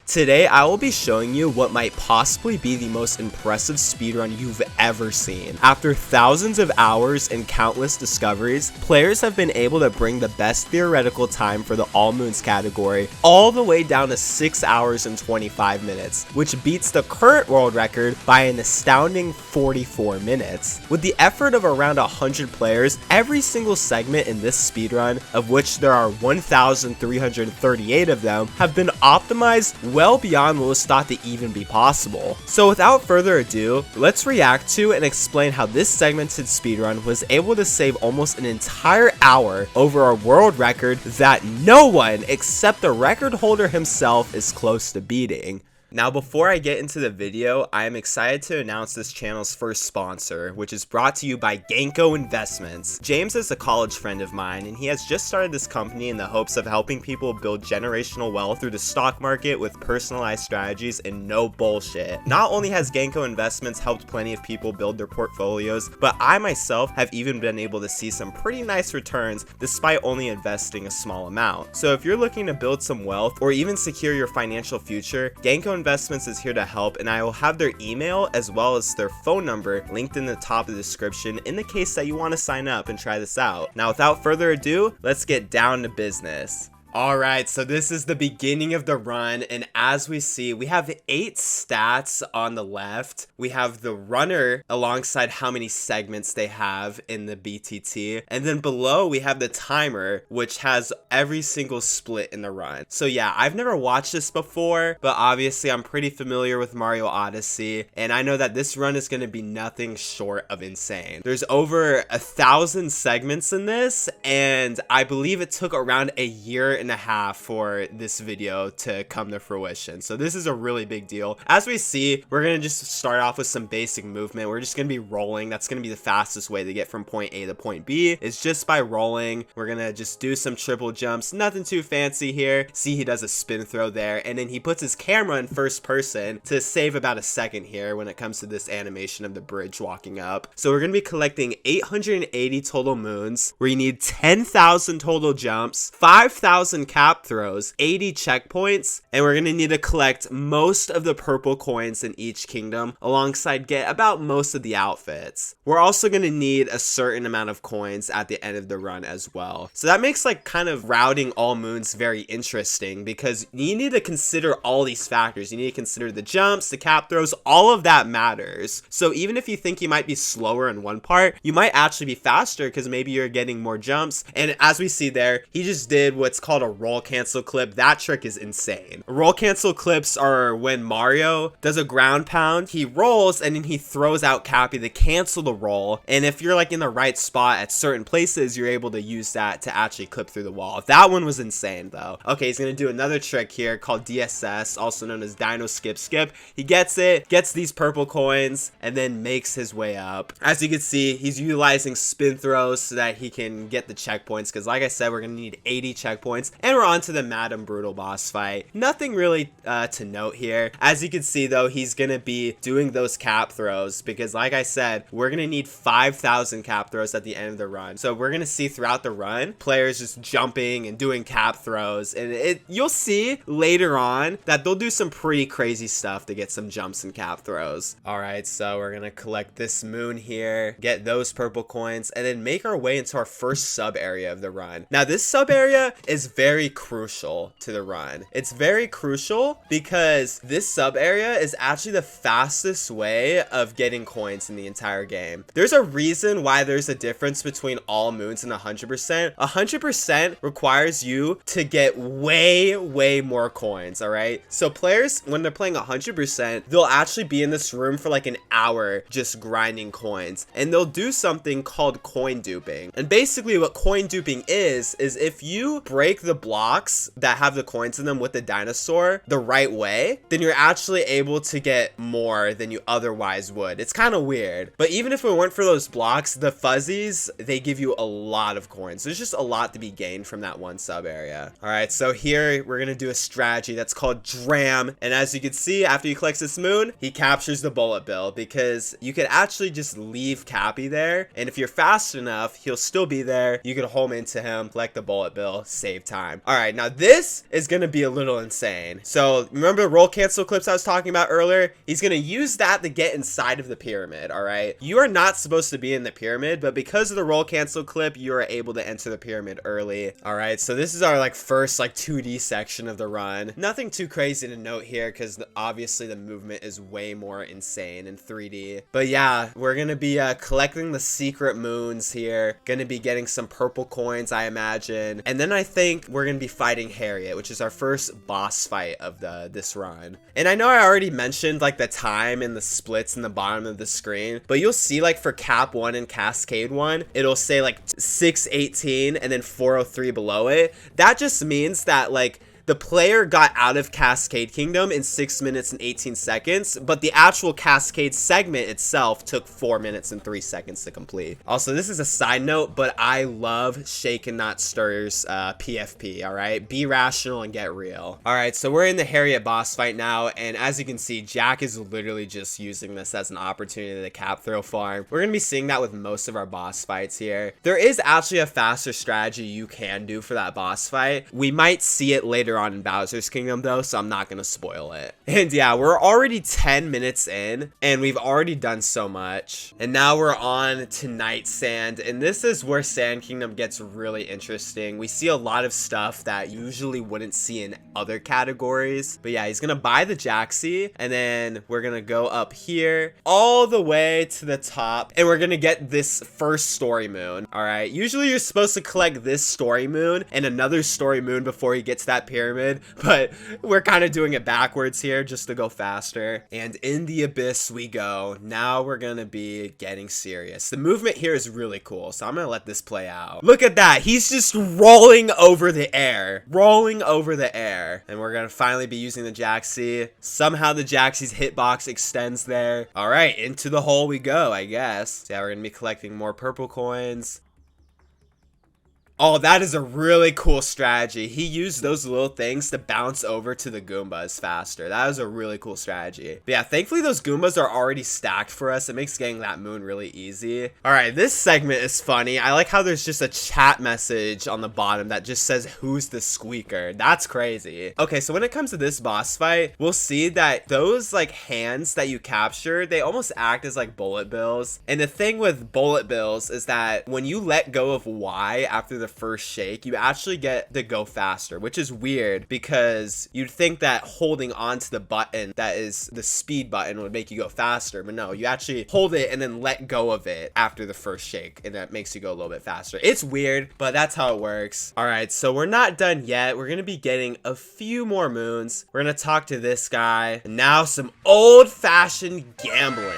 Today I will be showing you what might possibly be the most impressive speedrun you've ever seen. After thousands of hours and countless discoveries, players have been able to bring the best theoretical time for the all moons category all the way down to 6 hours and 25 minutes, which beats the current world record by an astounding 44 minutes. With the effort of around 100 players, every single segment in this speedrun, of which there are 1,338 of them, have been optimized well beyond what was thought to even be possible. So without further ado, let's react to and explain how this segmented speedrun was able to save almost an entire hour over a world record that no one except the record holder himself is close to beating. Now before I get into the video, I am excited to announce this channel's first sponsor, which is brought to you by Gainko Investments. James is a college friend of mine, and he has just started this company in the hopes of helping people build generational wealth through the stock market with personalized strategies and no bullshit. Not only has Gainko Investments helped plenty of people build their portfolios, but I myself have even been able to see some pretty nice returns despite only investing a small amount. So if you're looking to build some wealth or even secure your financial future, Gainko Investments is here to help, and I will have their email as well as their phone number linked in the top of the description in the case that you want to sign up and try this out. Now without further ado, let's get down to business. Alright, so this is the beginning of the run, and as we see, we have 8 stats on the left. We have the runner alongside how many segments they have in the BTT, and then below we have the timer, which has every single split in the run. So yeah, I've never watched this before, but obviously I'm pretty familiar with Mario Odyssey, and I know that this run is going to be nothing short of insane. There's over 1,000 segments in this, and I believe it took around a year and a half for this video to come to fruition. So this is a really big deal. As we see, we're going to just start off with some basic movement. We're just going to be rolling. That's going to be the fastest way to get from point A to point B. It's just by rolling. We're going to just do some triple jumps. Nothing too fancy here. See, he does a spin throw there, and then he puts his camera in first person to save about a second here when it comes to this animation of the bridge walking up. So we're going to be collecting 880 total moons, where you need 10,000 total jumps, 5,000 cap throws, 80 checkpoints, and we're going to need to collect most of the purple coins in each kingdom alongside get about most of the outfits. We're also going to need a certain amount of coins at the end of the run as well. So that makes like kind of routing all moons very interesting because you need to consider all these factors. You need to consider the jumps, the cap throws, all of that matters. So even if you think you might be slower in one part, you might actually be faster because maybe you're getting more jumps. And as we see there, he just did what's called a roll cancel clip. That trick is insane. Roll cancel clips are when Mario does a ground pound, he rolls and then he throws out Cappy to cancel the roll, and if you're like in the right spot at certain places, you're able to use that to actually clip through the wall. That one was insane though. Okay, he's gonna do another trick here called DSS, also known as Dino Skip Skip. He gets it, gets these purple coins, and then makes his way up. As you can see, he's utilizing spin throws so that he can get the checkpoints, because like I said, we're gonna need 80 checkpoints. And we're on to the Madam Brutal boss fight. Nothing really to note here. As you can see though, he's gonna be doing those cap throws because like I said, we're gonna need 5,000 cap throws at the end of the run. So we're gonna see throughout the run, players just jumping and doing cap throws, and you'll see later on that they'll do some pretty crazy stuff to get some jumps and cap throws. Alright, so we're gonna collect this moon here, get those purple coins, and then make our way into our first sub area of the run. Now this sub area is very crucial to the run. It's very crucial because this sub area is actually the fastest way of getting coins in the entire game. There's a reason why there's a difference between all moons and 100%. 100% requires you to get way more coins, alright? So players, when they're playing 100%, they'll actually be in this room for like an hour just grinding coins, and they'll do something called coin duping. And basically what coin duping is if you break the blocks that have the coins in them with the dinosaur the right way, then you're actually able to get more than you otherwise would. It's kind of weird, but even if it weren't for those blocks, the fuzzies, they give you a lot of coins. There's just a lot to be gained from that one sub area. All right, so here we're gonna do a strategy that's called Dram, and as you can see, after he collects this moon, he captures the bullet bill because you could actually just leave Cappy there, and if you're fast enough, he'll still be there. You could home into him, collect the bullet bill, save time. All right, now this is going to be a little insane. So remember the roll cancel clips I was talking about earlier? He's going to use that to get inside of the pyramid. All right, you are not supposed to be in the pyramid, but because of the roll cancel clip, you are able to enter the pyramid early. All right, so this is our like first like 2D section of the run. Nothing too crazy to note here because obviously the movement is way more insane in 3D. But yeah, we're going to be collecting the secret moons here. Going to be getting some purple coins, I imagine. And then I think we're going to be fighting Harriet, which is our first boss fight of this run. And I know I already mentioned like the time and the splits in the bottom of the screen, but you'll see like for Cap 1 and Cascade 1, it'll say like 6:18 and then 4:03 below it. That just means that like the player got out of Cascade Kingdom in 6 minutes and 18 seconds, but the actual Cascade segment itself took 4 minutes and 3 seconds to complete. Also, this is a side note, but I love Shake and Not Stir's PFP, all right? Be rational and get real. All right, so we're in the Harriet boss fight now, and as you can see, Jack is literally just using this as an opportunity to cap throw farm. We're gonna be seeing that with most of our boss fights here. There is actually a faster strategy you can do for that boss fight. We might see it later on in Bowser's Kingdom though, so I'm not gonna spoil it. And yeah, we're already 10 minutes in and we've already done so much. And now we're on to Night Sand, and this is where Sand Kingdom gets really interesting. We see a lot of stuff that you usually wouldn't see in other categories. But yeah, he's gonna buy the Jaxie, and then we're gonna go up here all the way to the top, and we're gonna get this first story moon. All right, usually you're supposed to collect this story moon and another story moon before you get to that pyramid, but we're kind of doing it backwards here just to go faster. And in the abyss we go. Now we're gonna be getting serious. The movement here is really cool, so I'm gonna let this play out. Look at that, he's just rolling over the air, and we're gonna finally be using the Jaxie. Somehow the Jaxie's hitbox extends there. All right, into the hole we go, I guess. So yeah, we're gonna be collecting more purple coins. Oh, that is a really cool strategy. He used those little things to bounce over to the Goombas faster. That was a really cool strategy. But yeah, thankfully those Goombas are already stacked for us. It makes getting that moon really easy. All right, this segment is funny. I like how there's just a chat message on the bottom that just says, "Who's the squeaker?" That's crazy. Okay, so when it comes to this boss fight, we'll see that those like hands that you capture, they almost act as like bullet bills. And the thing with bullet bills is that when you let go of Y after the first shake, you actually get to go faster, which is weird because you'd think that holding onto the button that is the speed button would make you go faster, but no, you actually hold it and then let go of it after the first shake, and that makes you go a little bit faster. It's weird, but that's how it works. All right, so we're not done yet. We're gonna be getting a few more moons. We're gonna talk to this guy, and now some old-fashioned gambling.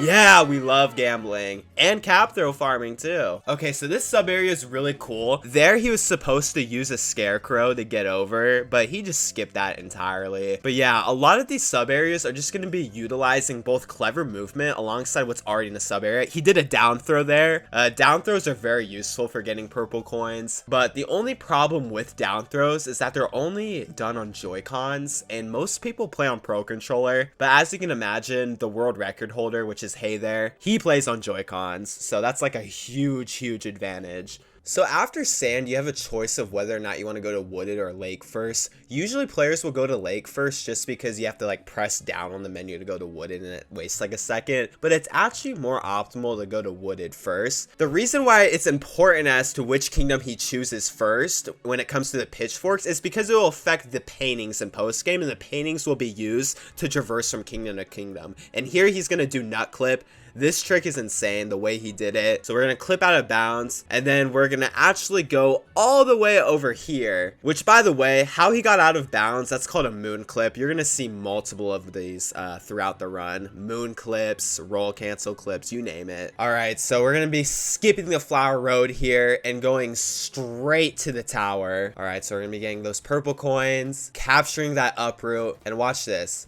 Yeah, we love gambling and cap throw farming too. Okay, so this sub area is really cool. There he was supposed to use a scarecrow to get over, but he just skipped that entirely. But yeah, a lot of these sub areas are just going to be utilizing both clever movement alongside what's already in the sub area. He did a down throw there. Down throws are very useful for getting purple coins, but the only problem with down throws is that they're only done on Joy-Cons, and most people play on Pro Controller. But as you can imagine, the world record holder, which is Hey there, he plays on Joy-Cons, so that's like a huge advantage. So after Sand, you have a choice of whether or not you want to go to Wooded or Lake first. Usually players will go to Lake first just because you have to like press down on the menu to go to Wooded and it wastes like a second. But it's actually more optimal to go to Wooded first. The reason why it's important as to which kingdom he chooses first when it comes to the pitchforks is because it will affect the paintings in post-game, and the paintings will be used to traverse from kingdom to kingdom. And here he's going to do Nut Clip. This trick is insane, the way he did it. So we're going to clip out of bounds, and then we're going to actually go all the way over here, which, by the way, how he got out of bounds, that's called a moon clip. You're going to see multiple of these throughout the run. Moon clips, roll cancel clips, you name it. All right, so we're going to be skipping the flower road here and going straight to the tower. All right, so we're going to be getting those purple coins, capturing that uproot, and watch this.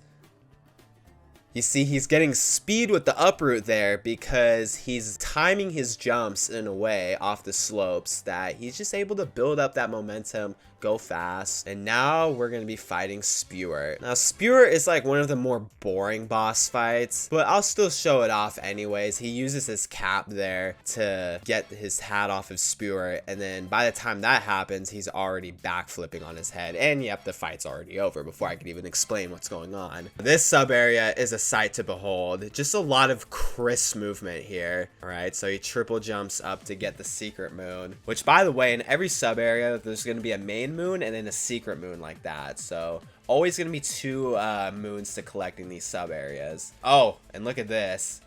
You see, he's getting speed with the uproot there because he's timing his jumps in a way off the slopes that he's just able to build up that momentum, go fast. And now we're gonna be fighting Spewer. Now Spewer is like one of the more boring boss fights, but I'll still show it off anyways. He uses his cap there to get his hat off of Spewer, and then by the time that happens, he's already backflipping on his head, and yep, the fight's already over before I can even explain what's going on. This sub area is a sight to behold. Just a lot of crisp movement here. All right, so he triple jumps up to get the secret moon, which by the way, in every sub area, there's going to be a main moon and then a secret moon like that. So always going to be two moons to collecting these sub areas. Oh, and look at this.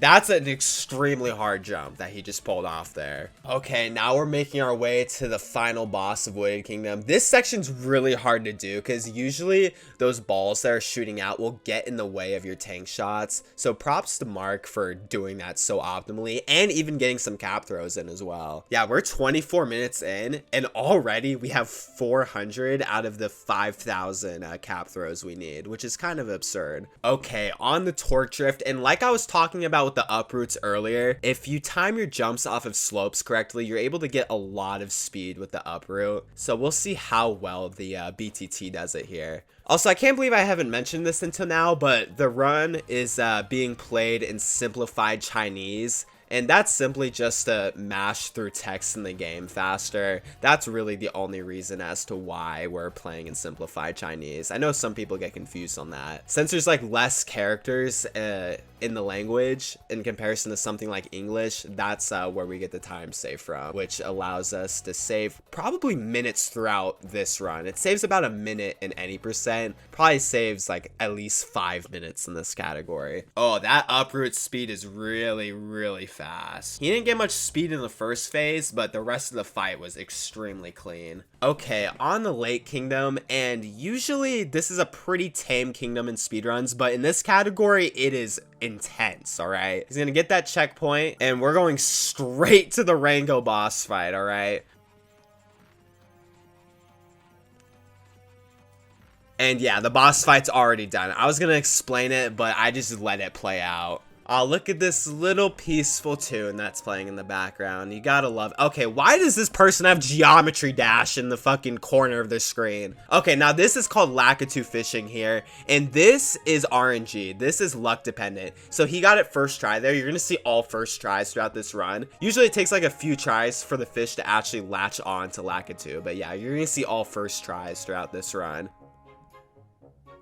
That's an extremely hard jump that he just pulled off there. Okay, now we're making our way to the final boss of Wooded Kingdom. This section's really hard to do because usually those balls that are shooting out will get in the way of your tank shots. So props to Mark for doing that so optimally and even getting some cap throws in as well. Yeah, we're 24 minutes in and already we have 400 out of the 5,000 cap throws we need, which is kind of absurd. Okay, on the torque drift, and like I was talking about with the uproots earlier, if you time your jumps off of slopes correctly, you're able to get a lot of speed with the uproot. So we'll see how well the BTT does it here. Also, I can't believe I haven't mentioned this until now, but the run is being played in simplified Chinese. And that's simply just to mash through text in the game faster. That's really the only reason as to why we're playing in simplified Chinese. I know some people get confused on that. Since there's like less characters in the language in comparison to something like English, that's where we get the time save from, which allows us to save probably minutes throughout this run. It saves about a minute in any percent. Probably saves like at least 5 minutes in this category. Oh, that uproot speed is really, really fast. He didn't get much speed in the first phase, but the rest of the fight was extremely clean. Okay, on the Lake Kingdom, and usually this is a pretty tame kingdom in speedruns, but in this category, it is intense, all right? He's gonna get that checkpoint, and we're going straight to the Rango boss fight, all right? And yeah, the boss fight's already done. I was gonna explain it, but I just let it play out. Oh, look at this little peaceful tune that's playing in the background. You gotta love. Okay, why does this person have Geometry Dash in the fucking corner of the screen? Okay, now this is called Lakitu fishing here, and this is RNG. This is luck dependent. So he got it first try there. You're gonna see all first tries throughout this run. Usually it takes like a few tries for the fish to actually latch on to Lakitu, but yeah, you're gonna see all first tries throughout this run.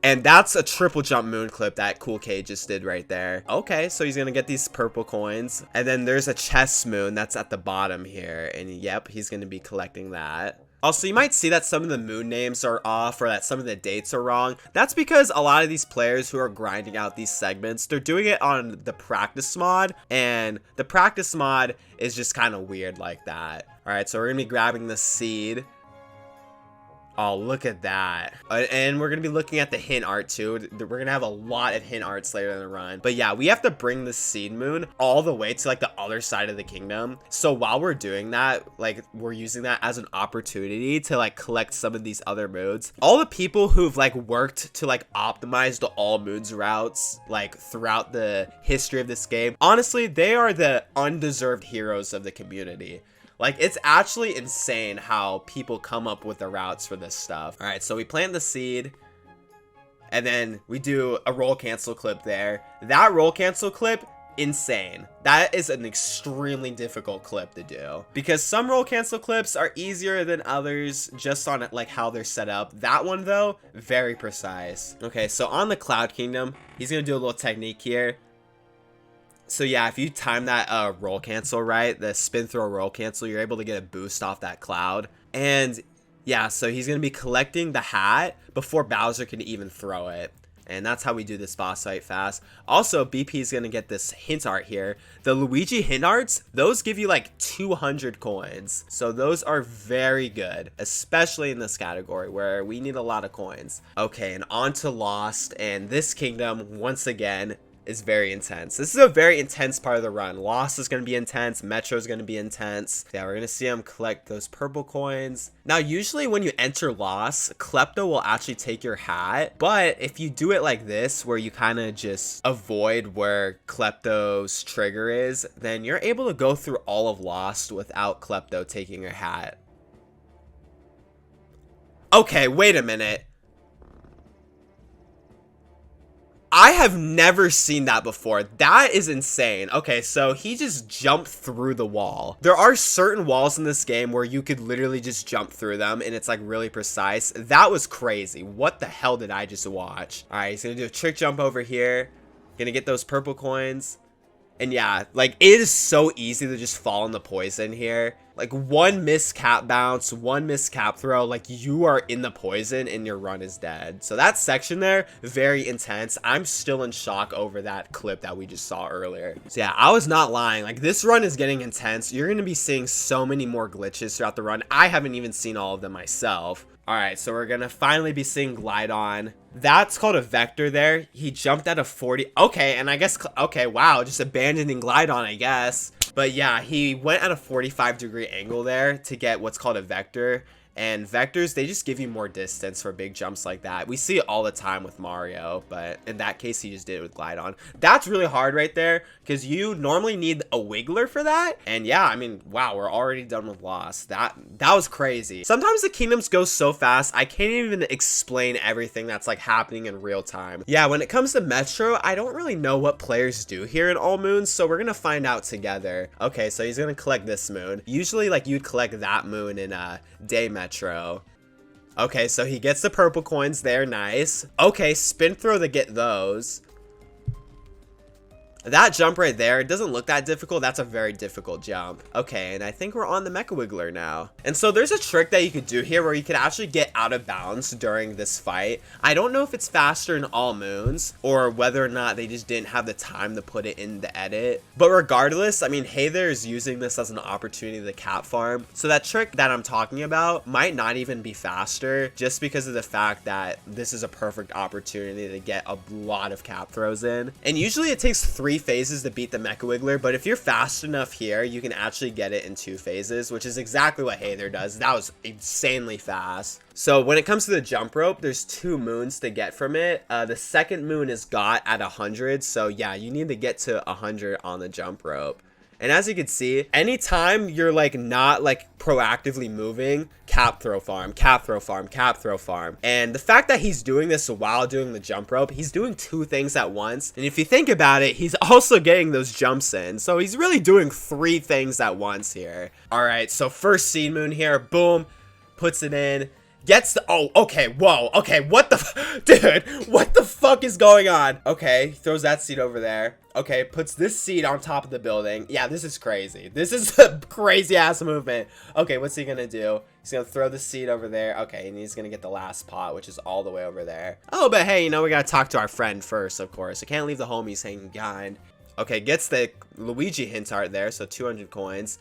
And that's a triple jump moon clip that Cool K just did right there. Okay, so he's gonna get these purple coins. And then there's a chest moon that's at the bottom here. And yep, he's gonna be collecting that. Also, you might see that some of the moon names are off or that some of the dates are wrong. That's because a lot of these players who are grinding out these segments, they're doing it on the practice mod. And the practice mod is just kind of weird like that. All right, so we're gonna be grabbing the seed. Oh, look at that. And we're going to be looking at the hint art too. We're going to have a lot of hint arts later in the run. But yeah, we have to bring the seed moon all the way to like the other side of the kingdom. So while we're doing that, like we're using that as an opportunity to like collect some of these other moons. All the people who've like worked to like optimize the all moons routes like throughout the history of this game, honestly, they are the undeserved heroes of the community. Like, it's actually insane how people come up with the routes for this stuff. All right, so we plant the seed, and then we do a roll cancel clip there. That roll cancel clip, insane. That is an extremely difficult clip to do. Because some roll cancel clips are easier than others just on like how they're set up. That one, though, very precise. Okay, so on the Cloud Kingdom, he's going to do a little technique here. So yeah, if you time that roll cancel right, the spin throw roll cancel, you're able to get a boost off that cloud. And yeah, so he's going to be collecting the hat before Bowser can even throw it. And that's how we do this boss fight fast. Also, BP is going to get this hint art here. The Luigi hint arts, those give you like 200 coins. So those are very good, especially in this category where we need a lot of coins. Okay, and on to Lost. And this kingdom, once again, is very intense. This is a very intense part of the run. Lost is going to be intense. Metro is going to be intense. Yeah, we're going to see him collect those purple coins. Now, usually when you enter Lost, Klepto will actually take your hat. But if you do it like this, where you kind of just avoid where Klepto's trigger is, then you're able to go through all of Lost without Klepto taking your hat. Okay, wait a minute. I have never seen that before. That is insane. Okay, so he just jumped through the wall. There are certain walls in this game where you could literally just jump through them and it's like really precise. That was crazy. What the hell did I just watch? All right, he's gonna do a trick jump over here. Gonna get those purple coins. And yeah, like it is so easy to just fall in the poison here. Like one missed cap bounce, one missed cap throw, like you are in the poison and your run is dead. So that section there, very intense. I'm still in shock over that clip that we just saw earlier. So yeah, I was not lying. Like this run is getting intense. You're going to be seeing so many more glitches throughout the run. I haven't even seen all of them myself. All right, so we're going to finally be seeing glide on. That's called a vector there. He jumped at a 40. Okay, and I guess, okay, wow, just abandoning glide on, I guess. But yeah, he went at a 45-degree angle there to get what's called a vector. And vectors, they just give you more distance for big jumps like that. We see it all the time with Mario, but in that case, he just did it with glide on. That's really hard right there because you normally need a wiggler for that. And yeah, I mean, wow, we're already done with Lost. That was crazy. Sometimes the kingdoms go so fast, I can't even explain everything that's like happening in real time. Yeah, when it comes to Metro, I don't really know what players do here in All Moons, so we're gonna find out together. Okay, so he's gonna collect this moon. Usually, like, you'd collect that moon in Day Metro. Okay, so he gets the purple coins there. Nice. Okay, spin throw to get those. That jump right there, it doesn't look that difficult. That's a very difficult jump. Okay, and I think we're on the Mecha Wiggler now. And so there's a trick that you could do here where you could actually get out of bounds during this fight. I don't know if it's faster in All Moons or whether or not they just didn't have the time to put it in the edit. But regardless, I mean, Hayther is using this as an opportunity to cap farm. So that trick that I'm talking about might not even be faster just because of the fact that this is a perfect opportunity to get a lot of cap throws in. And usually it takes 3 phases to beat the Mecha Wiggler, but if you're fast enough here, you can actually get it in 2 phases, which is exactly what Hayther does. That was insanely fast. So when it comes to the jump rope, there's 2 moons to get from it. The second moon is got at 100, so yeah, you need to get to 100 on the jump rope. And as you can see, anytime you're like not like proactively moving, cap throw farm, cap throw farm, cap throw farm. And the fact that he's doing this while doing the jump rope, he's doing 2 things at once. And if you think about it, he's also getting those jumps in. So he's really doing 3 things at once here. All right, so first seed moon here, boom, puts it in. Gets the, oh, okay, whoa, okay, what the, dude, what the fuck is going on? Okay, throws that seed over there. Okay, puts this seed on top of the building. Yeah, this is crazy. This is a crazy ass movement. Okay, what's he gonna do? He's gonna throw the seed over there. Okay, and he's gonna get the last pot, which is all the way over there. Oh, but hey, you know, we gotta talk to our friend first, of course. I can't leave the homies hanging behind. Okay, gets the Luigi hint art there, so 200 coins.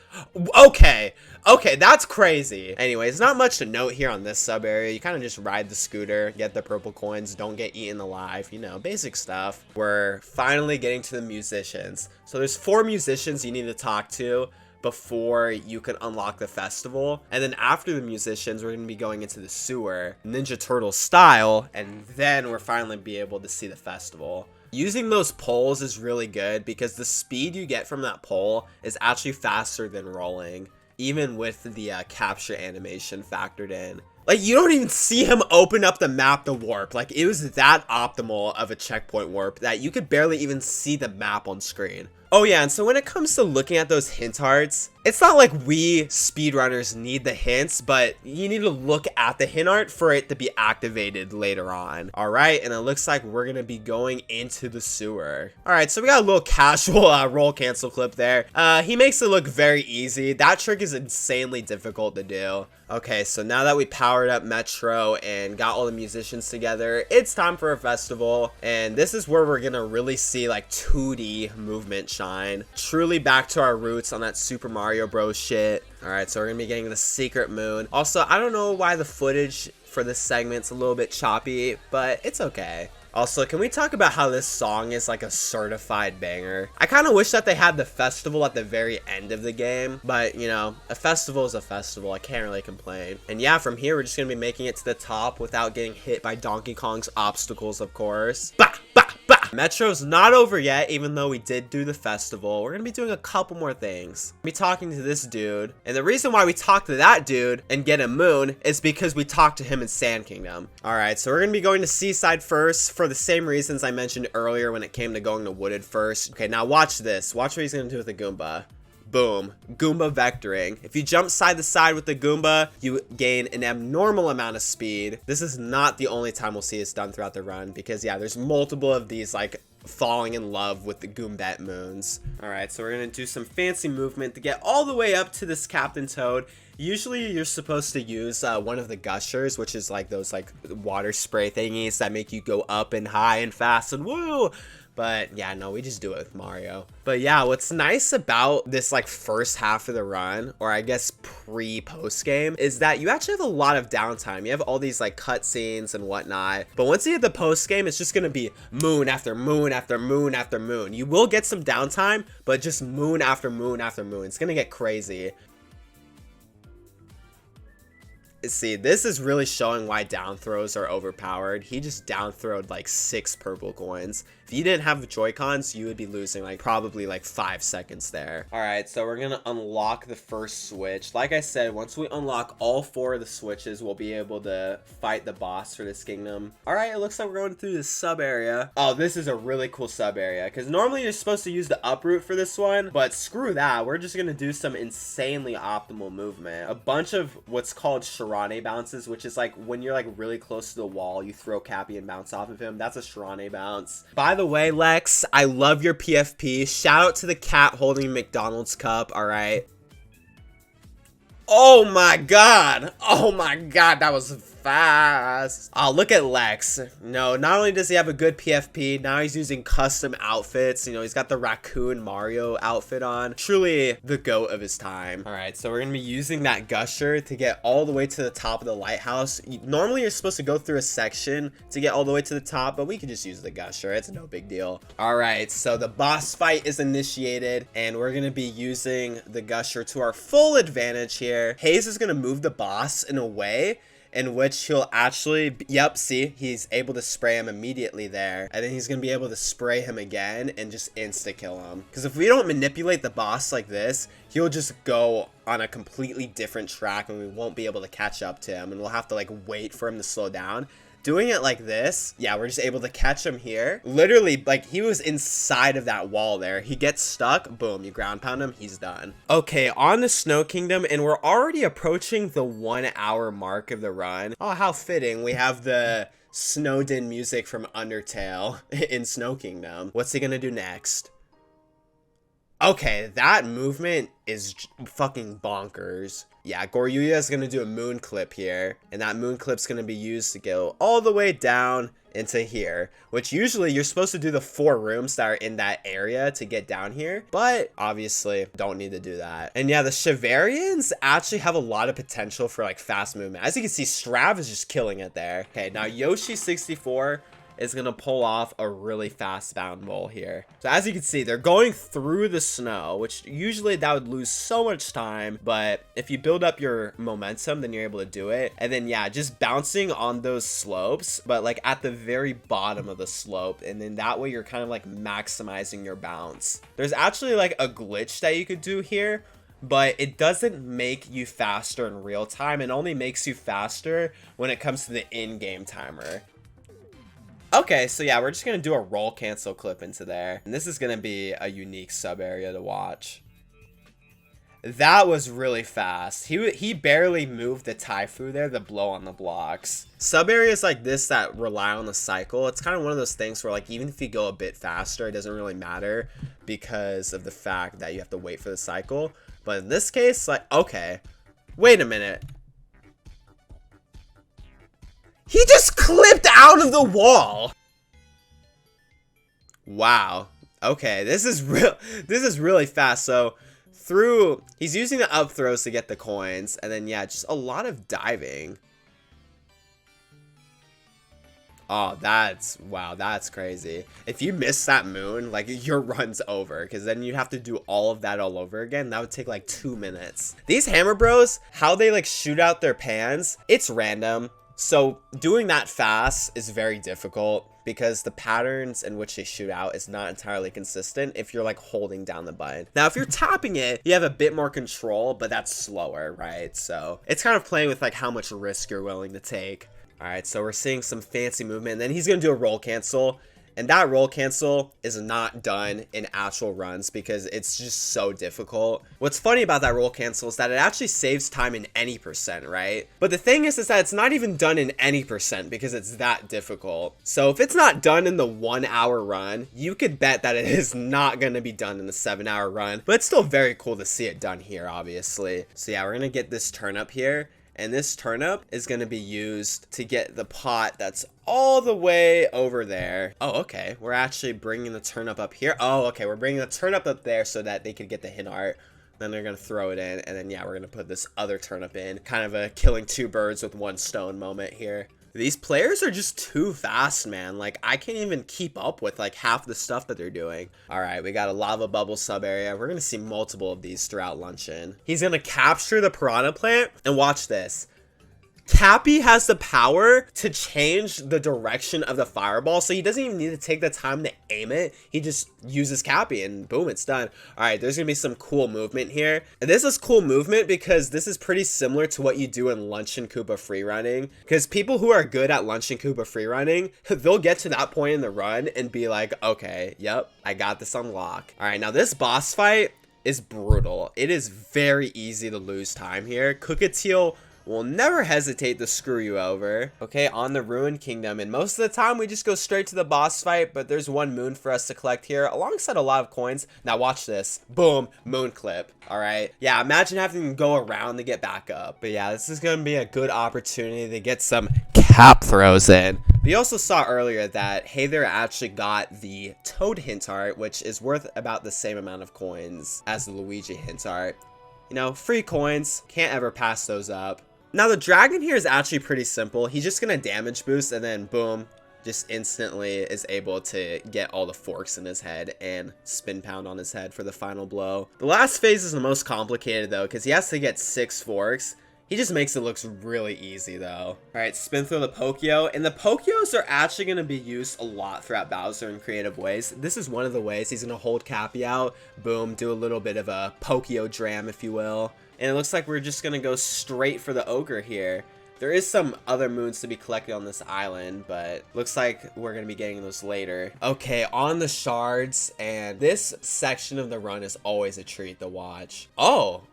Okay, that's crazy. Anyways, not much to note here on this sub area. You kind of just ride the scooter, get the purple coins, don't get eaten alive, you know, basic stuff. We're finally getting to the musicians. So there's 4 musicians you need to talk to before you can unlock the festival. And then after the musicians, we're going to be going into the sewer, Ninja Turtle style, and then we're finally be able to see the festival. Using those poles is really good because the speed you get from that pole is actually faster than rolling, even with the capture animation factored in. Like, you don't even see him open up the map to warp. Like, it was that optimal of a checkpoint warp that you could barely even see the map on screen. Oh yeah, and so when it comes to looking at those hint arts, it's not like we speedrunners need the hints, but you need to look at the hint art for it to be activated later on. All right, and it looks like we're gonna be going into the sewer. All right, so we got a little casual roll cancel clip there. He makes it look very easy. That trick is insanely difficult to do. Okay, so now that we powered up Metro and got all the musicians together, it's time for a festival. And this is where we're gonna really see like 2D movement shine. Truly back to our roots on that Super Mario Bros shit. All right, so we're gonna be getting the secret moon. Also, I don't know why the footage for this segment's a little bit choppy, but it's okay. Also, can we talk about how this song is like a certified banger? I kind of wish that they had the festival at the very end of the game, but you know, a festival is a festival. I can't really complain. And yeah, from here, we're just gonna be making it to the top without getting hit by Donkey Kong's obstacles, of course. Bah, bah, bah. Metro's not over yet, even though we did do the festival. We're gonna be doing a couple more things. Be talking to this dude, and the reason why we talked to that dude and get a moon is because we talked to him in Sand Kingdom. All right, so we're gonna be going to Seaside first for the same reasons I mentioned earlier when it came to going to Wooded first. Okay, now watch this. Watch what he's gonna do with the Goomba. Boom. Goomba vectoring. If you jump side to side with the Goomba, you gain an abnormal amount of speed. This is not the only time we'll see this done throughout the run because, yeah, there's multiple of these, like, falling in love with the Goombet moons. All right, so we're going to do some fancy movement to get all the way up to this Captain Toad. Usually you're supposed to use one of the gushers, which is like those like water spray thingies that make you go up and high and fast and woo. But yeah, no, we just do it with Mario. But yeah, what's nice about this like first half of the run, or I guess pre-post game, is that you actually have a lot of downtime. You have all these like cutscenes and whatnot. But once you hit the post game, it's just gonna be moon after moon after moon after moon. You will get some downtime, but just moon after moon after moon. It's gonna get crazy. See, this is really showing why down throws are overpowered. He just down throwed like 6 purple coins. If you didn't have the Joy-Cons, you would be losing like probably like 5 seconds there. All right, so we're gonna unlock the first switch. Like I said, once we unlock all 4 of the switches, we'll be able to fight the boss for this kingdom. All right, it looks like we're going through this sub area. Oh, this is a really cool sub area because normally you're supposed to use the up route for this one, but screw that. We're just gonna do some insanely optimal movement. A bunch of what's called Sharane bounces, which is like when you're like really close to the wall, you throw Cappy and bounce off of him. That's a Sharane bounce. By the way, Lex, I love your PFP. Shout out to the cat holding McDonald's cup. All right. Oh my god. Oh my god, that was fast. Oh, look at Lex. No, not only does he have a good PFP, now he's using custom outfits. You know, he's got the raccoon Mario outfit on. Truly the goat of his time. All right, so we're gonna be using that gusher to get all the way to the top of the lighthouse. Normally you're supposed to go through a section to get all the way to the top, but we can just use the gusher. It's no big deal. All right, so the boss fight is initiated and we're gonna be using the gusher to our full advantage here. Hayes is gonna move the boss in a way in which he'll actually, yep, see, he's able to spray him immediately there, and then he's gonna be able to spray him again and just insta-kill him. Because if we don't manipulate the boss like this, he'll just go on a completely different track and we won't be able to catch up to him, and we'll have to like wait for him to slow down. Doing it like this, yeah, we're just able to catch him here. Literally, like, he was inside of that wall there. He gets stuck, boom, you ground pound him, he's done. Okay, on to Snow Kingdom, and we're already approaching the 1 hour mark of the run. Oh, how fitting. We have the Snowdin music from Undertale in Snow Kingdom. What's he gonna do next? Okay, that movement is fucking bonkers. Yeah, Goryuya is going to do a moon clip here, and that moon clip's going to be used to go all the way down into here, which usually you're supposed to do the 4 rooms that are in that area to get down here, but obviously don't need to do that. And yeah, the Chivarians actually have a lot of potential for like fast movement. As you can see, Strav is just killing it there. Okay, now Yoshi64 is gonna pull off a really fast bound roll here. So as you can see, they're going through the snow, which usually that would lose so much time, but if you build up your momentum, then you're able to do it. And then yeah, just bouncing on those slopes, but like at the very bottom of the slope, and then that way you're kind of like maximizing your bounce. There's actually like a glitch that you could do here, but it doesn't make you faster in real time. It only makes you faster when it comes to the in-game timer. Okay, so yeah, we're just gonna do a roll cancel clip into there, and this is gonna be a unique sub area to watch. That was really fast. He barely moved the Taifu there to blow on the blocks. Sub areas like this that rely on the cycle, it's kind of one of those things where like even if you go a bit faster, it doesn't really matter because of the fact that you have to wait for the cycle. But in this case, like, okay, wait a minute. He just clipped out of the wall. Wow. Okay, this is really fast. So he's using the up throws to get the coins, and then yeah, just a lot of diving. Oh, wow, that's crazy. If you miss that moon, like your run's over, because then you'd have to do all of that all over again. That would take like 2 minutes. These Hammer Bros, how they like shoot out their pans, it's random. So doing that fast is very difficult because the patterns in which they shoot out is not entirely consistent if you're like holding down the button. Now, if you're tapping it, you have a bit more control, but that's slower, right? So it's kind of playing with like how much risk you're willing to take. All right, so we're seeing some fancy movement, and then he's gonna do a roll cancel. And that roll cancel is not done in actual runs because it's just so difficult. What's funny about that roll cancel is that it actually saves time in any percent, right? But the thing is that it's not even done in any percent because it's that difficult. So if it's not done in the 1 hour run, you could bet that it is not going to be done in the 7-hour run. But it's still very cool to see it done here, obviously. So yeah, we're going to get this turn up here. And this turnip is going to be used to get the pot that's all the way over there. Oh, okay. We're actually bringing the turnip up here. Oh, okay. We're bringing the turnip up there so that they could get the hint art. Then they're going to throw it in. And then, yeah, we're going to put this other turnip in. Kind of a killing two birds with one stone moment here. These players are just too fast, man. Like, I can't even keep up with, like, half the stuff that they're doing. All right, we got a lava bubble sub area. We're going to see multiple of these throughout luncheon. He's going to capture the piranha plant, and watch this. Cappy has the power to change the direction of the fireball, so he doesn't even need to take the time to aim it. He just uses Cappy, and boom, it's done. All right, there's going to be some cool movement here. And this is cool movement because this is pretty similar to what you do in Luncheon Koopa freerunning. Because people who are good at Luncheon Koopa freerunning, they'll get to that point in the run and be like, okay, yep, I got this on lock. All right, now this boss fight is brutal. It is very easy to lose time here. Cookatiel will never hesitate to screw you over. Okay, on the Ruined Kingdom, and most of the time we just go straight to the boss fight, but there's one moon for us to collect here, alongside a lot of coins. Now watch this. Boom, moon clip. All right. Yeah, imagine having to go around to get back up. But yeah, this is going to be a good opportunity to get some cap throws in. We also saw earlier that Hey There actually got the Toad hint art, which is worth about the same amount of coins as the Luigi hint art. You know, free coins, can't ever pass those up. Now, the dragon here is actually pretty simple. He's just going to damage boost and then boom, just instantly is able to get all the forks in his head and spin pound on his head for the final blow. The last phase is the most complicated though because he has to get 6 forks. He just makes it look really easy though. All right, spin through the Pokio, and the Pokios are actually going to be used a lot throughout Bowser in creative ways. This is one of the ways. He's going to hold Cappy out, boom, do a little bit of a Pokio dram, if you will. And it looks like we're just going to go straight for the ogre here. There is some other moons to be collected on this island, but looks like we're going to be getting those later. Okay, on the shards, and this section of the run is always a treat to watch. Oh,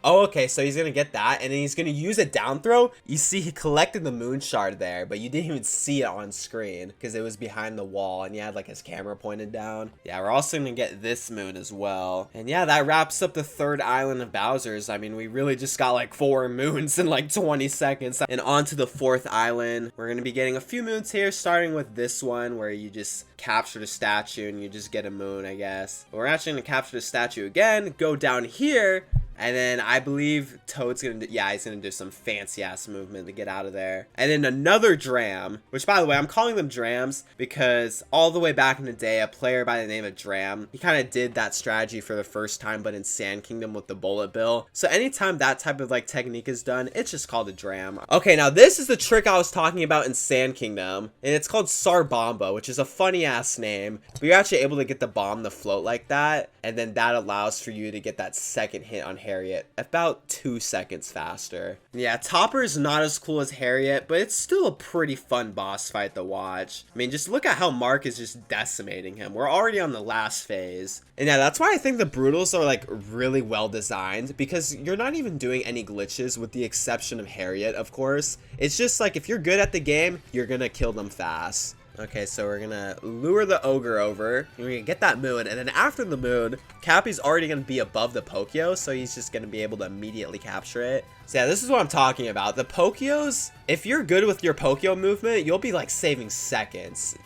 okay, so he's going to get that, and then he's going to use a down throw. You see, he collected the moon shard there, but you didn't even see it on screen because it was behind the wall, and he had, like, his camera pointed down. Yeah, we're also going to get this moon as well. And yeah, that wraps up the 3rd island of Bowser's. I mean, we really just got, like, 4 moons in, like, 20 seconds. And on to the 4th island. We're going to be getting a few moons here, starting with this one, where you just capture the statue, and you just get a moon, I guess. But we're actually going to capture the statue again, go down here, and then I believe Toad's gonna do, yeah, he's gonna do some fancy ass movement to get out of there. And then another dram, which by the way, I'm calling them drams because all the way back in the day, a player by the name of Dram, he kind of did that strategy for the first time, but in Sand Kingdom with the bullet bill. So anytime that type of like technique is done, it's just called a dram. Okay, now this is the trick I was talking about in Sand Kingdom, and it's called Sarbomba, which is a funny ass name, but you're actually able to get the bomb to float like that, and then that allows for you to get that second hit on Harriet about 2 seconds faster. Yeah, Topper is not as cool as Harriet, but it's still a pretty fun boss fight to watch. I mean, just look at how Mark is just decimating him. We're already on the last phase. And yeah, that's why I think the Brutals are like really well designed, because you're not even doing any glitches with the exception of Harriet, of course. It's just like if you're good at the game, you're gonna kill them fast. Okay, so we're gonna lure the ogre over, and we're gonna get that moon, and then after the moon, Cappy's already gonna be above the Pokio, so he's just gonna be able to immediately capture it. So yeah, this is what I'm talking about. The Pokios, if you're good with your Pokio movement, you'll be like saving seconds.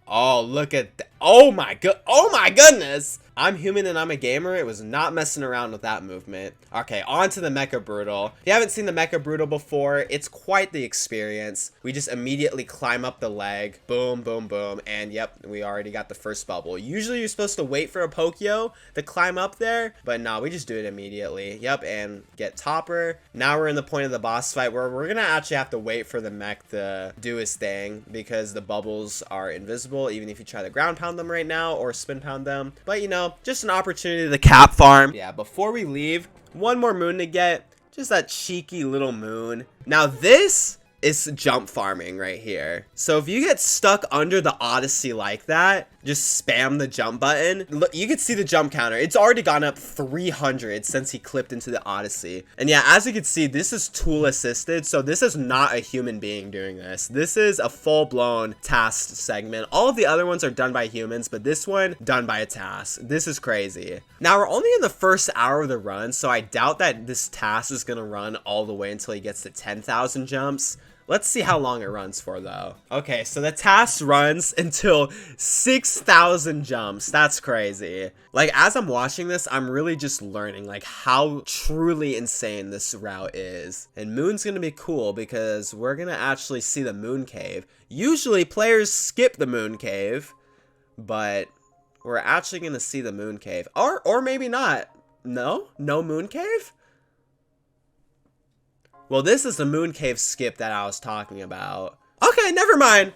Oh, look at that. Oh my goodness. I'm human and I'm a gamer. It was not messing around with that movement. Okay, on to the Mecha Brutal. If you haven't seen the Mecha Brutal before, it's quite the experience. We just immediately climb up the leg. Boom, boom, boom. And yep, we already got the first bubble. Usually you're supposed to wait for a Pokio to climb up there, but no, we just do it immediately. Yep, and get Topper. Now we're in the point of the boss fight where we're gonna actually have to wait for the mech to do his thing because the bubbles are invisible even if you try to ground pound them right now or spin pound them. But you know, just an opportunity to cap farm. Yeah, before we leave, one more moon to get. Just that cheeky little moon. Now this is jump farming right here. So if you get stuck under the Odyssey like that, just spam the jump button. Look, you can see the jump counter. It's already gone up 300 since he clipped into the Odyssey. And yeah, as you can see, this is tool assisted. So this is not a human being doing this. This is a full-blown task segment. All of the other ones are done by humans, but this one done by a task. This is crazy. Now we're only in the first hour of the run, so I doubt that this task is gonna run all the way until he gets to 10,000 jumps. Let's see how long it runs for though. Okay, so the task runs until 6,000 jumps. That's crazy. Like, as I'm watching this, I'm really just learning like how truly insane this route is. And Moon's gonna be cool because we're gonna actually see the Moon Cave. Usually players skip the Moon Cave, but we're actually gonna see the Moon Cave. Or maybe not. No Moon Cave? Well, this is the Moon Cave skip that I was talking about. Okay, never mind.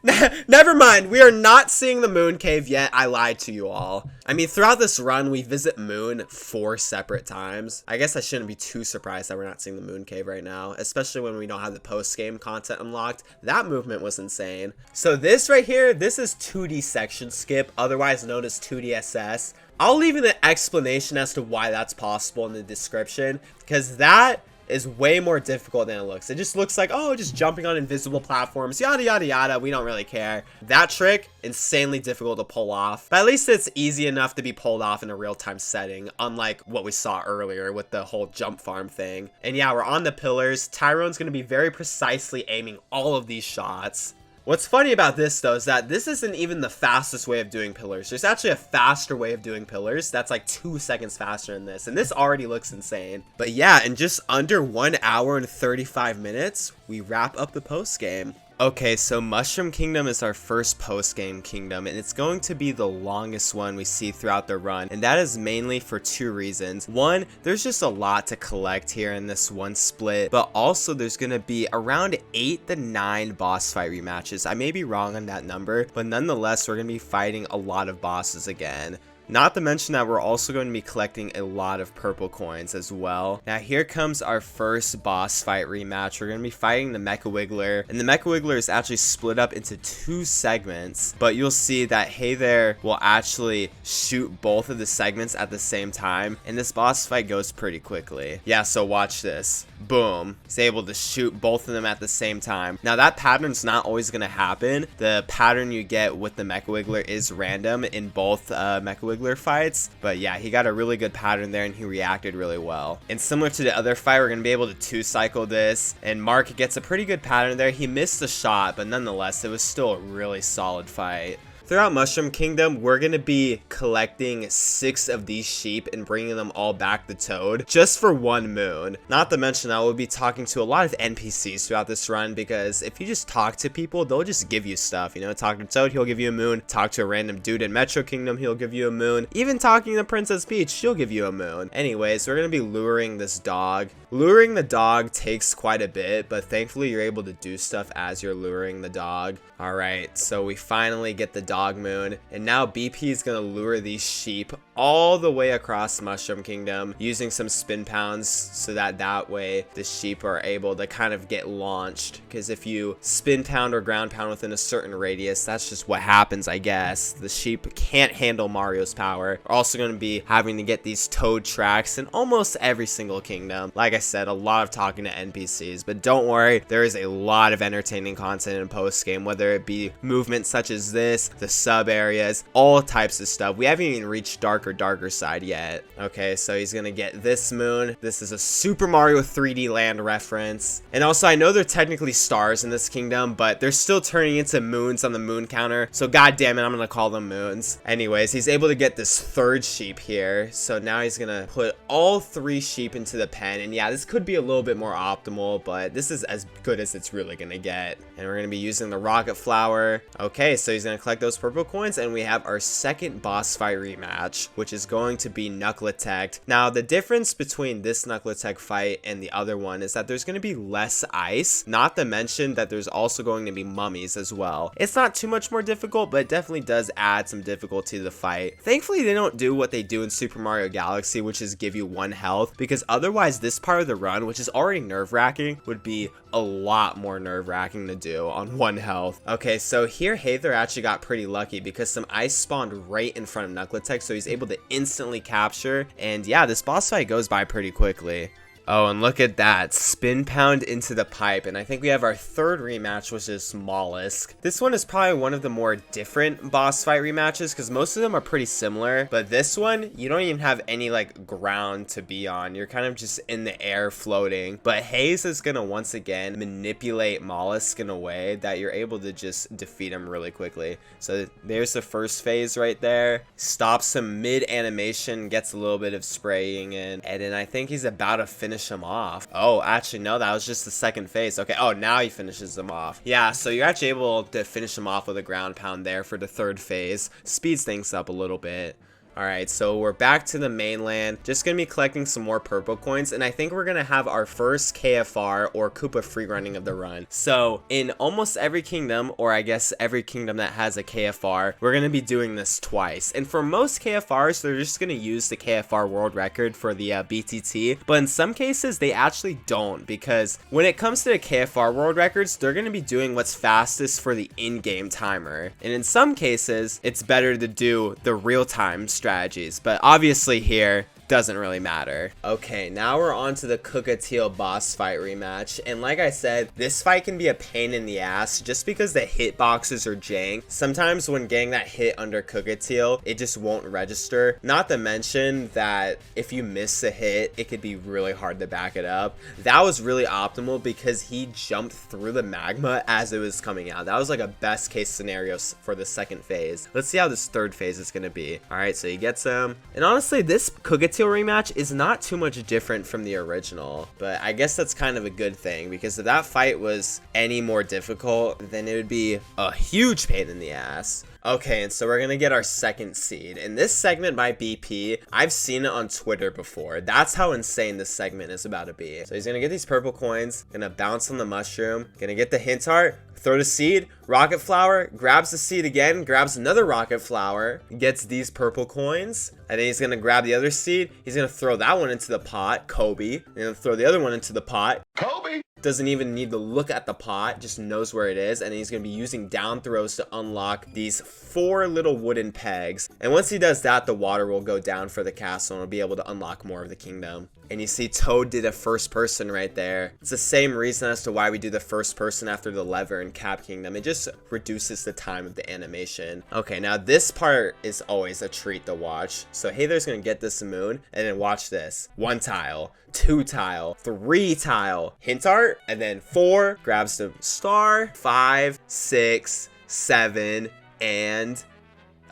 Never mind. We are not seeing the Moon Cave yet. I lied to you all. I mean, throughout this run, we visit Moon 4 separate times. I guess I shouldn't be too surprised that we're not seeing the Moon Cave right now, especially when we don't have the post-game content unlocked. That movement was insane. So this right here, this is 2D section skip, otherwise known as 2DSS. I'll leave you the explanation as to why that's possible in the description, because that is way more difficult than it looks. It just looks like, oh, just jumping on invisible platforms, yada yada yada, we don't really care. That trick, insanely difficult to pull off, but at least it's easy enough to be pulled off in a real-time setting, unlike what we saw earlier with the whole jump farm thing. And yeah, we're on the pillars. Tyrone's gonna be very precisely aiming all of these shots. What's funny about this though is that this isn't even the fastest way of doing pillars. There's actually a faster way of doing pillars that's like 2 seconds faster than this, and this already looks insane. But yeah, in just under 1 hour and 35 minutes, we wrap up the post game. Okay, so Mushroom Kingdom is our first post-game kingdom, and it's going to be the longest one we see throughout the run, and that is mainly for 2 reasons. One, there's just a lot to collect here in this one split, but also there's going to be around 8 to 9 boss fight rematches. I may be wrong on that number, but nonetheless, we're going to be fighting a lot of bosses again. Not to mention that we're also going to be collecting a lot of purple coins as well. Now here comes our first boss fight rematch. We're going to be fighting the Mecha Wiggler, and the Mecha Wiggler is actually split up into 2 segments, but you'll see that Hey There will actually shoot both of the segments at the same time, and this boss fight goes pretty quickly. Yeah, so watch this. Boom. He's able to shoot both of them at the same time. Now that pattern's not always going to happen. The pattern you get with the Mecha Wiggler is random in both Mecha Wiggler fights, but yeah, he got a really good pattern there and he reacted really well. And similar to the other fight, we're going to be able to 2-cycle this, and Mark gets a pretty good pattern there. He missed the shot, but nonetheless, it was still a really solid fight. Throughout Mushroom Kingdom, we're going to be collecting 6 of these sheep and bringing them all back to Toad just for 1 moon. Not to mention that we'll be talking to a lot of NPCs throughout this run, because if you just talk to people, they'll just give you stuff. You know, talk to Toad, he'll give you a moon. Talk to a random dude in Metro Kingdom, he'll give you a moon. Even talking to Princess Peach, she'll give you a moon. Anyways, we're going to be luring this dog. Luring the dog takes quite a bit, but thankfully you're able to do stuff as you're luring the dog. Alright, so we finally get the dog moon, and now BP is going to lure these sheep all the way across Mushroom Kingdom using some spin pounds, so that way the sheep are able to kind of get launched, because if you spin pound or ground pound within a certain radius, that's just what happens, I guess. The sheep can't handle Mario's power. We're also going to be having to get these Toad tracks in almost every single kingdom. Like I said, a lot of talking to NPCs, but don't worry, there is a lot of entertaining content in post game, whether it be movements such as this, the sub areas, all types of stuff. We haven't even reached Dark darker side yet. Okay, so he's gonna get this moon. This is a Super Mario 3D Land reference. And also, I know they're technically stars in this kingdom, but they're still turning into moons on the moon counter. So god damn it, I'm gonna call them moons. Anyways, he's able to get this third sheep here. So now he's gonna put all 3 sheep into the pen. And yeah, this could be a little bit more optimal, but this is as good as it's really gonna get. And we're gonna be using the rocket flower. Okay, so he's gonna collect those purple coins, and we have our second boss fight rematch, which is going to be Knuckletech. Now, the difference between this Knuckletech fight and the other one is that there's gonna be less ice, not to mention that there's also going to be mummies as well. It's not too much more difficult, but it definitely does add some difficulty to the fight. Thankfully, they don't do what they do in Super Mario Galaxy, which is give you 1 health, because otherwise this part of the run, which is already nerve-wracking, would be a lot more nerve-wracking to do on 1 health. Okay, so here Hather actually got pretty lucky because some ice spawned right in front of Knuckletech, so he's able to instantly capture, and yeah, this boss fight goes by pretty quickly. Oh, and look at that. Spin pound into the pipe. And I think we have our third rematch, which is Mollusk. This one is probably one of the more different boss fight rematches because most of them are pretty similar. But this one, you don't even have any like ground to be on. You're kind of just in the air floating. But Haze is going to once again manipulate Mollusk in a way that you're able to just defeat him really quickly. So there's the first phase right there. Stops him mid animation, gets a little bit of spraying in. And then I think he's about to finish him off. Oh, actually no, that was just the second phase. Okay, oh, now he finishes him off. Yeah, so you're actually able to finish him off with a ground pound there for the third phase. Speeds things up a little bit. Alright, so we're back to the mainland. Just gonna be collecting some more purple coins, and I think we're gonna have our first KFR or Koopa free running of the run. So in almost every kingdom, or I guess every kingdom that has a KFR, we're gonna be doing this twice. And for most KFRs, they're just gonna use the KFR world record for the BTT, but in some cases they actually don't, because when it comes to the KFR world records, they're gonna be doing what's fastest for the in-game timer. And in some cases, it's better to do the real-time strategies, but obviously here doesn't really matter. Okay, now we're on to the Cookateel boss fight rematch, and like I said, this fight can be a pain in the ass just because the hitboxes are jank. Sometimes when getting that hit under Cookateel, it just won't register. Not to mention that if you miss a hit, it could be really hard to back it up. That was really optimal because he jumped through the magma as it was coming out. That was like a best case scenario for the second phase. Let's see how this third phase is gonna be. Alright, so he gets him, and honestly, this Cookateel rematch is not too much different from the original, but I guess that's kind of a good thing, because if that fight was any more difficult, then it would be a huge pain in the ass. Okay, and so we're gonna get our second seed, and this segment by BP, I've seen it on Twitter before. That's how insane this segment is about to be. So he's gonna get these purple coins, gonna bounce on the mushroom, gonna get the hint art, throw the seed, rocket flower, grabs the seed again, grabs another rocket flower, gets these purple coins, and then he's gonna grab the other seed, he's gonna throw that one into the pot, Kobe, and then throw the other one into the pot, Kobe. Doesn't even need to look at the pot, just knows where it is, and then he's going to be using down throws to unlock these 4 little wooden pegs. And once he does that, the water will go down for the castle and will be able to unlock more of the kingdom. And you see Toad did a first person right there. It's the same reason as to why we do the first person after the lever in Cap Kingdom. It just reduces the time of the animation. Okay, now this part is always a treat to watch. So Hather's going to get this moon, and then watch this. 1 tile, 2 tile, 3 tile, hint art, and then 4, grabs the star, 5, 6, 7, and,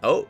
oh,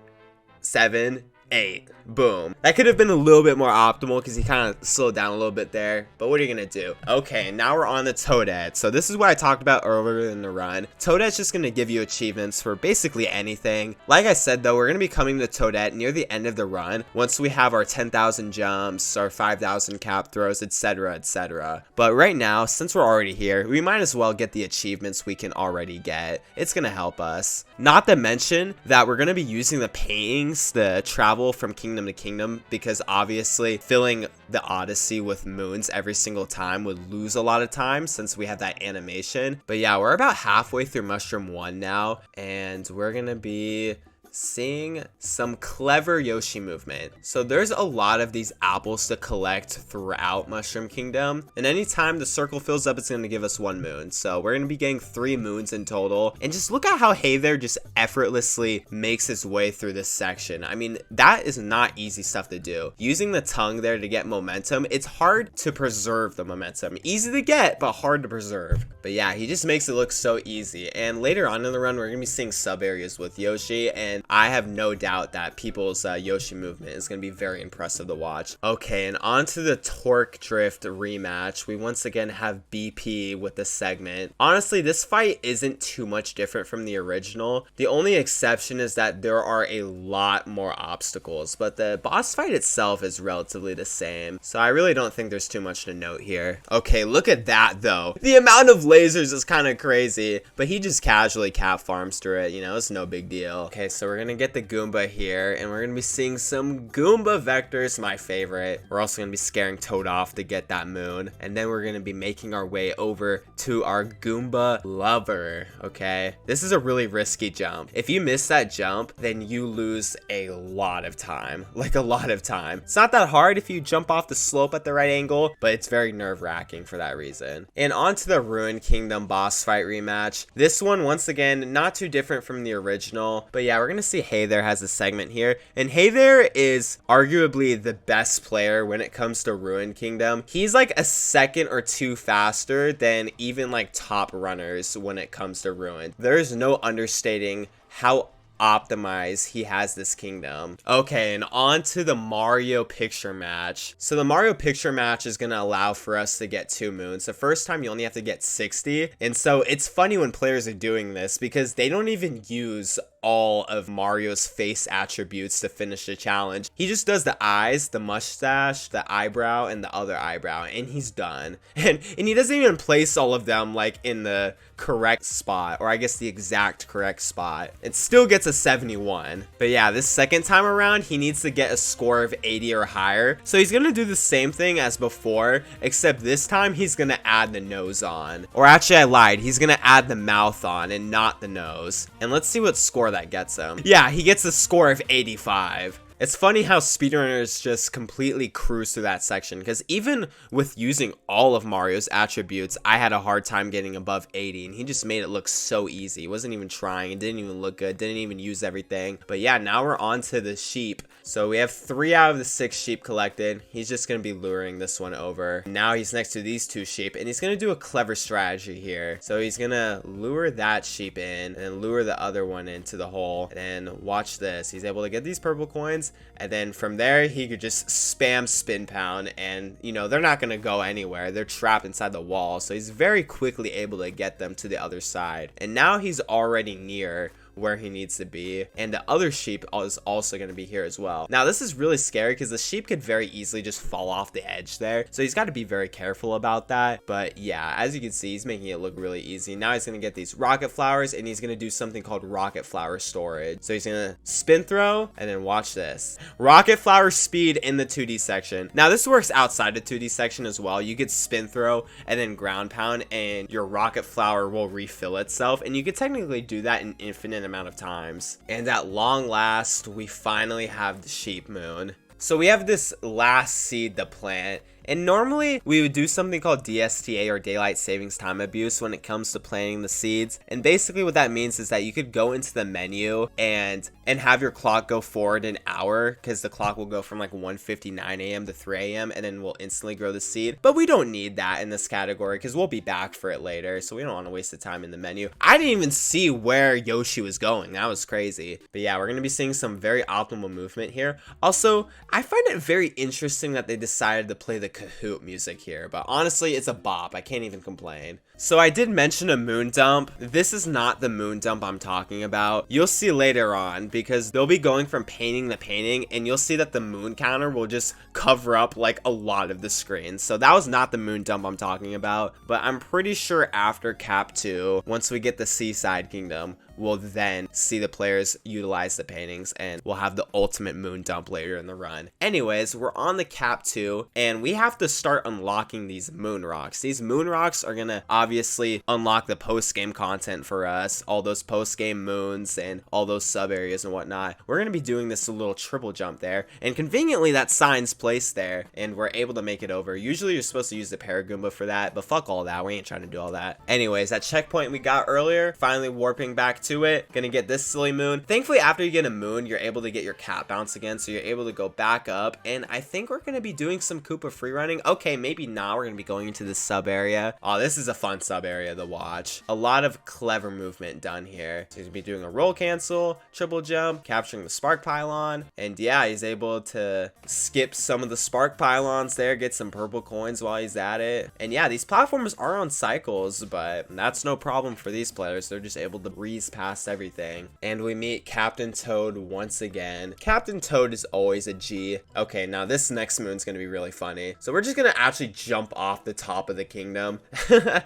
7, 8. Boom. That could have been a little bit more optimal because he kind of slowed down a little bit there, but what are you gonna do? Okay, now we're on the Toadette. So this is what I talked about earlier in the run. Toadette's just gonna give you achievements for basically anything. Like I said though, we're gonna be coming to Toadette near the end of the run once we have our 10,000 jumps, our 5,000 cap throws, etc, etc. But right now, since we're already here, we might as well get the achievements we can already get. It's gonna help us. Not to mention that we're gonna be using the paintings, the travel from kingdom to kingdom, because obviously filling the Odyssey with moons every single time would lose a lot of time since we have that animation. But yeah, we're about halfway through Mushroom 1 now, and we're gonna be seeing some clever Yoshi movement. So there's a lot of these apples to collect throughout Mushroom Kingdom, and anytime the circle fills up, it's going to give us 1 moon. So we're going to be getting 3 moons in total, and just look at how Hey There just effortlessly makes his way through this section. I mean, that is not easy stuff to do. Using the tongue there to get momentum, it's hard to preserve the momentum. Easy to get, but hard to preserve. But yeah, he just makes it look so easy. And later on in the run, we're going to be seeing sub areas with Yoshi, and I have no doubt that people's Yoshi movement is going to be very impressive to watch. Okay, and on to the Torque Drift rematch. We once again have BP with the segment. Honestly, this fight isn't too much different from the original. The only exception is that there are a lot more obstacles, but the boss fight itself is relatively the same. So I really don't think there's too much to note here. Okay, look at that though. The amount of lasers is kind of crazy, but he just casually cap farms through it, you know, it's no big deal. Okay, so we're gonna get the Goomba here, and we're gonna be seeing some Goomba vectors, my favorite. We're also gonna be scaring Toad off to get that moon, and then we're gonna be making our way over to our Goomba lover. Okay, this is a really risky jump. If you miss that jump, then you lose a lot of time, like a lot of time. It's not that hard if you jump off the slope at the right angle, but it's very nerve-wracking for that reason. And on to the Ruined Kingdom boss fight rematch. This one, once again, not too different from the original, but yeah, we're gonna see Hey There has a segment here, and Hey There is arguably the best player when it comes to Ruined Kingdom. He's like a second or 2 faster than even like top runners when it comes to Ruined. There's no understating how optimize he has this kingdom. Okay, and on to the Mario picture match. So the Mario picture match is going to allow for us to get 2 moons. The first time you only have to get 60, and so it's funny when players are doing this because they don't even use all of Mario's face attributes to finish the challenge. He just does the eyes, the mustache, the eyebrow, and the other eyebrow, and he's done. And he doesn't even place all of them like in the correct spot, or I guess the exact correct spot. It still gets a 71. But yeah, this second time around, he needs to get a score of 80 or higher. So he's gonna do the same thing as before, except this time he's gonna add the nose on. Or actually, I lied. He's gonna add the mouth on and not the nose. And let's see what score that gets him. Yeah, he gets a score of 85. It's funny how speedrunners just completely cruise through that section, because even with using all of Mario's attributes, I had a hard time getting above 80, and he just made it look so easy. He wasn't even trying, it didn't even look good, didn't even use everything. But yeah, now we're on to the sheep. So we have 3 out of the 6 sheep collected. He's just going to be luring this one over. Now he's next to these 2 sheep, and he's going to do a clever strategy here. So he's going to lure that sheep in, and then lure the other one into the hole. And then watch this. He's able to get these purple coins, and then from there, he could just spam spin pound, and, you know, they're not going to go anywhere. They're trapped inside the wall, so he's very quickly able to get them to the other side. And now he's already near where he needs to be, and the other sheep is also going to be here as well. Now this is really scary because the sheep could very easily just fall off the edge there, so he's got to be very careful about that. But yeah, as you can see, he's making it look really easy. Now he's going to get these rocket flowers, and he's going to do something called rocket flower storage. So he's going to spin throw, and then watch this, rocket flower speed in the 2D section. Now this works outside the 2D section as well. You could spin throw and then ground pound, and your rocket flower will refill itself, and you could technically do that in infinite amount of times. And at long last, we finally have the sheep moon. So we have this last seed to plant, and normally we would do something called DSTA, or daylight savings time abuse, when it comes to planting the seeds. And basically what that means is that you could go into the menu and have your clock go forward an hour, because the clock will go from like 1:59 a.m. to 3 a.m. and then we'll instantly grow the seed. But we don't need that in this category because we'll be back for it later, so we don't want to waste the time in the menu. I didn't even see where Yoshi was going. That was crazy. But yeah, we're going to be seeing some very optimal movement here. Also, I find it very interesting that they decided to play the Kahoot music here, but honestly, it's a bop. I can't even complain. So I did mention a moon dump. This is not the moon dump I'm talking about. You'll see later on, because they'll be going from painting to painting, and you'll see that the moon counter will just cover up like a lot of the screen. So that was not the moon dump I'm talking about, but I'm pretty sure after Cap 2, once we get the Seaside Kingdom, we'll then see the players utilize the paintings, and we'll have the ultimate moon dump later in the run. Anyways, we're on the cap 2, and we have to start unlocking these moon rocks. These moon rocks are gonna obviously unlock the post-game content for us, all those post-game moons and all those sub areas and whatnot. We're gonna be doing this little triple jump there, and conveniently that sign's placed there, and we're able to make it over. Usually you're supposed to use the Paragoomba for that, but fuck all that, we ain't trying to do all that. Anyways, that checkpoint we got earlier, finally warping back to it, gonna get this silly moon. Thankfully, after you get a moon, you're able to get your cap bounce again, so you're able to go back up, and I think we're gonna be doing some Koopa free running. Okay, maybe not. We're gonna be going into the sub area. Oh, this is a fun sub area to watch. A lot of clever movement done here. So he's gonna be doing a roll cancel, triple jump, capturing the spark pylon, and yeah, he's able to skip some of the spark pylons there, get some purple coins while he's at it. And yeah, these platforms are on cycles, but that's no problem for these players. They're just able to breeze past everything. And we meet Captain Toad once again. Captain Toad is always a G. Okay, now this next moon's gonna be really funny. So we're just gonna actually jump off the top of the kingdom. And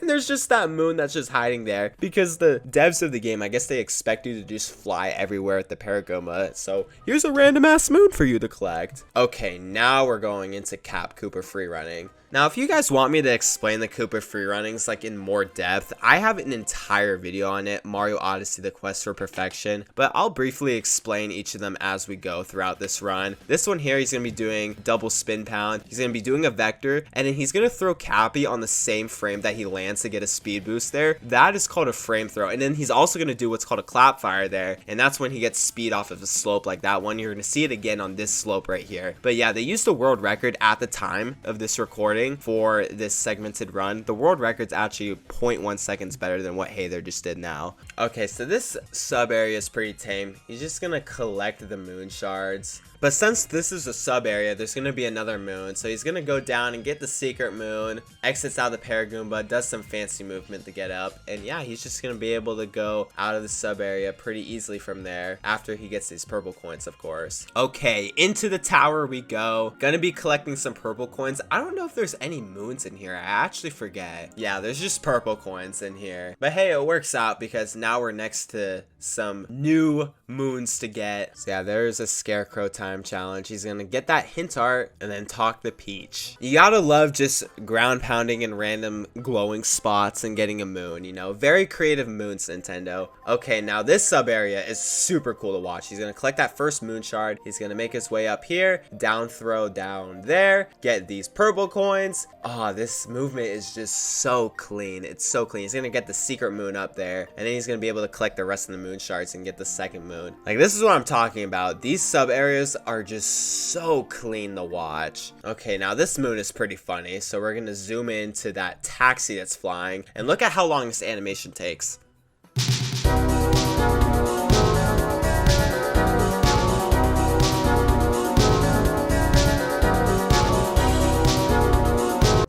there's just that moon that's just hiding there, because the devs of the game, I guess they expect you to just fly everywhere at the Paragoomba. So here's a random ass moon for you to collect. Okay, now we're going into Cap Koopa free running. Now, if you guys want me to explain the Koopa free runnings like in more depth, I have an entire video on it, Mario Odyssey, the quest for perfection, but I'll briefly explain each of them as we go throughout this run. This one here, he's going to be doing double spin pound, he's going to be doing a vector, and then he's going to throw Cappy on the same frame that he lands to get a speed boost there. That is called a frame throw, and then he's also going to do what's called a clap fire there, and that's when he gets speed off of a slope like that one. You're going to see it again on this slope right here. But yeah, they used the world record at the time of this recording for this segmented run. The world record's actually 0.1 seconds better than what Hayther just did now. Okay, so this sub area is pretty tame. He's just gonna collect the moon shards. But since this is a sub area, there's going to be another moon. So he's going to go down and get the secret moon, exits out of the Paragoomba, does some fancy movement to get up. And yeah, he's just going to be able to go out of the sub area pretty easily from there after he gets these purple coins, of course. Okay, into the tower we go. Gonna be collecting some purple coins. I don't know if there's any moons in here. I actually forget. Yeah, there's just purple coins in here. But hey, it works out because now we're next to some new moons to get. So yeah, there's a scarecrow time challenge. He's gonna get that hint art and then talk the peach. You gotta love just ground pounding in random glowing spots and getting a moon, you know. Very creative moons, Nintendo. Okay, now this sub area is super cool to watch. He's gonna collect that first moon shard. He's gonna make his way up here, down throw down there, get these purple coins. Oh, this movement is just so clean. It's so clean. He's gonna get the secret moon up there, and then he's gonna be able to collect the rest of the moon shards and get the second moon. Like, this is what I'm talking about. These sub areas are just so clean to watch. Okay, now this moon is pretty funny, so we're gonna zoom into that taxi that's flying and look at how long this animation takes.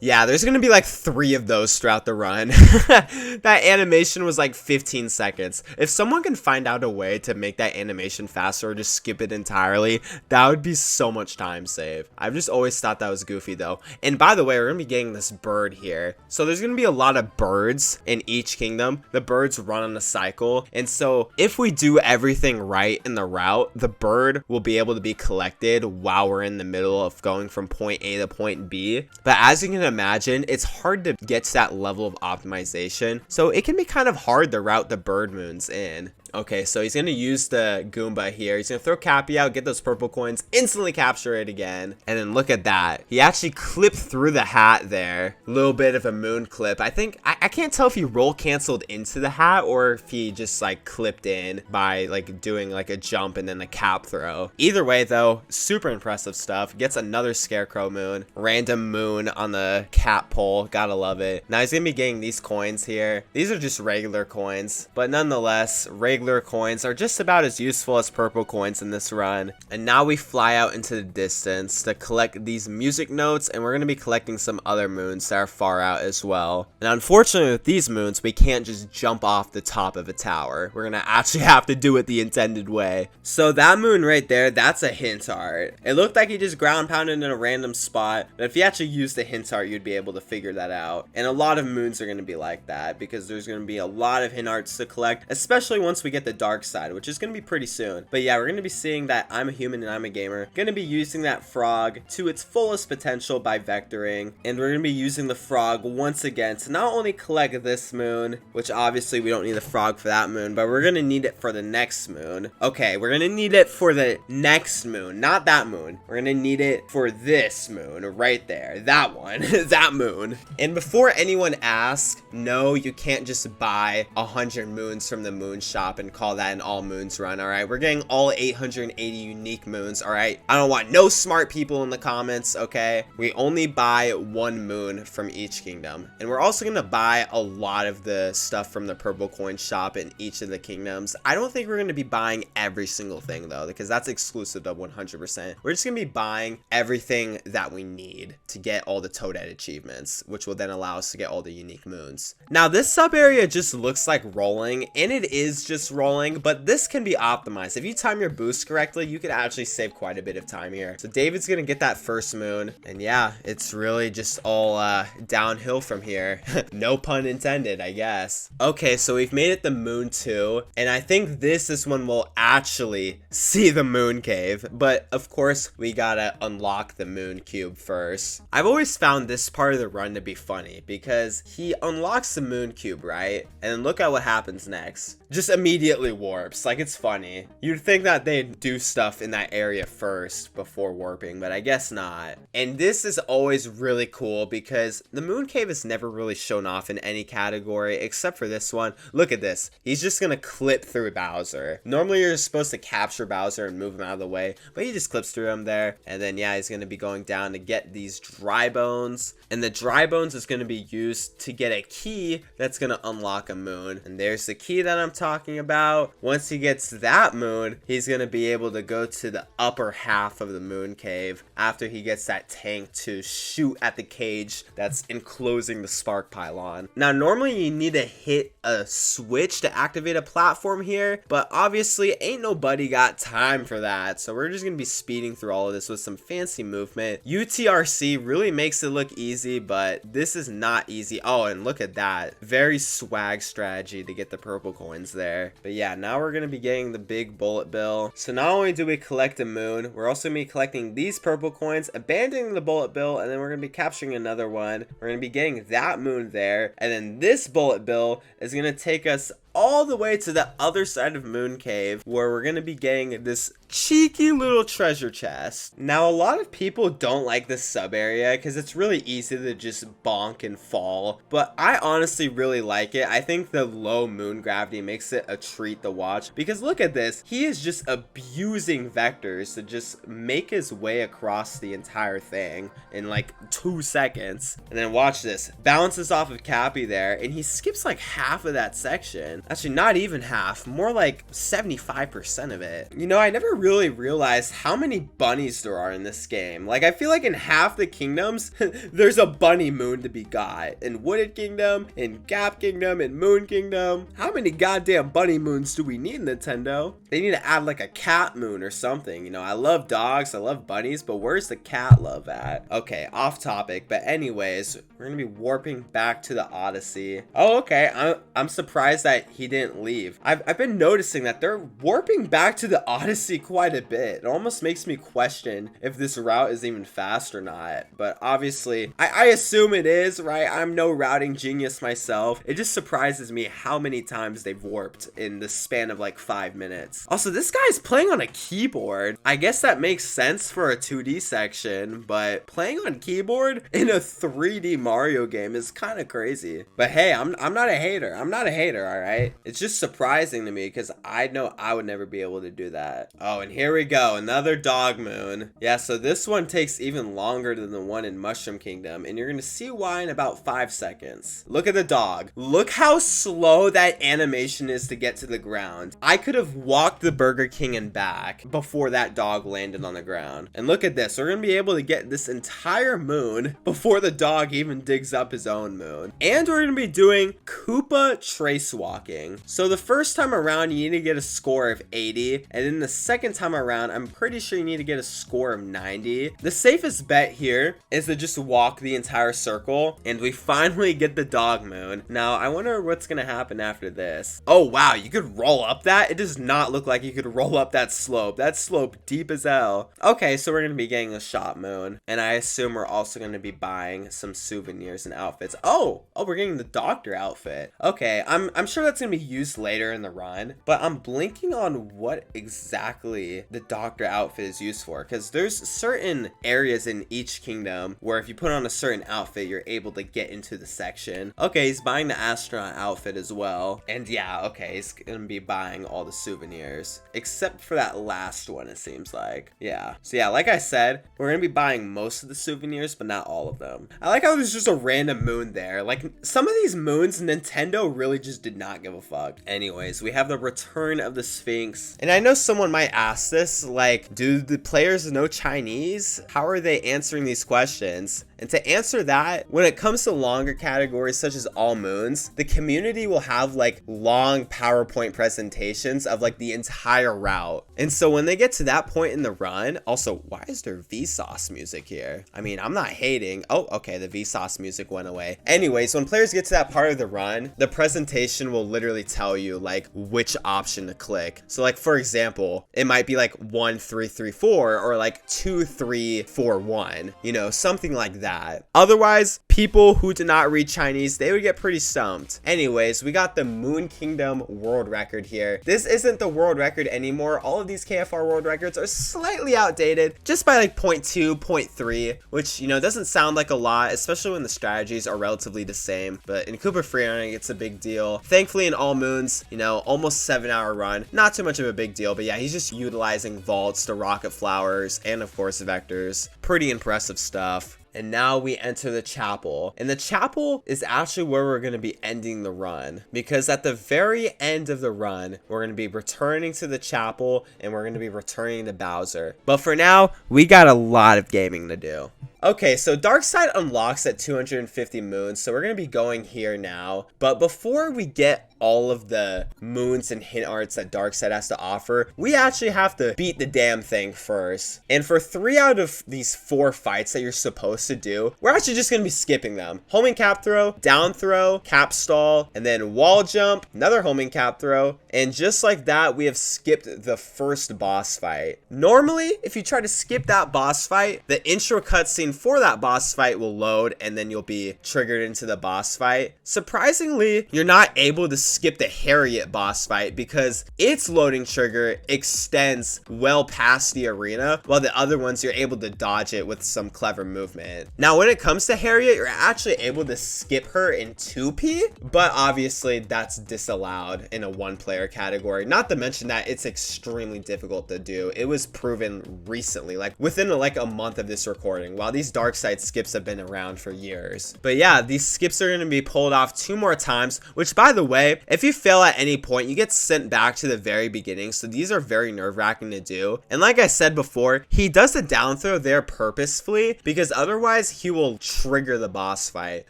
Yeah, there's gonna be like 3 of those throughout the run. That animation was like 15 seconds. If someone can find out a way to make that animation faster or just skip it entirely, that would be so much time saved. I've just always thought that was goofy though. And by the way, we're gonna be getting this bird here. So there's gonna be a lot of birds in each kingdom. The birds run on a cycle. And so if we do everything right in the route, the bird will be able to be collected while we're in the middle of going from point A to point B. But as you can imagine, it's hard to get to that level of optimization, so it can be kind of hard to route the bird moons in. Okay, so he's going to use the Goomba here. He's going to throw Cappy out, get those purple coins, instantly capture it again. And then look at that. He actually clipped through the hat there. A little bit of a moon clip. I think, I can't tell if he roll canceled into the hat or if he just like clipped in by like doing like a jump and then a cap throw. Either way though, super impressive stuff. Gets another scarecrow moon. Random moon on the cap pole. Gotta love it. Now he's going to be getting these coins here. These are just regular coins, but nonetheless, regular regular coins are just about as useful as purple coins in this run. And now we fly out into the distance to collect these music notes, and we're going to be collecting some other moons that are far out as well. And unfortunately with these moons, we can't just jump off the top of a tower. We're going to actually have to do it the intended way. So that moon right there, that's a hint art. It looked like he just ground pounded in a random spot, but if you actually use the hint art, you'd be able to figure that out. And a lot of moons are going to be like that because there's going to be a lot of hint arts to collect, especially once we get the dark side, which is going to be pretty soon. But yeah, we're going to be seeing that I'm a human and I'm a gamer. Going to be using that frog to its fullest potential by vectoring, and we're going to be using the frog once again to not only collect this moon, which obviously we don't need the frog for that moon, but we're going to need it for the next moon. Okay, we're going to need it for the next moon, not that moon. We're going to need it for this moon right there, that one. That moon. And before anyone asks, no, you can't just buy 100 moons from the moon shop and call that an all moons run. All right, we're getting all 880 unique moons. All right, I don't want no smart people in the comments. Okay, we only buy 1 moon from each kingdom, and we're also going to buy a lot of the stuff from the purple coin shop in each of the kingdoms. I don't think we're going to be buying every single thing though, because that's exclusive to 100%. We're just going to be buying everything that we need to get all the Toadette achievements, which will then allow us to get all the unique moons. Now this sub area just looks like rolling, and it is just rolling, but this can be optimized. If you time your boost correctly, you could actually save quite a bit of time here. So David's gonna get that first moon, and yeah, it's really just all downhill from here. No pun intended, I guess. Okay, so we've made it to moon 2, and I think this is when we'll actually see the moon cave, but of course we gotta unlock the moon cube first. I've always found this part of the run to be funny because he unlocks the moon cube, right? And then look at what happens next. Just immediately warps. Like, it's funny. You'd think that they'd do stuff in that area first before warping, but I guess not. And this is always really cool because the moon cave is never really shown off in any category except for this one. Look at this. He's just gonna clip through Bowser. Normally you're supposed to capture Bowser and move him out of the way, but he just clips through him there. And then yeah, he's gonna be going down to get these dry bones, and the dry bones is gonna be used to get a key that's gonna unlock a moon. And there's the key that I'm talking about. Once he gets that moon, he's gonna be able to go to the upper half of the moon cave after he gets that tank to shoot at the cage that's enclosing the spark pylon. Now normally you need to hit a switch to activate a platform here, but obviously ain't nobody got time for that, so we're just gonna be speeding through all of this with some fancy movement. UTRC really makes it look easy, but this is not easy. Oh, and look at that, very swag strategy to get the purple coins there. But yeah, now we're gonna be getting the big bullet bill. So not only do we collect a moon, we're also gonna be collecting these purple coins, abandoning the bullet bill, and then we're gonna be capturing another one. We're gonna be getting that moon there, and then this bullet bill is gonna take us all the way to the other side of Moon Cave, where we're gonna be getting this cheeky little treasure chest. Now a lot of people don't like this sub area because it's really easy to just bonk and fall, but I honestly really like it. I think the low moon gravity makes it a treat to watch, because look at this, he is just abusing vectors to just make his way across the entire thing in like 2 seconds. And then watch this, bounces off of Cappy there, and he skips like half of that section. Actually, not even half, more like 75% of it. You know, I never really realized how many bunnies there are in this game. Like, I feel like in half the kingdoms, there's a bunny moon to be got. In Wooded Kingdom, in Gap Kingdom, in Moon Kingdom. How many goddamn bunny moons do we need, Nintendo? They need to add like a cat moon or something. You know, I love dogs, I love bunnies, but where's the cat love at? Okay, off topic, but anyways, we're gonna be warping back to the Odyssey. Oh, okay, I'm surprised that he didn't leave. I've been noticing that they're warping back to the Odyssey quite a bit. It almost makes me question if this route is even fast or not, but obviously I assume it is, right? I'm no routing genius myself. It just surprises me how many times they've warped in the span of like 5 minutes. Also, this guy's playing on a keyboard. I guess that makes sense for a 2D section, but playing on keyboard in a 3D Mario game is kind of crazy. But hey, I'm not a hater. I'm not a hater, all right? honestly. It's just surprising to me because I know I would never be able to do that. Oh, and here we go. Another dog moon. Yeah, so this one takes even longer than the one in Mushroom Kingdom, and you're going to see why in about 5 seconds. Look at the dog. Look how slow that animation is to get to the ground. I could have walked the Burger King and back before that dog landed on the ground. And look at this. We're going to be able to get this entire moon before the dog even digs up his own moon. And we're going to be doing Koopa trace walking. So the first time around, you need to get a score of 80. And then the second time around, I'm pretty sure you need to get a score of 90. The safest bet here is to just walk the entire circle. And we finally get the dog moon. Now, I wonder what's going to happen after this. Oh, wow. You could roll up that? It does not look like you could roll up that slope. That slope deep as hell. Okay, so we're going to be getting a shop moon. And I assume we're also going to be buying some souvenirs and outfits. Oh, we're getting the doctor outfit. Okay, I'm sure that's gonna be used later in the run, but I'm blinking on what exactly the doctor outfit is used for, because there's certain areas in each kingdom where if you put on a certain outfit, you're able to get into the section. Okay, he's buying the astronaut outfit as well, and yeah, okay, he's gonna be buying all the souvenirs except for that last one, it seems like. Yeah, so yeah, like I said, we're gonna be buying most of the souvenirs, but not all of them. I like how there's just a random moon there. Like, some of these moons, Nintendo really just did not give a fuck. Anyways, we have the return of the Sphinx. And I know someone might ask this, like, do the players know Chinese? How are they answering these questions? And to answer that, when it comes to longer categories such as all moons, the community will have like long PowerPoint presentations of like the entire route. And so when they get to that point in the run, also, why is there Vsauce music here? I mean, I'm not hating. Oh, okay, the Vsauce music went away. Anyways, when players get to that part of the run, the presentation will literally tell you like which option to click. So like, for example, it might be like 1 3 3 4 or like 2 3 4 1, you know, something like that. Otherwise, people who did not read Chinese, they would get pretty stumped. Anyways, we got the Moon Kingdom world record here. This isn't the world record anymore. All of these KFR world records are slightly outdated, just by like 0.2, 0.3, which, you know, doesn't sound like a lot, especially when the strategies are relatively the same. But in Koopa Freerunning, it's a big deal. Thankfully, in All Moons, you know, almost 7-hour run, not too much of a big deal. But yeah, he's just utilizing vaults to rocket flowers and of course vectors. Pretty impressive stuff. And now we enter the chapel. And the chapel is actually where we're going to be ending the run. Because at the very end of the run, we're going to be returning to the chapel and we're going to be returning to Bowser. But for now, we got a lot of gaming to do. Okay, so Dark Side unlocks at 250 moons, so we're going to be going here now. But before we get all of the moons and hint arts that Dark Side has to offer, we actually have to beat the damn thing first. And for 3 out of these 4 fights that you're supposed to do, we're actually just going to be skipping them. Homing cap throw, down throw, cap stall, and then wall jump, another homing cap throw. And just like that, we have skipped the first boss fight. Normally, if you try to skip that boss fight, the intro cutscene for that boss fight will load and then you'll be triggered into the boss fight. Surprisingly, you're not able to skip the Harriet boss fight because its loading trigger extends well past the arena, while the other ones you're able to dodge it with some clever movement. Now, when it comes to Harriet, you're actually able to skip her in 2P, but obviously that's disallowed in a 1-player category. Not to mention that it's extremely difficult to do. It was proven recently, like within like a month of this recording, while these Dark Side skips have been around for years. But yeah, these skips are going to be pulled off 2 more times, which by the way, if you fail at any point, you get sent back to the very beginning. So these are very nerve-wracking to do. And like I said before, he does the down throw there purposefully because otherwise he will trigger the boss fight.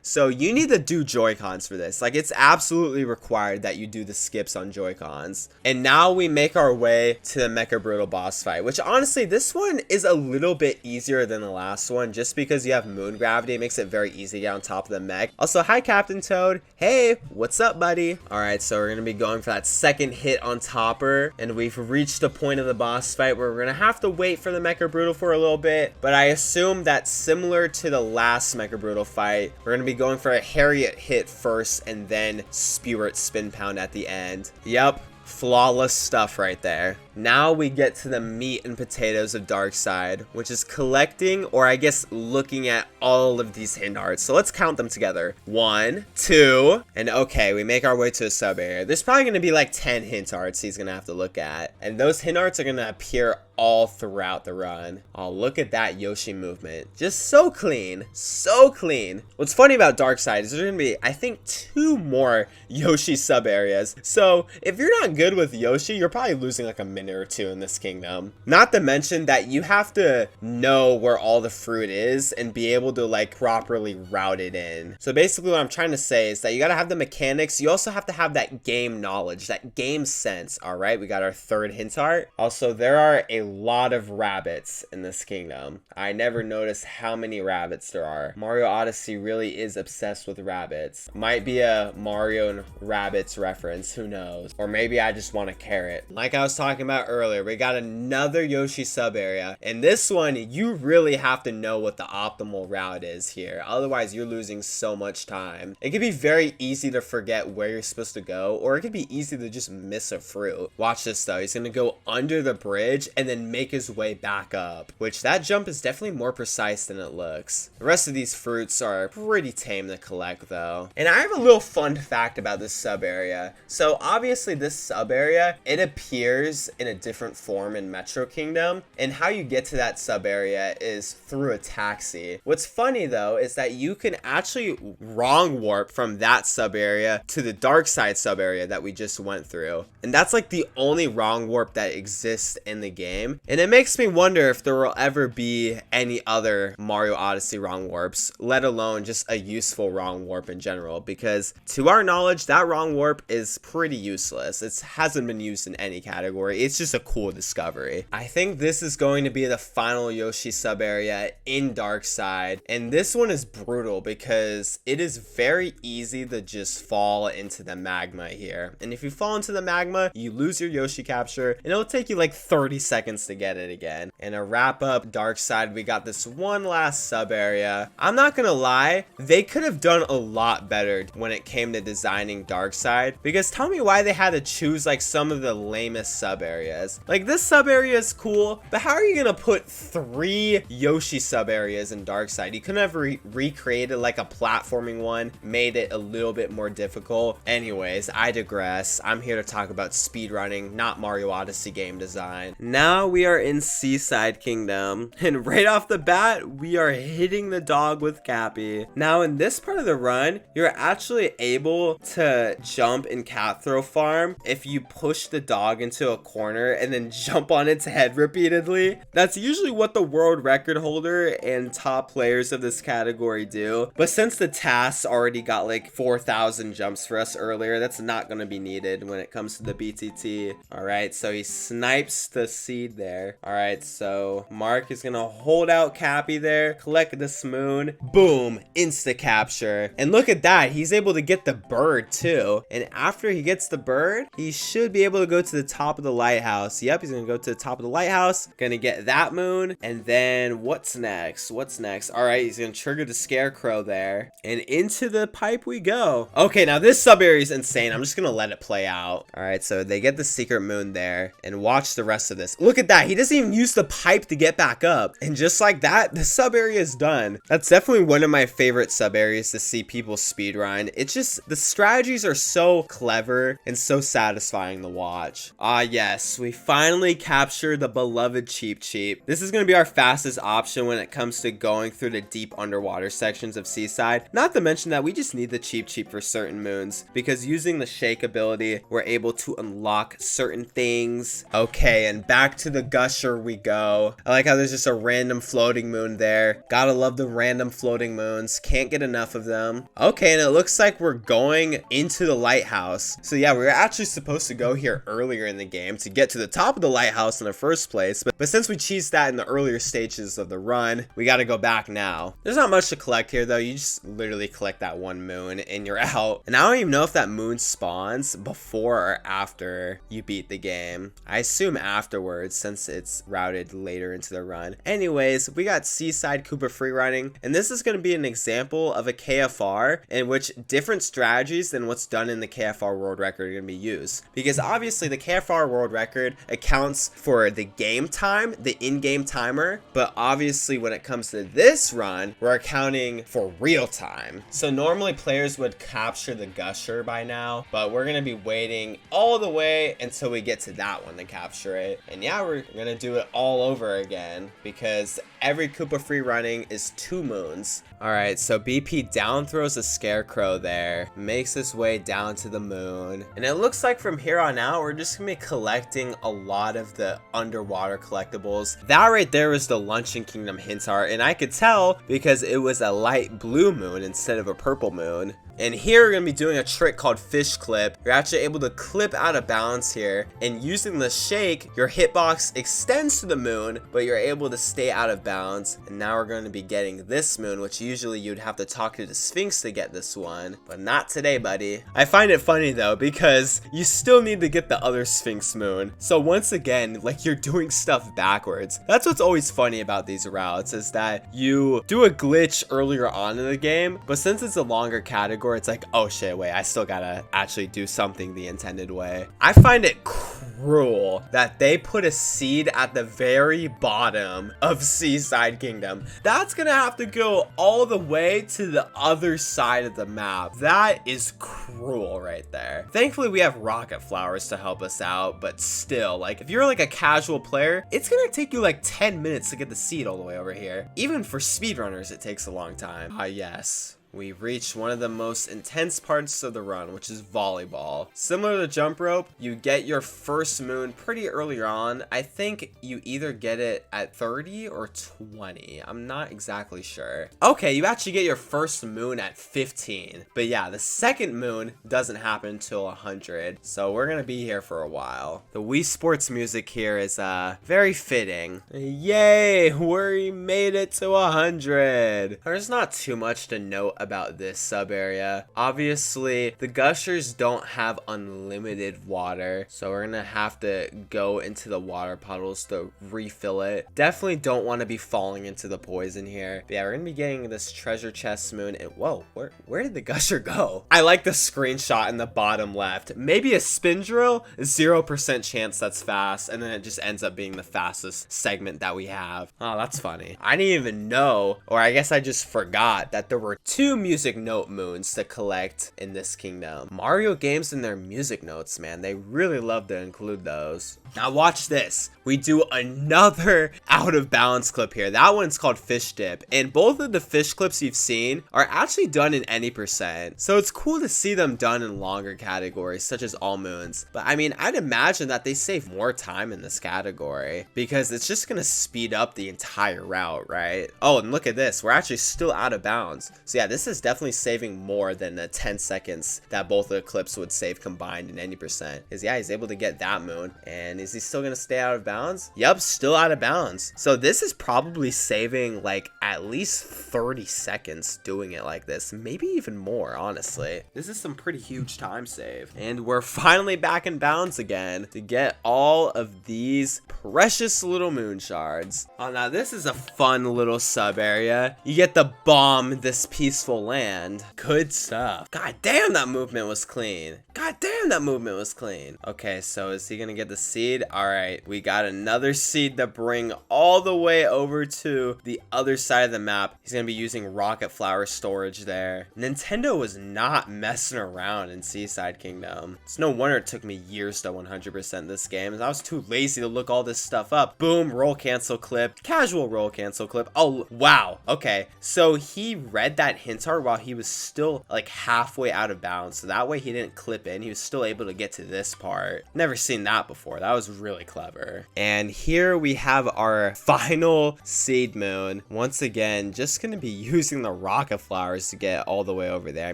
So you need to do Joy-Cons for this. Like, it's absolutely required that you do the skips on Joy-Cons. And now we make our way to the Mecha Brutal boss fight, which honestly, this one is a little bit easier than the last one just because you have moon gravity. It makes it very easy to get on top of the mech. Also, hi Captain Toad. Hey, what's up, buddy? Alright, so we're going to be going for that second hit on Topper, and we've reached the point of the boss fight where we're going to have to wait for the Mecha Brutal for a little bit, but I assume that similar to the last Mecha Brutal fight, we're going to be going for a Harriet hit first and then Spirit Spin Pound at the end. Yep. Flawless stuff right there. Now we get to the meat and potatoes of Darkside, which is collecting, or I guess looking at all of these hint arts. So let's count them together. 1, 2, and okay, we make our way to a sub area. There's probably going to be like 10 hint arts he's going to have to look at. And those hint arts are going to appear all throughout the run. Oh, look at that Yoshi movement. Just so clean. So clean. What's funny about Darkside is there's going to be, I think, 2 more Yoshi sub areas. So if you're not good with Yoshi, you're probably losing like a minute or 2 in this kingdom. Not to mention that you have to know where all the fruit is and be able to like properly route it in. So basically what I'm trying to say is that you got to have the mechanics. You also have to have that game knowledge, that game sense. All right, we got our 3rd hint art. Also, there are a lot of rabbits in this kingdom. I never noticed how many rabbits there are. Mario Odyssey really is obsessed with rabbits. Might be a Mario and Rabbids reference, who knows? Or maybe I just want a carrot. Like I was talking about earlier, we got another Yoshi sub area. And this one, you really have to know what the optimal route is here. Otherwise, you're losing so much time. It can be very easy to forget where you're supposed to go, or it could be easy to just miss a fruit. Watch this though. He's gonna go under the bridge and then make his way back up, which that jump is definitely more precise than it looks. The rest of these fruits are pretty tame to collect though. And I have a little fun fact about this sub area. So obviously this sub area, it appears in a different form in Metro Kingdom, and how you get to that sub area is through a taxi. What's funny though is that you can actually wrong warp from that sub area to the Darkside sub area that we just went through, and that's like the only wrong warp that exists in the game. And it makes me wonder if there will ever be any other Mario Odyssey wrong warps, let alone just a useful wrong warp in general, because to our knowledge that wrong warp is pretty useless. It hasn't been used in any category. It's just a cool discovery. I think this is going to be the final Yoshi sub area in Darkside, and this one is brutal because it is very easy to just fall into the magma here. And if you fall into the magma, you lose your Yoshi capture, and it'll take you like 30 seconds to get it again. And to wrap up Darkside, we got this one last sub area. I'm not gonna lie, they could have done a lot better when it came to designing Darkside, because tell me why they had to choose like some of the lamest sub areas. Like this sub area is cool, but how are you gonna put 3 Yoshi sub areas in Darkside? You couldn't have recreated like a platforming one, made it a little bit more difficult. Anyways, I digress. I'm here to talk about speedrunning, not Mario Odyssey game design. Now we are in Seaside Kingdom, and right off the bat, we are hitting the dog with Cappy. Now in this part of the run, you're actually able to jump in Cat Throw Farm if you push the dog into a corner and then jump on its head repeatedly. That's usually what the world record holder and top players of this category do, but since the tasks already got like 4,000 jumps for us earlier, that's not going to be needed when it comes to the BTT. All right, so he snipes the seed there. All right, so Mark is gonna hold out Cappy there, collect the Smoon, boom, insta capture. And look at that, he's able to get the bird too. And after he gets the bird, he should be able to go to the top of the lighthouse. Yep, he's gonna go to the top of the lighthouse, gonna get that moon. And then what's next? All right, he's gonna trigger the scarecrow there, and into the pipe we go. Okay, now this sub area is insane. I'm just gonna let it play out. All right, so they get the secret moon there, and watch the rest of this. Look at that, he doesn't even use the pipe to get back up, and just like that, the sub area is done. That's definitely one of my favorite sub areas to see people speedrun. It's just, the strategies are so clever and so satisfying to watch. Ah yes, we finally captured the beloved Cheep Cheep. This is gonna be our fastest option when it comes to going through the deep underwater sections of Seaside. Not to mention that we just need the Cheep Cheep for certain moons, because using the shake ability, we're able to unlock certain things. Okay, and back to the gusher we go. I like how there's just a random floating moon there. Gotta love the random floating moons. Can't get enough of them. Okay, and it looks like we're going into the lighthouse. So yeah, we were actually supposed to go here earlier in the game to get to the top of the lighthouse in the first place, but since we cheesed that in the earlier stages of the run, we gotta go back now. There's not much to collect here though. You just literally collect that one moon and you're out. And I don't even know if that moon spawns before or after you beat the game. I assume afterwards, since it's routed later into the run. Anyways, we got Seaside Koopa free running, and this is going to be an example of a KFR in which different strategies than what's done in the KFR world record are going to be used, because obviously the KFR world record accounts for the game time, the in-game timer, but obviously when it comes to this run, we're accounting for real time. So normally players would capture the gusher by now, but we're gonna be waiting all the way until we get to that one to capture it. And yeah, we're gonna do it all over again because every Koopa free running is 2 moons. Alright, so BP down throws a scarecrow there, makes his way down to the moon, and it looks like from here on out we're just gonna be collecting a lot of the underwater collectibles. That right there was the Luncheon Kingdom hint art, and I could tell because it was a light blue moon instead of a purple moon. And here we're going to be doing a trick called fish clip. You're actually able to clip out of bounds here, and using the shake, your hitbox extends to the moon, but you're able to stay out of bounds. And now we're going to be getting this moon, which usually you'd have to talk to the Sphinx to get this one, but not today, buddy. I find it funny though, because you still need to get the other Sphinx moon. So once again, like, you're doing stuff backwards. That's what's always funny about these routes, is that you do a glitch earlier on in the game, but since it's a longer category, it's like, oh shit, wait, I still gotta actually do something the intended way. I find it cruel that they put a seed at the very bottom of Seaside Kingdom. That's gonna have to go all the way to the other side of the map. That is cruel right there. Thankfully, we have rocket flowers to help us out, but still, like, if you're like a casual player, it's gonna take you like 10 minutes to get the seed all the way over here. Even for speedrunners, it takes a long time. Ah, yes. We reached one of the most intense parts of the run, which is volleyball. Similar to jump rope, you get your first moon pretty early on. I think you either get it at 30 or 20. I'm not exactly sure. Okay, you actually get your first moon at 15. But yeah, the second moon doesn't happen until 100. So we're gonna be here for a while. The Wii Sports music here is very fitting. Yay, we made it to 100. There's not too much to note about this sub area. Obviously, the gushers don't have unlimited water, so we're gonna have to go into the water puddles to refill it. Definitely don't want to be falling into the poison here. But yeah, we're gonna be getting this treasure chest moon, and whoa, where did the gusher go? I like the screenshot in the bottom left. Maybe a spin drill, 0% chance that's fast, and then it just ends up being the fastest segment that we have. Oh, that's funny. I didn't even know, or I guess I just forgot that there were 2 music note moons to collect in this kingdom. Mario games and their music notes, man, they really love to include those. Now watch this. We do another out of balance clip here. That one's called fish dip, and both of the fish clips you've seen are actually done in any percent. So it's cool to see them done in longer categories such as all moons. But I mean, I'd imagine that they save more time in this category because it's just gonna speed up the entire route, right? Oh, and look at this. We're actually still out of bounds. So yeah, this is definitely saving more than the 10 seconds that both of the clips would save combined in any percent. Because yeah, he's able to get that moon. And is he still gonna stay out of bounds? Yep, still out of bounds. So this is probably saving like at least 30 seconds doing it like this. Maybe even more, honestly. This is some pretty huge time save. And we're finally back in bounds again to get all of these precious little moon shards. Oh, now this is a fun little sub area. You get the bomb this peaceful land. Good stuff. God damn, that movement was clean. God damn, that movement was clean. Okay, so is he gonna get the seed? All right, we got another seed to bring all the way over to the other side of the map. He's gonna be using rocket flower storage there. Nintendo was not messing around in Seaside Kingdom. It's no wonder it took me years to 100% this game. I was too lazy to look all this stuff up. Boom, roll cancel clip, casual roll cancel clip. Oh, wow. Okay, so he read that hint art while he was still like halfway out of bounds. So that way he didn't clip in. He was still able to get to this part. Never seen that before. That was really clever. And here we have our final seed moon. Once again, just gonna be using the rocket flowers to get all the way over there. I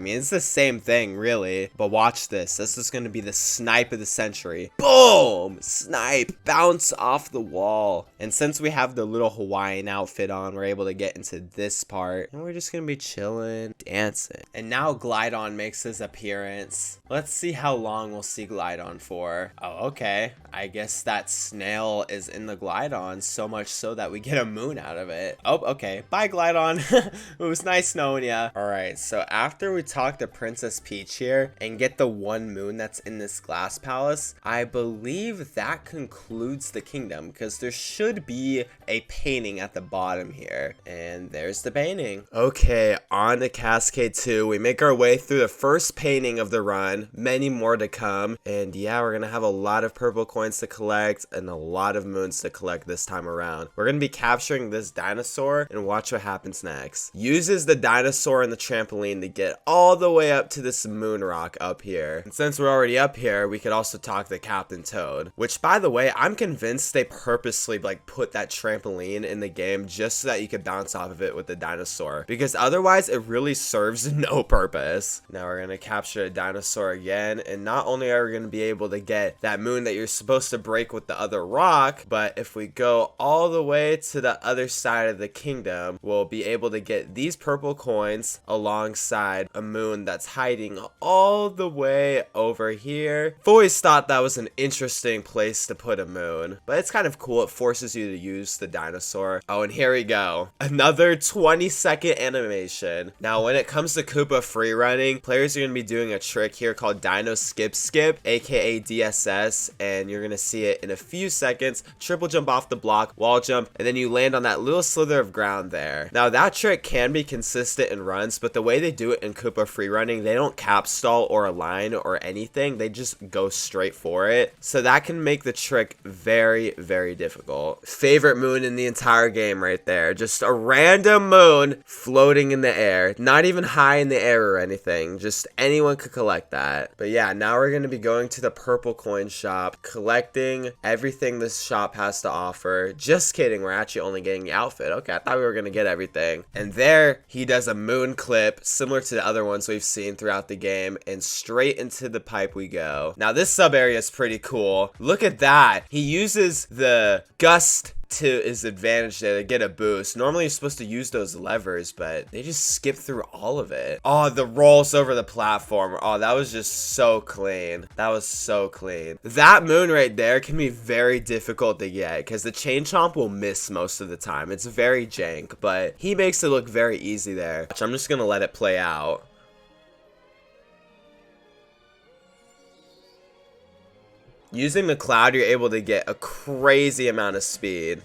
mean, it's the same thing, really. But watch this. This is gonna be the snipe of the century. Boom! Snipe! Bounce off the wall. And since we have the little Hawaiian outfit on, we're able to get into this part. And we're just gonna be chilling chilling, dancing. And now Glydon makes his appearance. Let's see how long we'll see Glydon for. Oh, okay. I guess that snail is in the Glydon, so much so that we get a moon out of it. Oh, okay. Bye, Glydon. It was nice knowing ya. Alright, so after we talk to Princess Peach here and get the one moon that's in this glass palace, I believe that concludes the kingdom, because there should be a painting at the bottom here. And there's the painting. Okay, on to Cascade 2. We make our way through the first painting of the run. Many more to come. And yeah, we're gonna have a lot of purple coins to collect and a lot of moons to collect this time around. We're gonna be capturing this dinosaur and watch what happens next. Uses the dinosaur and the trampoline to get all the way up to this moon rock up here. And since we're already up here, we could also talk to Captain Toad, which, by the way, I'm convinced they purposely like put that trampoline in the game just so that you could bounce off of it with the dinosaur, because otherwise it really serves no purpose. Now we're gonna capture a dinosaur again, and not only are we gonna be able to get that moon that you're supposed to break with the other rock, but if we go all the way to the other side of the kingdom, we'll be able to get these purple coins alongside a moon that's hiding all the way over here. I've always thought that was an interesting place to put a moon, but it's kind of cool. It forces you to use the dinosaur. Oh, and here we go. Another 20-second animation. Now, when it comes to Koopa free running, players are going to be doing a trick here called Dino Skip Skip, aka DSS, and you're going to see it in a few seconds. Triple jump off the block, wall jump, and then you land on that little slither of ground there. Now, that trick can be consistent in runs, but the way they do it in Koopa free running, they don't cap stall or align or anything. They just go straight for it. So that can make the trick very, very difficult. Favorite moon in the entire game right there. Just a random moon floating in the air. Not even high in the air or anything. Just anyone could collect that. But yeah, now we're going to be going to the purple coin shop, collecting everything this shop has to offer. Just kidding, we're actually only getting the outfit. Okay, I thought we were going to get everything. And there, he does a moon clip, similar to the other ones we've seen throughout the game, and straight into the pipe we go. Now, this sub area is pretty cool. Look at that. He uses the gust to his advantage there to get a boost. Normally you're supposed to use those levers, but they just skip through all of it. Oh, the rolls over the platform. Oh, that was just so clean. That was so clean. That moon right there can be very difficult to get because the chain chomp will miss most of the time. It's very jank, but he makes it look very easy there. I'm just gonna let it play out. Using the cloud, you're able to get a crazy amount of speed.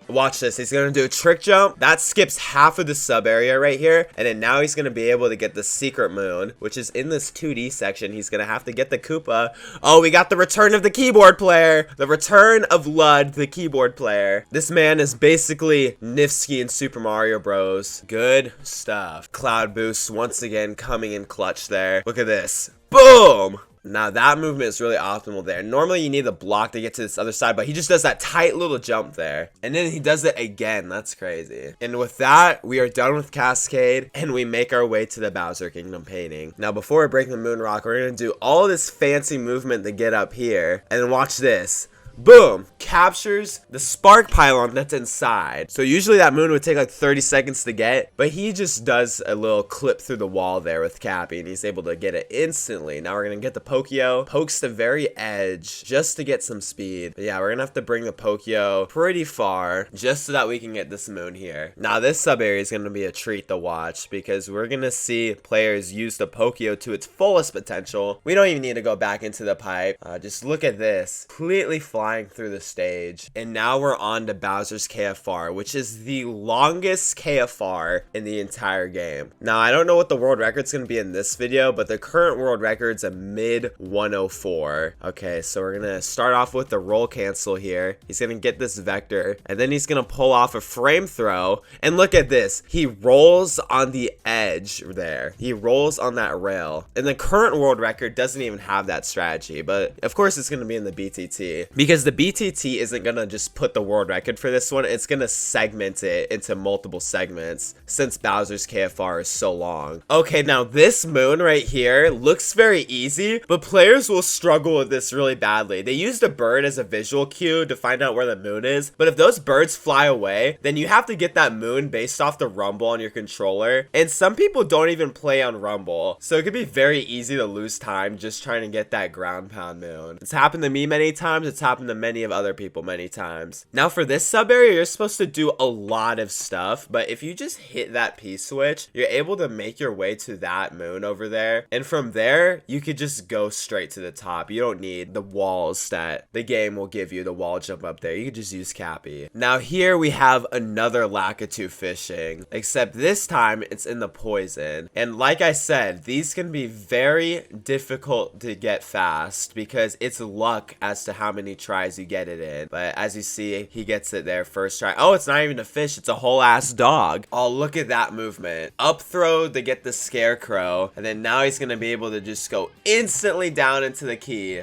Watch this. He's going to do a trick jump. That skips half of the sub area right here. And then now he's going to be able to get the secret moon, which is in this 2D section. He's going to have to get the Koopa. Oh, we got the return of the keyboard player. The return of Lud, the keyboard player. This man is basically Nifsky in Super Mario Bros. Good stuff. Cloud boost once again coming in clutch there. Look at this. Boom! Now that movement is really optimal there. Normally you need the block to get to this other side, but he just does that tight little jump there. And then he does it again. That's crazy. And with that, we are done with Cascade and we make our way to the Bowser Kingdom painting. Now before we break the moon rock, we're going to do all this fancy movement to get up here. And then watch this. Boom! Captures the spark pylon that's inside. So usually that moon would take like 30 seconds to get, but he just does a little clip through the wall there with Cappy, and he's able to get it instantly. Now we're gonna get the Pokio, pokes the very edge just to get some speed. But yeah, we're gonna have to bring the Pokio pretty far just so that we can get this moon here. Now this sub area is gonna be a treat to watch because we're gonna see players use the Pokio to its fullest potential. We don't even need to go back into the pipe. Just look at this. Completely flying through the stage. And now we're on to Bowser's KFR, which is the longest KFR in the entire game. Now, I don't know what the world record's going to be in this video, but the current world record's a mid 104. Okay, so we're going to start off with the roll cancel here. He's going to get this vector, and then he's going to pull off a frame throw. And look at this. He rolls on the edge there. He rolls on that rail. And the current world record doesn't even have that strategy, but of course it's going to be in the BTT because because the BTT isn't gonna just put the world record for this one, it's gonna segment it into multiple segments since Bowser's KFR is so long. Okay, now this moon right here looks very easy, but players will struggle with this really badly. They used a bird as a visual cue to find out where the moon is, but if those birds fly away, then you have to get that moon based off the rumble on your controller, and some people don't even play on rumble, so it could be very easy to lose time just trying to get that ground pound moon. It's happened to me many times, it's happened to many of other people many times. Now for this sub area, you're supposed to do a lot of stuff, but if you just hit that P switch, you're able to make your way to that moon over there, and from there you could just go straight to the top. You don't need the walls that the game will give you, the wall jump up there. You can just use Cappy. Now here we have another Lakitu fishing, except this time it's in the poison, and like I said, these can be very difficult to get fast because it's luck as to how many tries you get it in. But as you see, he gets it there first try. Oh, it's not even a fish, it's a whole ass dog. Oh, look at that movement. Up throw to get the scarecrow, and then now he's gonna be able to just go instantly down into the key.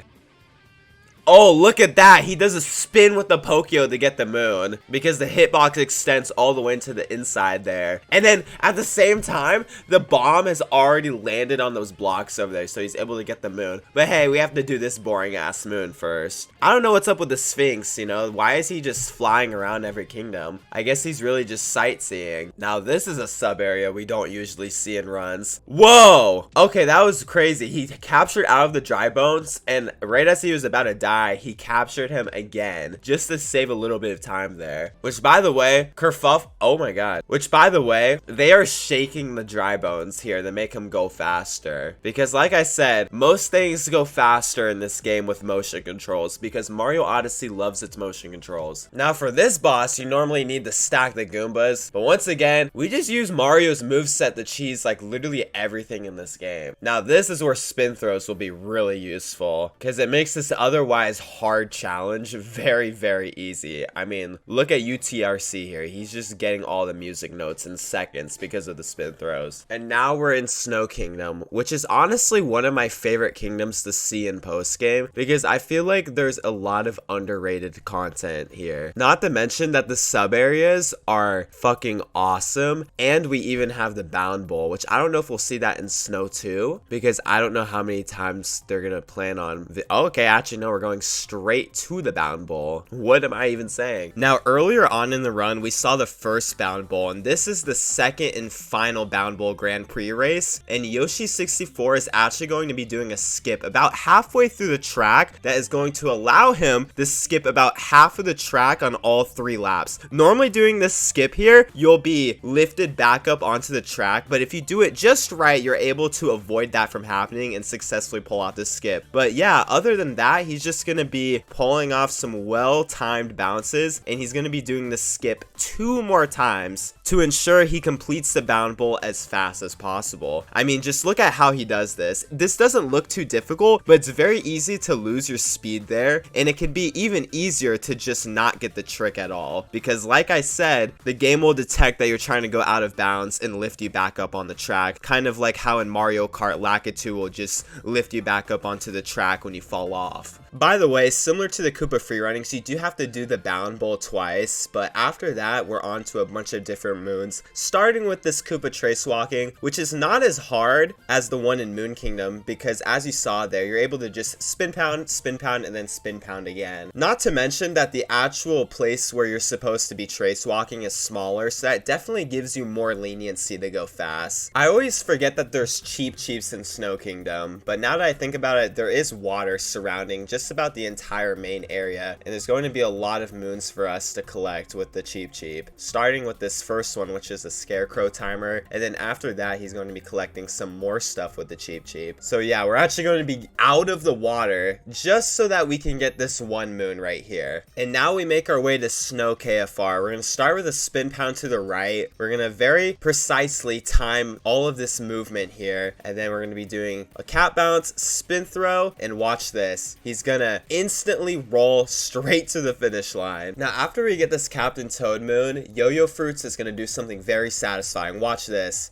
Oh, look at that. He does a spin with the Pokio to get the moon because the hitbox extends all the way into the inside there. And then at the same time, the bomb has already landed on those blocks over there, so he's able to get the moon. But hey, we have to do this boring ass moon first. I don't know what's up with the Sphinx, you know? Why is he just flying around every kingdom? I guess he's really just sightseeing. Now this is a sub area we don't usually see in runs. Whoa! Okay, that was crazy. He captured out of the dry bones, and right as he was about to die, he captured him again just to save a little bit of time there. Which, by the way, Kerfuff, oh my god. Which, by the way, they are shaking the dry bones here to make him go faster. Because like I said, most things go faster in this game with motion controls because Mario Odyssey loves its motion controls. Now for this boss, you normally need to stack the Goombas, but once again, we just use Mario's moveset to cheese like literally everything in this game. Now this is where spin throws will be really useful because it makes this otherwise hard challenge very, very easy. I mean, look at UTRC here. He's just getting all the music notes in seconds because of the spin throws. And now we're in Snow Kingdom, which is honestly one of my favorite kingdoms to see in post game because I feel like there's a lot of underrated content here. Not to mention that the sub areas are fucking awesome, and we even have the Bound Bowl, which I don't know if we'll see that in Snow 2 because I don't know how many times they're gonna plan on. Oh, okay, actually no, we're going straight to the Bound Bowl. What am I even saying? Now, earlier on in the run, we saw the first Bound Bowl, and this is the second and final Bound Bowl Grand Prix race, and Yoshi64 is actually going to be doing a skip about halfway through the track that is going to allow him to skip about half of the track on all 3 laps. Normally doing this skip here, you'll be lifted back up onto the track, but if you do it just right, you're able to avoid that from happening and successfully pull off the skip. But yeah, other than that, he's just going to be pulling off some well-timed bounces, and he's going to be doing the skip 2 more times to ensure he completes the Bound Bowl as fast as possible. I mean, just look at how he does this. This doesn't look too difficult, but it's very easy to lose your speed there, and it can be even easier to just not get the trick at all, because like I said, the game will detect that you're trying to go out of bounds and lift you back up on the track, kind of like how in Mario Kart Lakitu will just lift you back up onto the track when you fall off. By the way, similar to the Koopa freerunnings, you do have to do the Bound Bowl twice, but after that, we're on to a bunch of different moons, starting with this Koopa trace walking, which is not as hard as the one in Moon Kingdom, because as you saw there, you're able to just spin pound, and then spin pound again. Not to mention that the actual place where you're supposed to be trace walking is smaller, so that definitely gives you more leniency to go fast. I always forget that there's cheeps in Snow Kingdom, but now that I think about it, there is water surrounding just about the entire main area, and there's going to be a lot of moons for us to collect with the cheep, starting with this first one, which is a scarecrow timer, and then after that he's going to be collecting some more stuff with the cheep. So yeah, we're actually going to be out of the water just so that we can get this one moon right here. And now we make our way to Snow KFR. We're going to start with a spin pound to the right. We're going to very precisely time all of this movement here, and then we're going to be doing a cap bounce, spin throw, and watch this. He's gonna instantly roll straight to the finish line. Now, after we get this Captain Toad moon, Yo-Yo Fruits is gonna do something very satisfying. Watch this.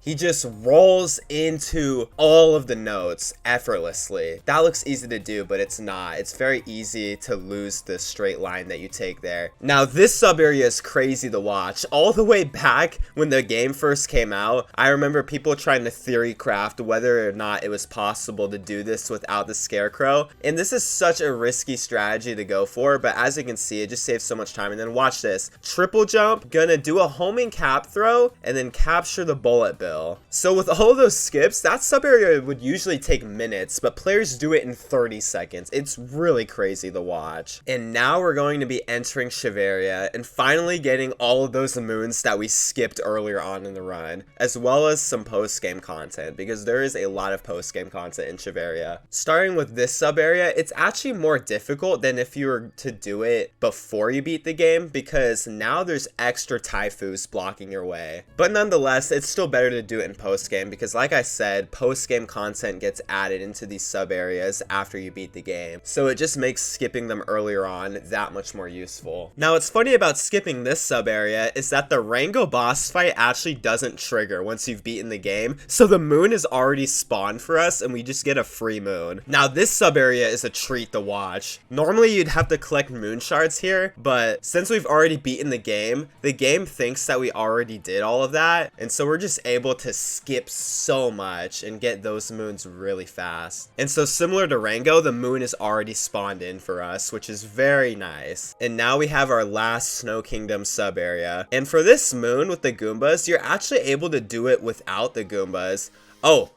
He just rolls into all of the notes effortlessly. That looks easy to do, but it's not. It's very easy to lose the straight line that you take there. Now, this sub area is crazy to watch. All the way back when the game first came out, I remember people trying to theory craft whether or not it was possible to do this without the scarecrow. And this is such a risky strategy to go for, but as you can see, it just saves so much time. And then watch this. Triple jump, gonna do a homing cap throw, and then capture the bullet bill. So with all of those skips, that sub area would usually take minutes, but players do it in 30 seconds. It's really crazy to watch. And now we're going to be entering Shiveria and finally getting all of those moons that we skipped earlier on in the run, as well as some post-game content, because there is a lot of post-game content in Shiveria. Starting with this sub area, it's actually more difficult than if you were to do it before you beat the game, because now there's extra Taifus blocking your way. But nonetheless, it's still better to do it in post-game, because like I said, post-game content gets added into these sub areas after you beat the game, so it just makes skipping them earlier on that much more useful. Now, what's funny about skipping this sub area is that the Rango boss fight actually doesn't trigger once you've beaten the game, so the moon is already spawned for us and we just get a free moon. Now, this sub area is a treat to watch. Normally you'd have to collect moon shards here, but since we've already beaten the game thinks that we already did all of that, and so we're just able to skip so much and get those moons really fast. And so similar to Rango, the moon is already spawned in for us, which is very nice. And now we have our last Snow Kingdom sub area. And for this moon with the Goombas, you're actually able to do it without the Goombas. Oh,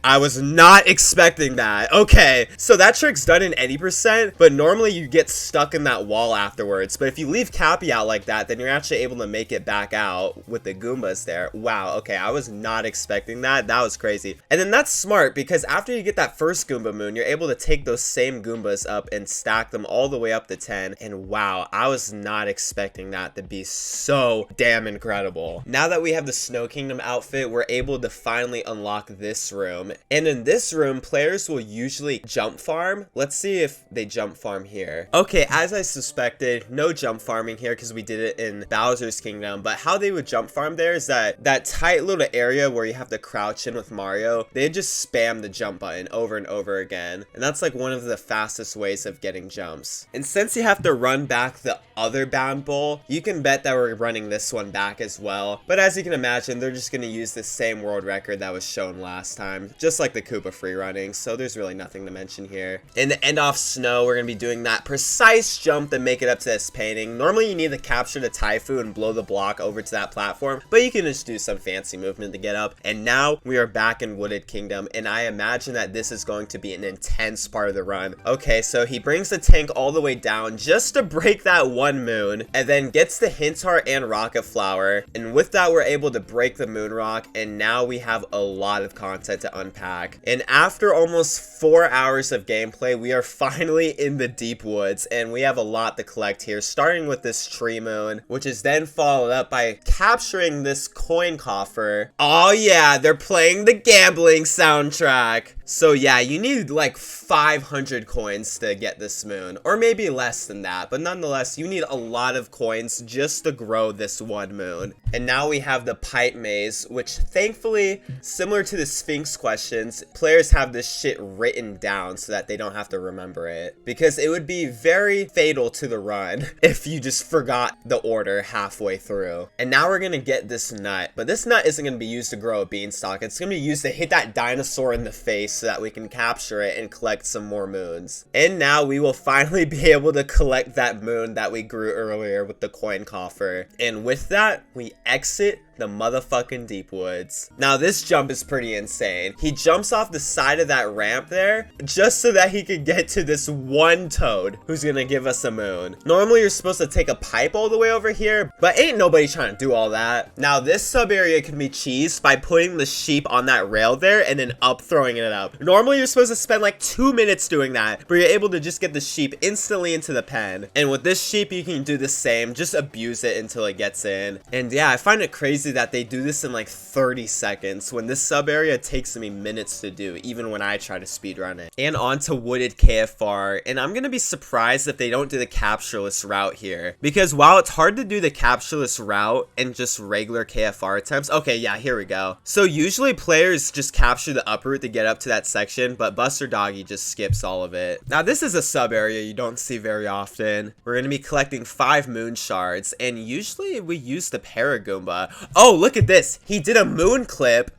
I was not expecting that. Okay, so that trick's done in 80%, but normally you get stuck in that wall afterwards. But if you leave Cappy out like that, then you're actually able to make it back out with the Goombas there. Wow, okay, I was not expecting that. That was crazy. And then that's smart, because after you get that first Goomba moon, you're able to take those same Goombas up and stack them all the way up to 10. And wow, I was not expecting that to be so damn incredible. Now that we have the Snow Kingdom outfit, we're able to finally unlock this room. And in this room, players will usually jump farm. Let's see if they jump farm here. Okay, as I suspected, no jump farming here because we did it in Bowser's Kingdom. But how they would jump farm there is that tight little area where you have to crouch in with Mario, they just spam the jump button over and over again. And that's like one of the fastest ways of getting jumps. And since you have to run back the other bound bowl, you can bet that we're running this one back as well. But as you can imagine, they're just going to use the same world record that was shown last time, just like the Koopa free running, so there's really nothing to mention here. In the end off snow, we're going to be doing that precise jump and make it up to this painting. Normally you need to capture the Taifu and blow the block over to that platform, but you can just do some fancy movement to get up. And now we are back in Wooded Kingdom, and I imagine that this is going to be an intense part of the run. Okay, so he brings the tank all the way down just to break that one moon, and then gets the hint heart and rocket flower, and with that we're able to break the moon rock, and now we have a lot of content to unpack. And after almost 4 hours of gameplay, we are finally in the deep woods, and we have a lot to collect here, starting with this tree moon, which is then followed up by capturing this coin coffer. Oh yeah, they're playing the gambling soundtrack. So yeah, you need like 500 coins to get this moon, or maybe less than that, but nonetheless, you need a lot of coins just to grow this one moon. And now we have the pipe maze, which thankfully, similar to the Sphinx questions, players have this shit written down so that they don't have to remember it, because it would be very fatal to the run if you just forgot the order halfway through. And now we're gonna get this nut, but this nut isn't gonna be used to grow a beanstalk. It's gonna be used to hit that dinosaur in the face so that we can capture it and collect some more moons. And now we will finally be able to collect that moon that we grew earlier with the coin coffer. And with that, we exit the motherfucking deep woods. Now this jump is pretty insane. He jumps off the side of that ramp there just so that he could get to this one toad who's gonna give us a moon. Normally you're supposed to take a pipe all the way over here, but ain't nobody trying to do all that. Now this sub area can be cheesed by putting the sheep on that rail there and then up throwing it up. Normally you're supposed to spend like 2 minutes doing that, but you're able to just get the sheep instantly into the pen. And with this sheep you can do the same, just abuse it until it gets in. And yeah, I find it crazy crazy that they do this in like 30 seconds when this sub area takes me minutes to do, even when I try to speedrun it. And on to wooded KFR, and I'm gonna be surprised if they don't do the captureless route here, because while it's hard to do the captureless route and just regular KFR attempts, okay, yeah, here we go. So usually players just capture the uproot to get up to that section, but Buster Doggy just skips all of it. Now this is a sub area you don't see very often. We're gonna be collecting 5 moon shards, and usually we use the Paragoomba. Oh, look at this. He did a moon clip,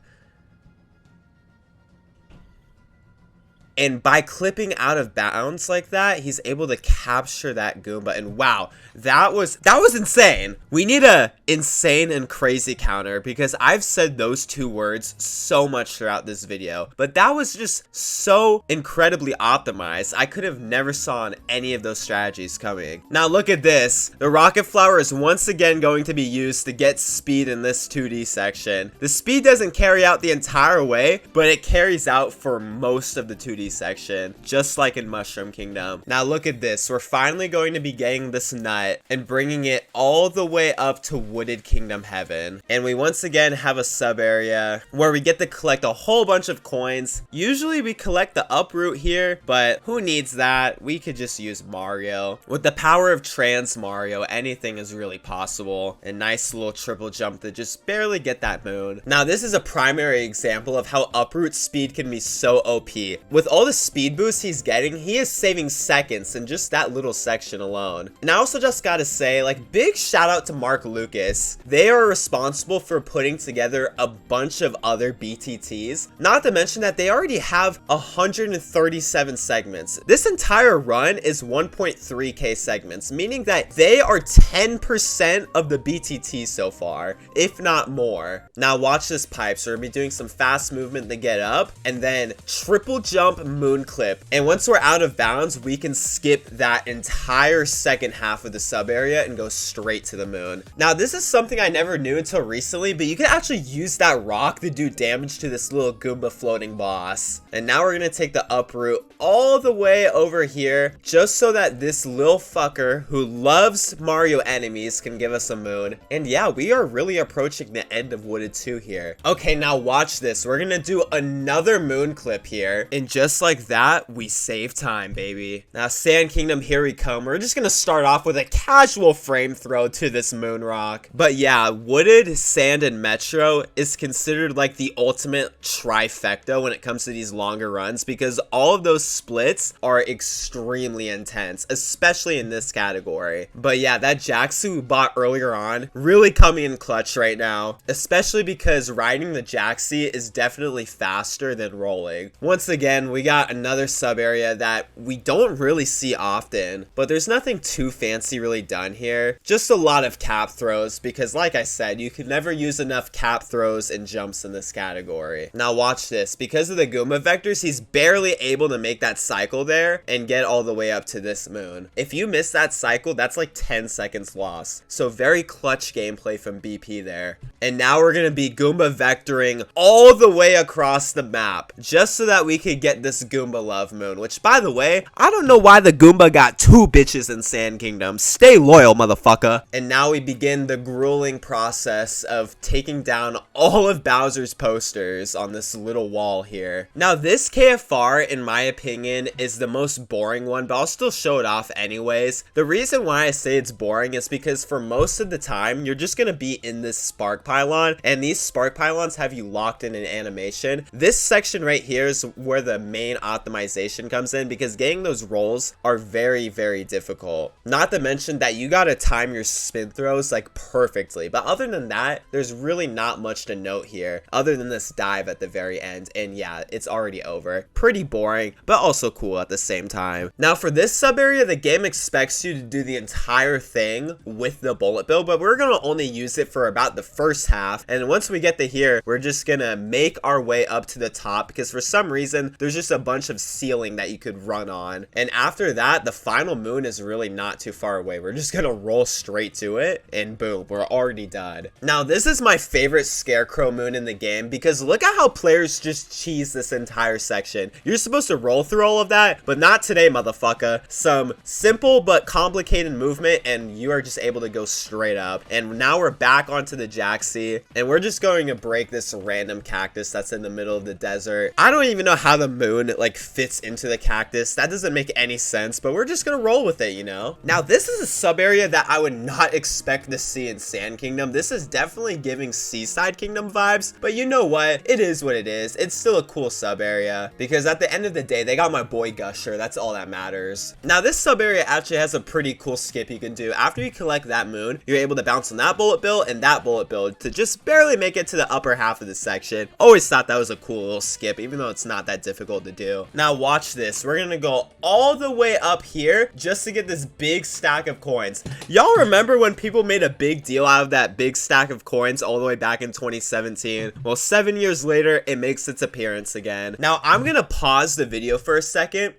and by clipping out of bounds like that, he's able to capture that Goomba. And wow, that was insane. We need a insane and crazy counter, because I've said those 2 words so much throughout this video, but that was just so incredibly optimized. I could have never saw any of those strategies coming. Now look at this. The rocket flower is once again going to be used to get speed in this 2D section. The speed doesn't carry out the entire way, but it carries out for most of the 2D section, just like in Mushroom Kingdom. Now look at this. We're finally going to be getting this nut and bringing it all the way up to Wooded Kingdom Heaven. And we once again have a sub area where we get to collect a whole bunch of coins. Usually we collect the uproot here, but who needs that? We could just use Mario. With the power of Trans Mario, anything is really possible. A nice little triple jump to just barely get that moon. Now this is a primary example of how uproot speed can be so OP. With all the speed boosts he's getting, he is saving seconds in just that little section alone. And I also just gotta say, like, big shout out to Mark Lucas. They are responsible for putting together a bunch of other BTTs, not to mention that they already have 137 segments. This entire run is 1.3k segments, meaning that they are 10% of the BTT so far, if not more. Now watch this pipe. So we're gonna be doing some fast movement to get up, and then triple jump moon clip, and once we're out of bounds, we can skip that entire second half of the sub area and go straight to the moon. Now this is something I never knew until recently, but you can actually use that rock to do damage to this little Goomba floating boss. And now we're gonna take the uproot all the way over here, just so that this little fucker who loves Mario enemies can give us a moon. And yeah, we are really approaching the end of Wooded 2 here. Okay, now watch this. We're gonna do another moon clip here, and just like that, we save time, baby. Now Sand Kingdom, here we come. We're just gonna start off with a casual frame throw to this moon rock. But yeah, Wooded, Sand, and Metro is considered like the ultimate trifecta when it comes to these longer runs, because all of those splits are extremely intense, especially in this category. But yeah, that Jaxu we bought earlier on, really coming in clutch right now, especially because riding the Jaxi is definitely faster than rolling. Once again, we got another sub area that we don't really see often, but there's nothing too fancy really done here. Just a lot of cap throws, because like I said, you can never use enough cap throws and jumps in this category. Now watch this. Because of the Goomba vectors, he's barely able to make that cycle there and get all the way up to this moon. If you miss that cycle, that's like 10 seconds lost. So very clutch gameplay from BP there. And now we're gonna be Goomba vectoring all the way across the map, just so that we could get this Goomba love moon, which by the way, I don't know why the Goomba got 2 bitches in Sand Kingdom. Stay loyal, motherfucker. And now we begin the grueling process of taking down all of Bowser's posters on this little wall here. Now this KFR, in my opinion, is the most boring one, but I'll still show it off anyways. The reason why I say it's boring is because for most of the time, you're just gonna be in this spark pylon, and these spark pylons have you locked in an animation. This section right here is where the main optimization comes in, because getting those rolls are very, very difficult. Not to mention that you gotta time your spin throws like perfectly, but other than that, there's really not much to note here, other than this dive at the very end, and yeah, it's already over. Pretty boring, but also cool at the same time. Now for this sub area, the game expects you to do the entire thing with the bullet bill, but we're gonna only use it for about the first half, and once we get to here, we're just gonna make our way up to the top, because for some reason, there's just just a bunch of ceiling that you could run on. And after that, the final moon is really not too far away. We're just gonna roll straight to it, and boom, we're already done. Now, this is my favorite scarecrow moon in the game, because look at how players just cheese this entire section. You're supposed to roll through all of that, but not today, motherfucker. Some simple but complicated movement, and you are just able to go straight up. And now we're back onto the Jaxie, and we're just going to break this random cactus that's in the middle of the desert. I don't even know how the moon like fits into the cactus. That doesn't make any sense, but we're just gonna roll with it, you know? Now, this is a sub area that I would not expect to see in Sand Kingdom. This is definitely giving Seaside Kingdom vibes, but you know what? It is what it is. It's still a cool sub area, because at the end of the day, they got my boy Gusher. That's all that matters. Now, this sub area actually has a pretty cool skip you can do. After you collect that moon, you're able to bounce on that bullet bill and that bullet bill to just barely make it to the upper half of the section. Always thought that was a cool little skip, even though it's not that difficult to do. Now, watch this. We're gonna go all the way up here just to get this big stack of coins. Y'all remember when people made a big deal out of that big stack of coins all the way back in 2017? Well, 7 years later, it makes its appearance again. Now, I'm gonna pause the video for a second.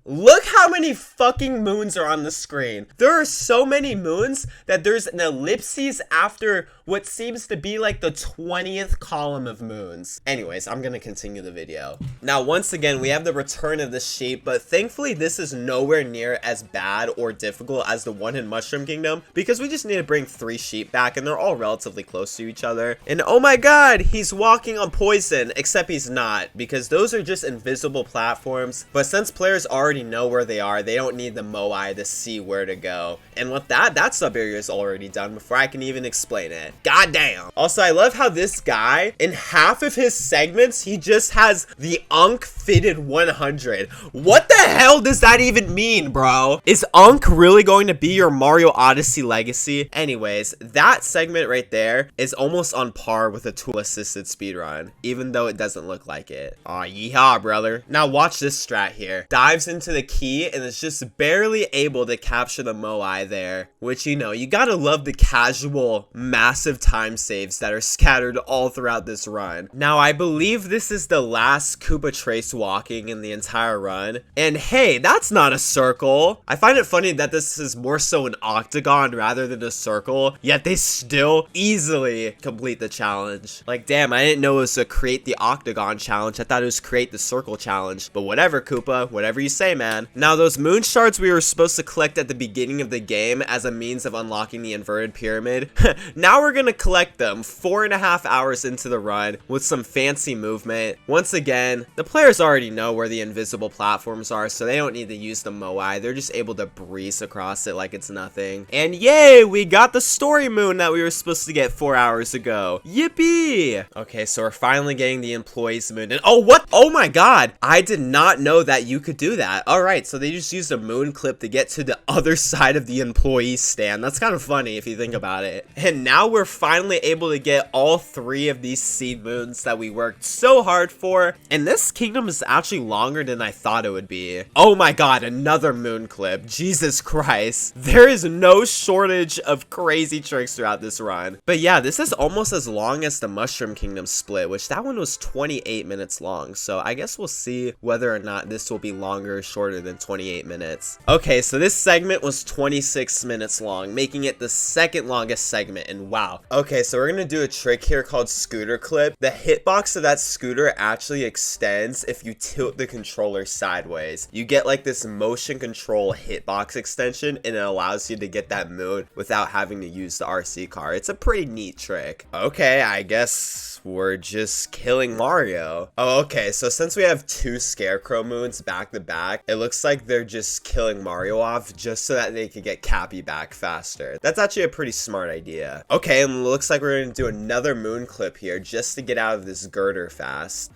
Look how many fucking moons are on the screen. There are so many moons that there's an ellipses after what seems to be like the 20th column of moons. Anyways, I'm gonna continue the video. Now, once again, we have the return of the sheep, but thankfully this is nowhere near as bad or difficult as the one in Mushroom Kingdom, because we just need to bring 3 sheep back, and they're all relatively close to each other. And oh my god, he's walking on poison, except he's not, because those are just invisible platforms. But since players already know where they are, they don't need the Moai to see where to go. And with that sub area is already done before I can even explain it. God damn. Also, I love how this guy, in half of his segments, he just has the Unk fitted 100. What the hell does that even mean, bro? Is Unk really going to be your Mario Odyssey legacy? Anyways, that segment right there is almost on par with a tool-assisted speedrun, even though it doesn't look like it. Aw, yeehaw, brother. Now watch this strat here. Dives into the key and is just barely able to capture the Moai there, which, you know, you gotta love the casual, massive time saves that are scattered all throughout this run. Now, I believe this is the last Koopa Trace walking in the entire run, and hey, that's not a circle. I find it funny that this is more so an octagon rather than a circle, yet they still easily complete the challenge. Like, damn, I didn't know it was a create the octagon challenge. I thought it was create the circle challenge, but whatever, Koopa, whatever you say, man. Now, those moon shards we were supposed to collect at the beginning of the game as a means of unlocking the inverted pyramid, now we're gonna collect them 4.5 hours into the run with some fancy movement. Once again, the players already know where the invisible platforms are, so they don't need to use the Moai. They're just able to breeze across it like it's nothing. And yay, we got the story moon that we were supposed to get 4 hours ago. Yippee! Okay, so we're finally getting the employees moon. And oh, what? Oh my god! I did not know that you could do that. Alright, so they just used a moon clip to get to the other side of the employee stand. That's kind of funny if you think about it. And now we're finally able to get all 3 of these seed moons that we worked so hard for. And this kingdom is actually longer than I thought it would be. Oh my god, another moon clip. Jesus Christ. There is no shortage of crazy tricks throughout this run. But yeah, this is almost as long as the Mushroom Kingdom split, which that one was 28 minutes long. So I guess we'll see whether or not this will be longer or shorter than 28 minutes. Okay, so this segment was 26 minutes long, making it the second longest segment, and wow. Okay, so we're gonna do a trick here called scooter clip. The hitbox of that scooter actually extends if you tilt the controller sideways. You get like this motion control hitbox extension, and it allows you to get that moon without having to use the RC car. It's a pretty neat trick. Okay, I guess we're just killing Mario. Oh, okay, so since we have 2 Scarecrow moons back to back, it looks like they're just killing Mario off just so that they could get Cappy back faster. That's actually a pretty smart idea. Okay, and it looks like we're gonna do another moon clip here just to get out of this girder fast.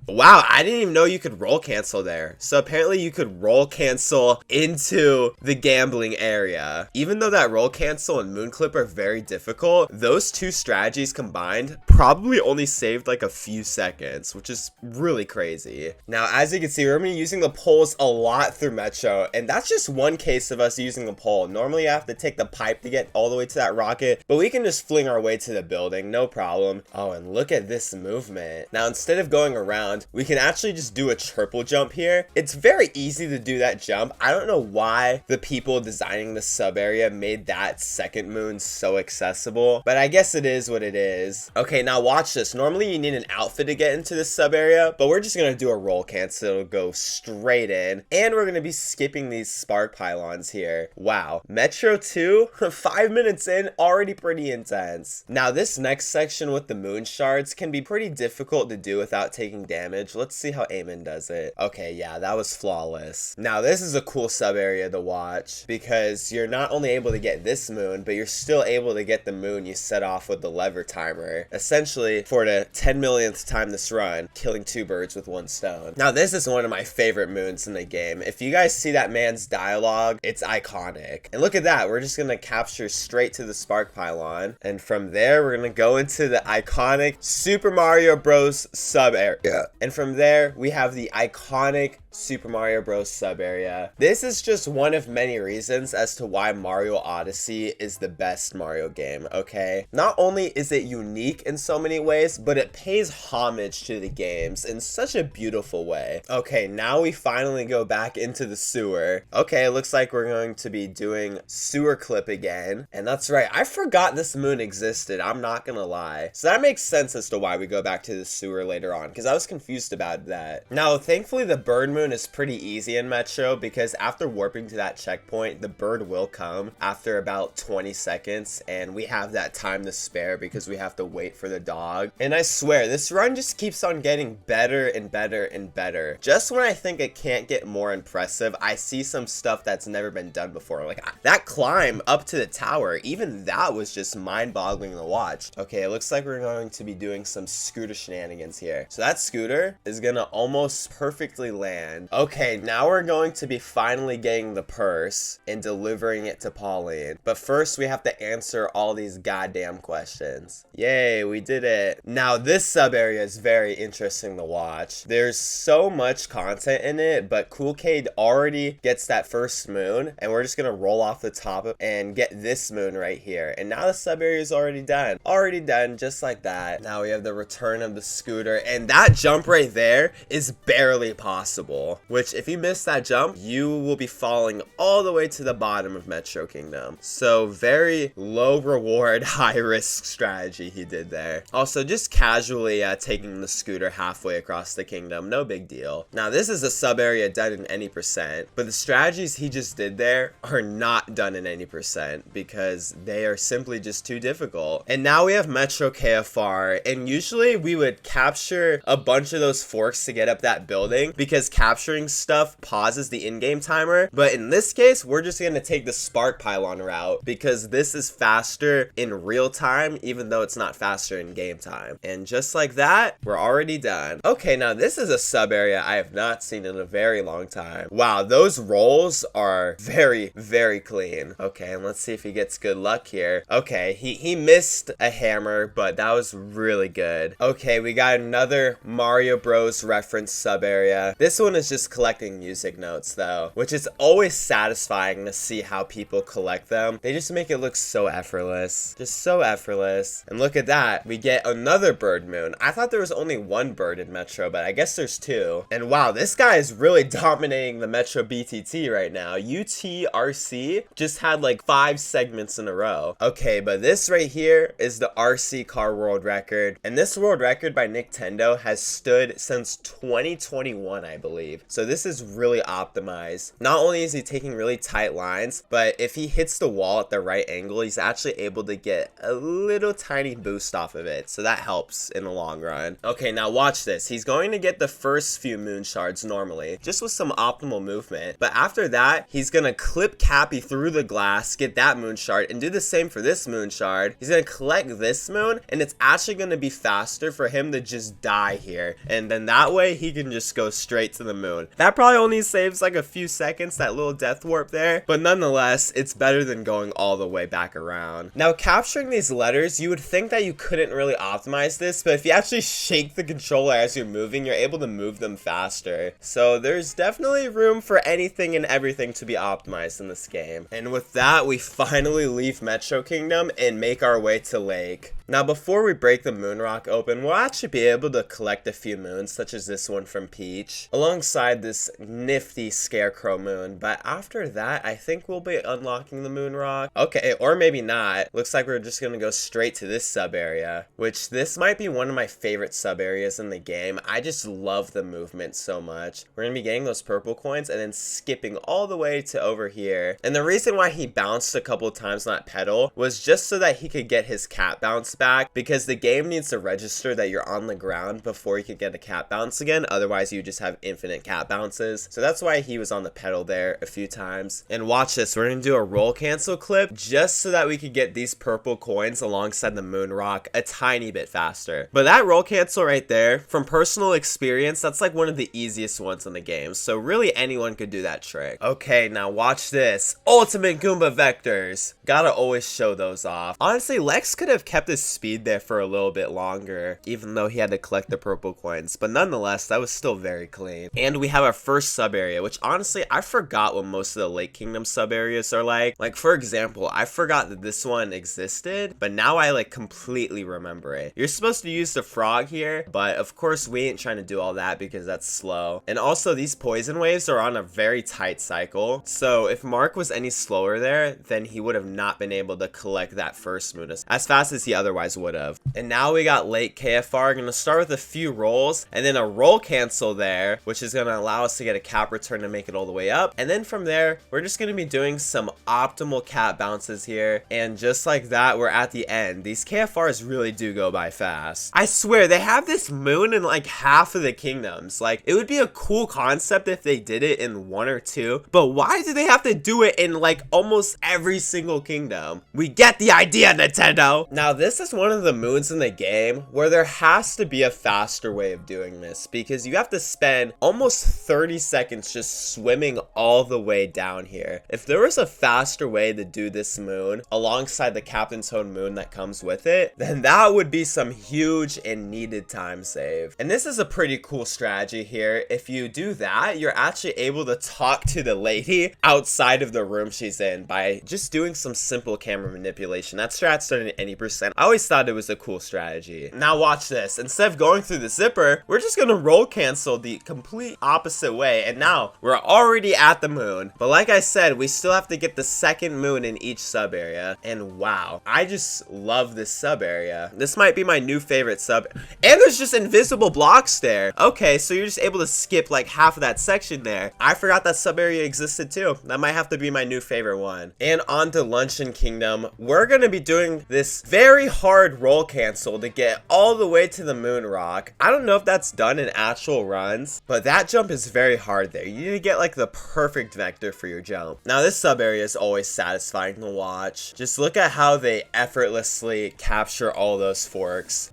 Wow, I didn't even know you could roll cancel there. So apparently you could roll cancel into the gambling area. Even though that roll cancel and moon clip are very difficult, those two strategies combined probably only saved like a few seconds, which is really crazy. Now, as you can see, we're gonna be using the poles a lot through Metro, and that's just one case of us using the pole. Normally you have to take the pipe to get all the way to that rocket, but we can just fling our way to the building, no problem. Oh, and look at this movement. Now, instead of going around, we can actually just do a triple jump here. It's very easy to do that jump. I don't know why the people designing the sub area made that second moon so accessible, but I guess it is what it is. Okay, now watch this. Normally you need an outfit to get into this sub area, but we're just gonna do a roll cancel. It'll go straight in, and we're gonna be skipping these spark pylons here. Wow, Metro 2, 5 minutes in, already pretty intense. Now this next section with the moon shards can be pretty difficult to do without taking damage. Let's see how Eamon does it. Okay, yeah, that was flawless. Now this is a cool sub area to watch because you're not only able to get this moon, but you're still able to get the moon you set off with the lever timer. Essentially, for the 10 millionth time this run, killing 2 birds with 1 stone. Now this is one of my favorite moons in the game. If you guys see that man's dialogue, it's iconic. And look at that, we're just gonna capture straight to the spark pylon, and from there we're gonna go into the iconic Super Mario Bros sub area, and from there we have the iconic Super Mario Bros sub area. This is just one of many reasons as to why Mario Odyssey is the best Mario game, okay? Not only is it unique in so many ways, but it pays homage to the games in such a beautiful way. Okay, now we finally go back into the sewer. Okay, it looks like we're going to be doing sewer clip again. And that's right, I forgot this moon existed, I'm not gonna lie. So that makes sense as to why we go back to the sewer later on, because I was confused about that. Now, thankfully the bird moon is pretty easy in Metro, because after warping to that checkpoint, the bird will come after about 20 seconds, and we have that time to spare because we have to wait for the dog. And I swear, this run just keeps on getting better and better and better. Just when I think it can't get more impressive, I see some stuff that's never been done before. Like that climb up to the tower, even that was just mind-boggling to watch. Okay, it looks like we're going to be doing some scooter shenanigans here. So that scooter is gonna almost perfectly land. Okay, now we're going to be finally getting the purse and delivering it to Pauline. But first, we have to answer all these goddamn questions. Yay, we did it. Now, this sub area is very interesting to watch. There's so much content in it, but Cool Cade already gets that first moon, and we're just gonna roll off the top and get this moon right here. And now the sub area is already done. Already done, just like that. Now we have the return of the scooter, and that jump right there is barely possible. Which, if you miss that jump, you will be falling all the way to the bottom of Metro Kingdom. So very low reward, high risk strategy he did there. Also, just casually taking the scooter halfway across the kingdom, no big deal. Now this is a sub area done in any percent, but the strategies he just did there are not done in any percent because they are simply just too difficult. And now we have Metro KFR, and usually we would capture a bunch of those forks to get up that building because capturing stuff pauses the in-game timer, but in this case we're just gonna take the spark pylon route because this is faster in real time even though it's not faster in game time. And just like that, we're already done. Okay, now this is a sub area I have not seen in a very long time. Wow, those rolls are very, very clean. Okay, and let's see if he gets good luck here. Okay, he missed a hammer, but that was really good. Okay, we got another Mario Bros reference sub area. This one is just collecting music notes though, which is always satisfying to see how people collect them. They just make it look so effortless, just so effortless. And look at that, we get another bird moon. I thought there was only one bird in Metro, but I guess there's 2. And wow, this guy is really dominating the Metro BTT right now. UTRC just had like 5 segments in a row. Okay, but this right here is the RC car world record, and this world record by Nintendo has stood since 2021, I believe. So this is really optimized. Not only is he taking really tight lines, but if he hits the wall at the right angle, he's actually able to get a little tiny boost off of it. So that helps in the long run. Okay, now watch this. He's going to get the first few moon shards normally, just with some optimal movement. But after that, he's gonna clip Cappy through the glass, get that moon shard, and do the same for this moon shard. He's gonna collect this moon, and it's actually gonna be faster for him to just die here here. And then that way he can just go straight to the moon. That probably only saves like a few seconds, that little death warp there. But nonetheless, it's better than going all the way back around. Now, capturing these letters, you would think that you couldn't really optimize this, but if you actually shake the controller as you're moving, you're able to move them faster. So there's definitely room for anything and everything to be optimized in this game. And with that, we finally leave Metro Kingdom and make our way to Lake. Now, before we break the moon rock open, we'll actually be able to collect a few moons, such as this one from Peach, alongside this nifty scarecrow moon. But after that, I think we'll be unlocking the moon rock. Okay, or maybe not. Looks like we're just gonna go straight to this sub area, which this might be one of my favorite sub areas in the game. I just love the movement so much. We're gonna be getting those purple coins and then skipping all the way to over here. And the reason why he bounced a couple times on that pedal was just so that he could get his cat bounce back, because the game needs to register that you're on the ground before you could get a cat bounce again. Otherwise, you just have infinite cat bounces. So that's why he was on the pedal there a few times. And watch this, we're gonna do a roll cancel clip just so that we could get these purple coins alongside the moon rock a tiny bit faster. But that roll cancel right there, from personal experience, that's like one of the easiest ones in the game. So really anyone could do that trick. Okay, now watch this. Ultimate Goomba vectors. Gotta always show those off. Honestly, Lex could have kept his speed there for a little bit longer, even though he had to collect the purple coins. But nonetheless, that was still very clean. And we have our first sub area, which honestly, I forgot what most of the Lake Kingdom sub areas are like. Like, for example, I forgot that this one existed, but now I like completely remember it. You're supposed to use the frog here, but of course we ain't trying to do all that because that's slow. And also, these poison waves are on a very tight cycle. So if Mark was any slower there, then he would have not been able to collect that first moon as fast as he otherwise would have. And now we got Lake KFR. Gonna start with a few rolls and then a roll cancel there, which is gonna allow us to get a cap return to make it all the way up. And then from there, we're just gonna be doing some optimal cat bounces here. And just like that, we're at the end. These KFRs really do go by fast. I swear, they have this moon in like half of the kingdoms. Like, it would be a cool concept if they did it in one or two, but why do they have to do it in like almost every single kingdom? We get the idea, Nintendo! Now, this is one of the moons in the game where there has to be a faster way of doing this, because you have to spend almost 30 seconds just swimming all the way down here. If there was a faster way to do this moon alongside the Captain's Own moon that comes with it, then that would be some huge and needed time save. And this is a pretty cool strategy here. If you do that, you're actually able to talk to the lady outside of the room she's in by just doing some simple camera manipulation. That strat's starting at 80%. I always thought it was a cool strategy. Now watch this. Instead of going through the zipper, we're just gonna roll cancel the complete opposite way, and now we're already at the moon. But like I said, we still have to get the second moon in each sub area, and wow, I just love this sub area. This might be my new favorite sub. And there's just invisible blocks there. Okay, so you're just able to skip like half of that section there. I forgot that sub area existed too. That might have to be my new favorite one. And on to Luncheon Kingdom, we're gonna be doing this very hard roll cancel to get all the way to the moon rock. I don't know if that's done in actual runs, but that jump is very hard there. You need to get like the perfect vector for your jump. Now, this sub area is always satisfying to watch. Just look at how they effortlessly capture all those forks.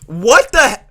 What the?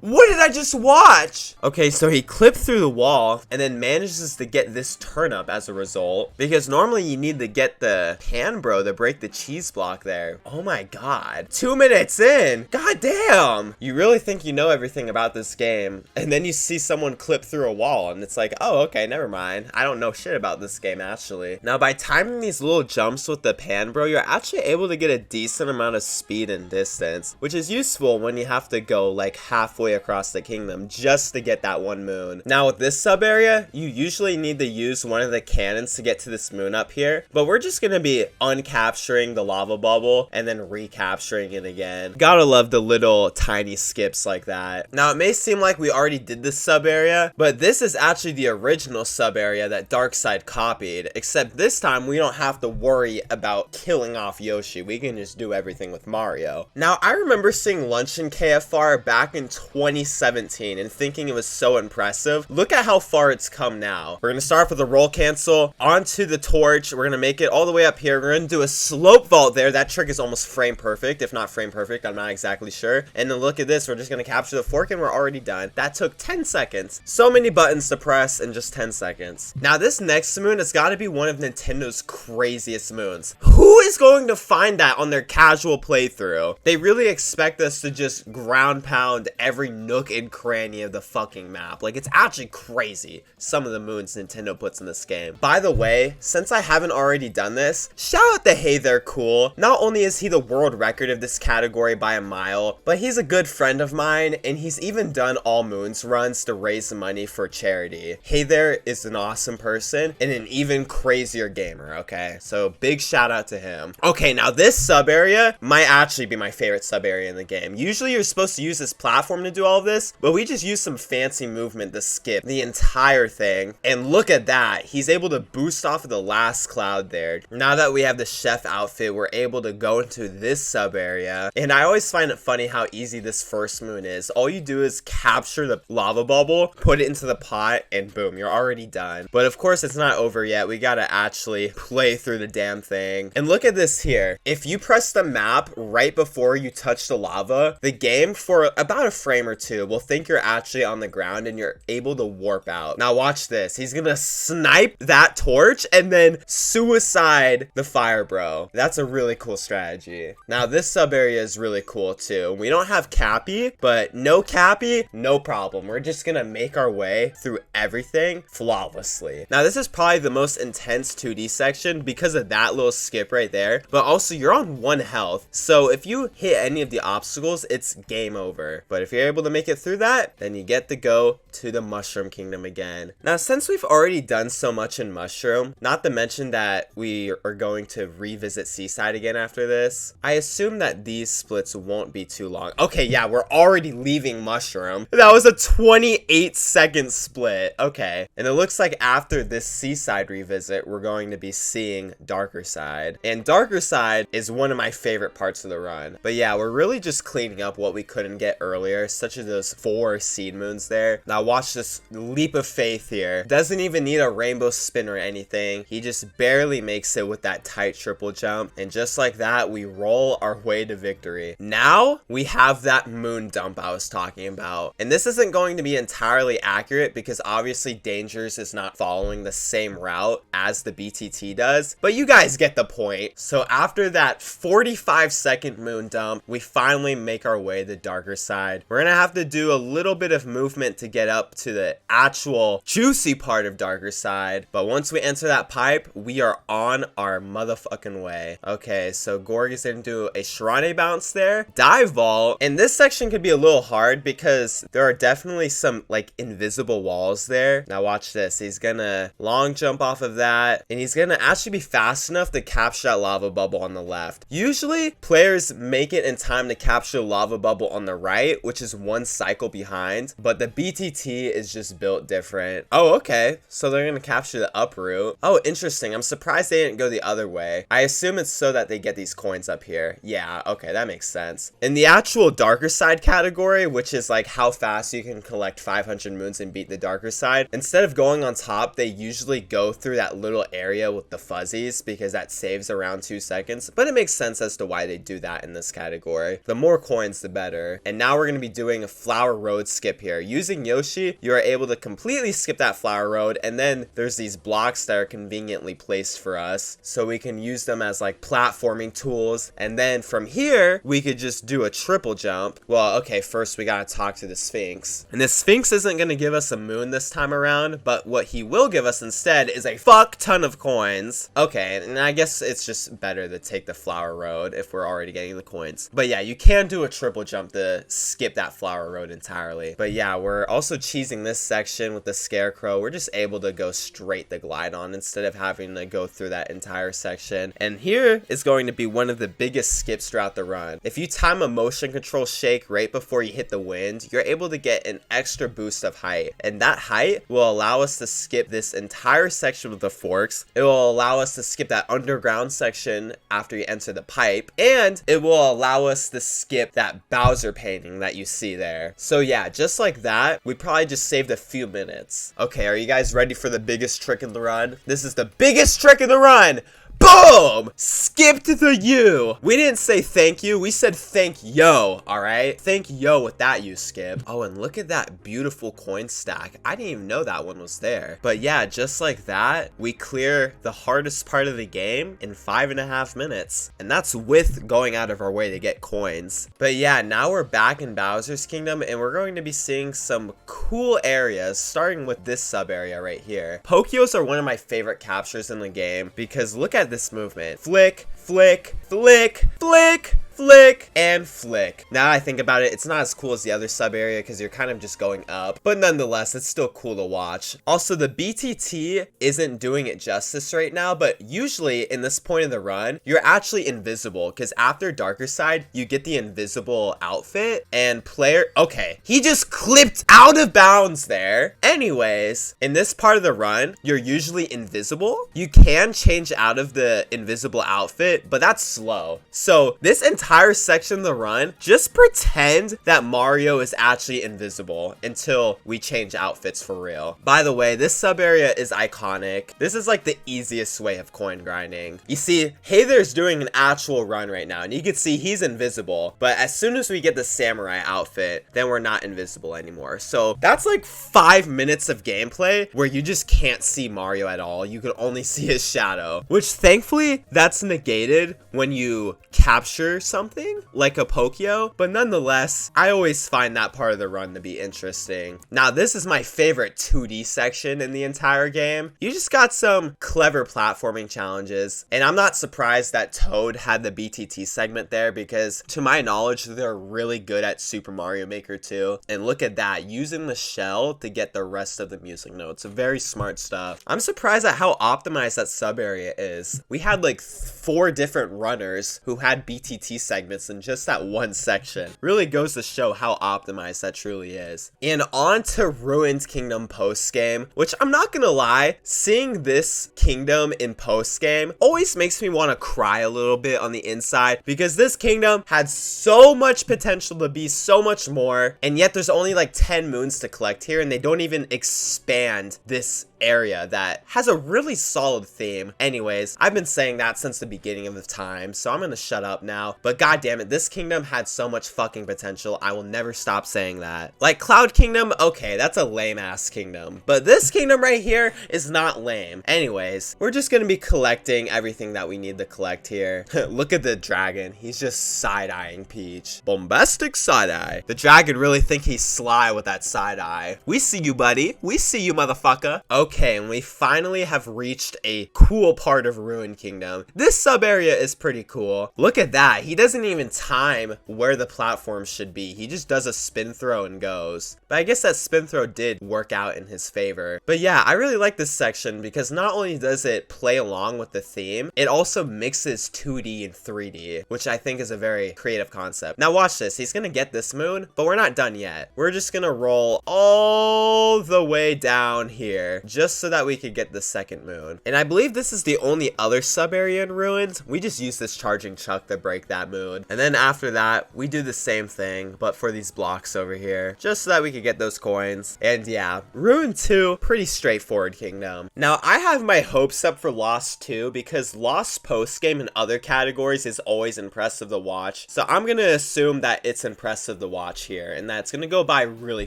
What did I just watch? Okay, so he clipped through the wall and then manages to get this turnip as a result, because normally you need to get the pan bro to break the cheese block there. Oh my god. 2 minutes in. God damn. You really think you know everything about this game, and then you see someone clip through a wall and it's like, oh, okay, never mind. I don't know shit about this game actually. Now, by timing these little jumps with the pan bro, you're actually able to get a decent amount of speed and distance, which is useful when you have to go like halfway across the kingdom just to get that one moon. Now, with this sub area, you usually need to use one of the cannons to get to this moon up here, but we're just gonna be uncapturing the lava bubble and then recapturing it again. Gotta love the little tiny skips like that. Now, it may seem like we already did this sub area, but this is actually the original sub area that Darkseid copied, except this time we don't have to worry about killing off Yoshi. We can just do everything with Mario. Now, I remember seeing Luncheon KFR back in 2017 and thinking it was so impressive. Look at how far it's come now. We're gonna start off with a roll cancel onto the torch. We're gonna make it all the way up here. We're gonna do a slope vault there. That trick is almost frame perfect, if not frame perfect. I'm not exactly sure. And then look at this. We're just gonna capture the fork and we're already done. That took 10 seconds. So many buttons to press in just 10 seconds. Now this next moon has got to be one of Nintendo's craziest moons. Who is going to find that on their casual playthrough? They really expect us to just ground pound every nook and cranny of the fucking map. Like, it's actually crazy, some of the moons Nintendo puts in this game. By the way, since I haven't already done this, shout out to Hey There Cool. Not only is he the world record of this category by a mile, but he's a good friend of mine, and he's even done all moons runs to raise money for charity. Hey There is an awesome person and an even crazier gamer, okay? So big shout out to him. Okay, now this sub area might actually be my favorite sub area in the game. Usually you're supposed to use this platform to do all of this, but we just use some fancy movement to skip the entire thing. And look at that. He's able to boost off of the last cloud there. Now that we have the chef outfit, we're able to go into this sub area. And I always find it funny how easy this first moon is. All you do is capture the lava bubble, put it into the pot, and boom, you're already done. But of course, it's not over yet. We gotta actually play through the damn thing. And look at this here. If you press the map right before you touch the lava, the game for about a frame or two will think you're actually on the ground and you're able to warp out. Now watch this. He's gonna snipe that torch and then suicide the fire bro. That's a really cool strategy. Now this sub area is really cool too. We don't have Cappy, but no Cappy, no problem. We're just gonna make our way through everything flawlessly. Now this is probably the most intense 2D section because of that little skip right there, but also you're on 1 health. So if you hit any of the obstacles, it's game over. But if you're able to make it through that, then you get to go to the Mushroom Kingdom again. Now since we've already done so much in Mushroom, not to mention that we are going to revisit Seaside again after this, I assume that these splits won't be too long. Okay, yeah, we're already leaving Mushroom. That was a 28-second split. Okay, and it looks like after this Seaside revisit, we're going to be seeing Darker Side. And Darker Side is one of my favorite parts of the run. But yeah, we're really just cleaning up what we couldn't get earlier, such as those 4 seed moons there. Now watch this leap of faith here. Doesn't even need a rainbow spin or anything. He just barely makes it with that tight triple jump. And just like that, we roll our way to victory. Now we have that moon dump I was talking about. And this isn't going to be entirely accurate because obviously Dangers is not following the same route as the BTT does, but you guys get the point. So after that 45-second moon dump, we finally make our way to Darker Side. We're gonna have to do a little bit of movement to get up to the actual juicy part of Darker Side, but once we enter that pipe, we are on our motherfucking way. Okay, so Gorg is gonna do a Shrine bounce there, dive vault, and this section could be a little hard because there are definitely some like invisible walls there. Now watch this. He's gonna long jump off of that, and he's gonna actually be fast enough to capture that lava bubble on the left. Usually players make it in time to capture the lava bubble on the right, which is 1 cycle behind, but the BTT is just built different. Oh, okay, so they're gonna capture the uproot. Oh, interesting. I'm surprised they didn't go the other way. I assume it's so that they get these coins up here. Yeah, okay, that makes sense. In the actual Darker Side category, which is like how fast you can collect 500 moons and beat the Darker Side, instead of going on top, they usually go through that little area with the fuzzies because that saves around 2 seconds, but it makes sense as to why they do that in this category. The more coins, the better. And now we're going to be doing a Flower Road skip here. Using Yoshi, you are able to completely skip that Flower Road, and then there's these blocks that are conveniently placed for us, so we can use them as like platforming tools, and then from here, we could just do a triple jump. Well, okay, first we gotta talk to the Sphinx. And the Sphinx isn't gonna give us a moon this time around, but what he will give us instead is a fuck ton of coins. Okay, and I guess it's just better to take the Flower Road if we're already getting the coins. But yeah, you can do a triple jump to skip that Flower Road entirely. But yeah, we're also cheesing this section with the Scarecrow. We're just able to go straight the glide on instead of having to go through that entire section. And here is going to be one of the biggest skips throughout the run. If you time a motion control shake right before you hit the wind, you're able to get an extra boost of height. And that height will allow us to skip this entire section with the forks. It will allow us to skip that underground section after you enter the pipe. And it will allow us to skip that Bowser painting that you see see there. So yeah, just like that, we probably just saved a few minutes. Okay, are you guys ready for the biggest trick in the run? This is the biggest trick in the run! Boom! Skipped the U. We didn't say thank you. We said thank yo, all right? Thank yo with that you, Skip. Oh, and look at that beautiful coin stack. I didn't even know that one was there. But yeah, just like that, we clear the hardest part of the game in 5.5 minutes. And that's with going out of our way to get coins. But yeah, now we're back in Bowser's Kingdom, and we're going to be seeing some cool areas, starting with this sub area right here. Pokios are one of my favorite captures in the game because look at this movement. Flick, flick, flick, flick, flick, and flick. Now I think about it, it's not as cool as the other sub area because you're kind of just going up, but nonetheless, it's still cool to watch. Also, the BTT isn't doing it justice right now, but usually in this point of the run, you're actually invisible because after Darker Side, you get the invisible outfit and player, okay, he just clipped out of bounds there. Anyways, in this part of the run, you're usually invisible. You can change out of the invisible outfit, but that's slow. So this entire section of the run, just pretend that Mario is actually invisible until we change outfits for real. By the way, this sub area is iconic. This is like the easiest way of coin grinding. You see, Hayther's doing an actual run right now, and you can see he's invisible, but as soon as we get the samurai outfit, then we're not invisible anymore. So that's like 5 minutes of gameplay where you just can't see Mario at all. You can only see his shadow, which thankfully that's negated when you capture something like a Pokio, but nonetheless, I always find that part of the run to be interesting. Now, this is my favorite 2D section in the entire game. You just got some clever platforming challenges, and I'm not surprised that Toad had the BTT segment there because, to my knowledge, they're really good at Super Mario Maker 2. And look at that, using the shell to get the rest of the music notes. Very smart stuff. I'm surprised at how optimized that sub area is. We had like 4 different runners who had BTT segments in just that one section. Really goes to show how optimized that truly is. And on to Ruined Kingdom post-game, which I'm not gonna lie, seeing this kingdom in post-game always makes me want to cry a little bit on the inside because this kingdom had so much potential to be so much more, and yet there's only like 10 moons to collect here, and they don't even expand this area that has a really solid theme. Anyways, I've been saying that since the beginning of the time, so I'm gonna shut up now. But god damn it, this kingdom had so much fucking potential. I will never stop saying that. Like Cloud Kingdom, okay, that's a lame ass kingdom, but this kingdom right here is not lame. Anyways, we're just gonna be collecting everything that we need to collect here. Look at the dragon, he's just side-eyeing Peach. Bombastic side-eye. The dragon really think he's sly with that side-eye. We see you, buddy. We see you, motherfucker. Okay, and we finally have reached a cool part of Ruined Kingdom. This sub area is pretty cool. Look at that. He doesn't even time where the platform should be. He just does a spin throw and goes. But I guess that spin throw did work out in his favor. But yeah, I really like this section because not only does it play along with the theme, it also mixes 2D and 3D, which I think is a very creative concept. Now watch this. He's gonna get this moon, but we're not done yet. We're just gonna roll all the way down here just so that we could get the second moon. And I believe this is the only other sub area in Ruins. We just use this charging chuck to break that moon. And then after that, we do the same thing, but for these blocks over here, just so that we could get those coins. And yeah, Ruin 2, pretty straightforward kingdom. Now, I have my hopes up for Lost 2 because Lost post-game in other categories is always impressive to watch. So I'm gonna assume that it's impressive to watch here, and that's gonna go by really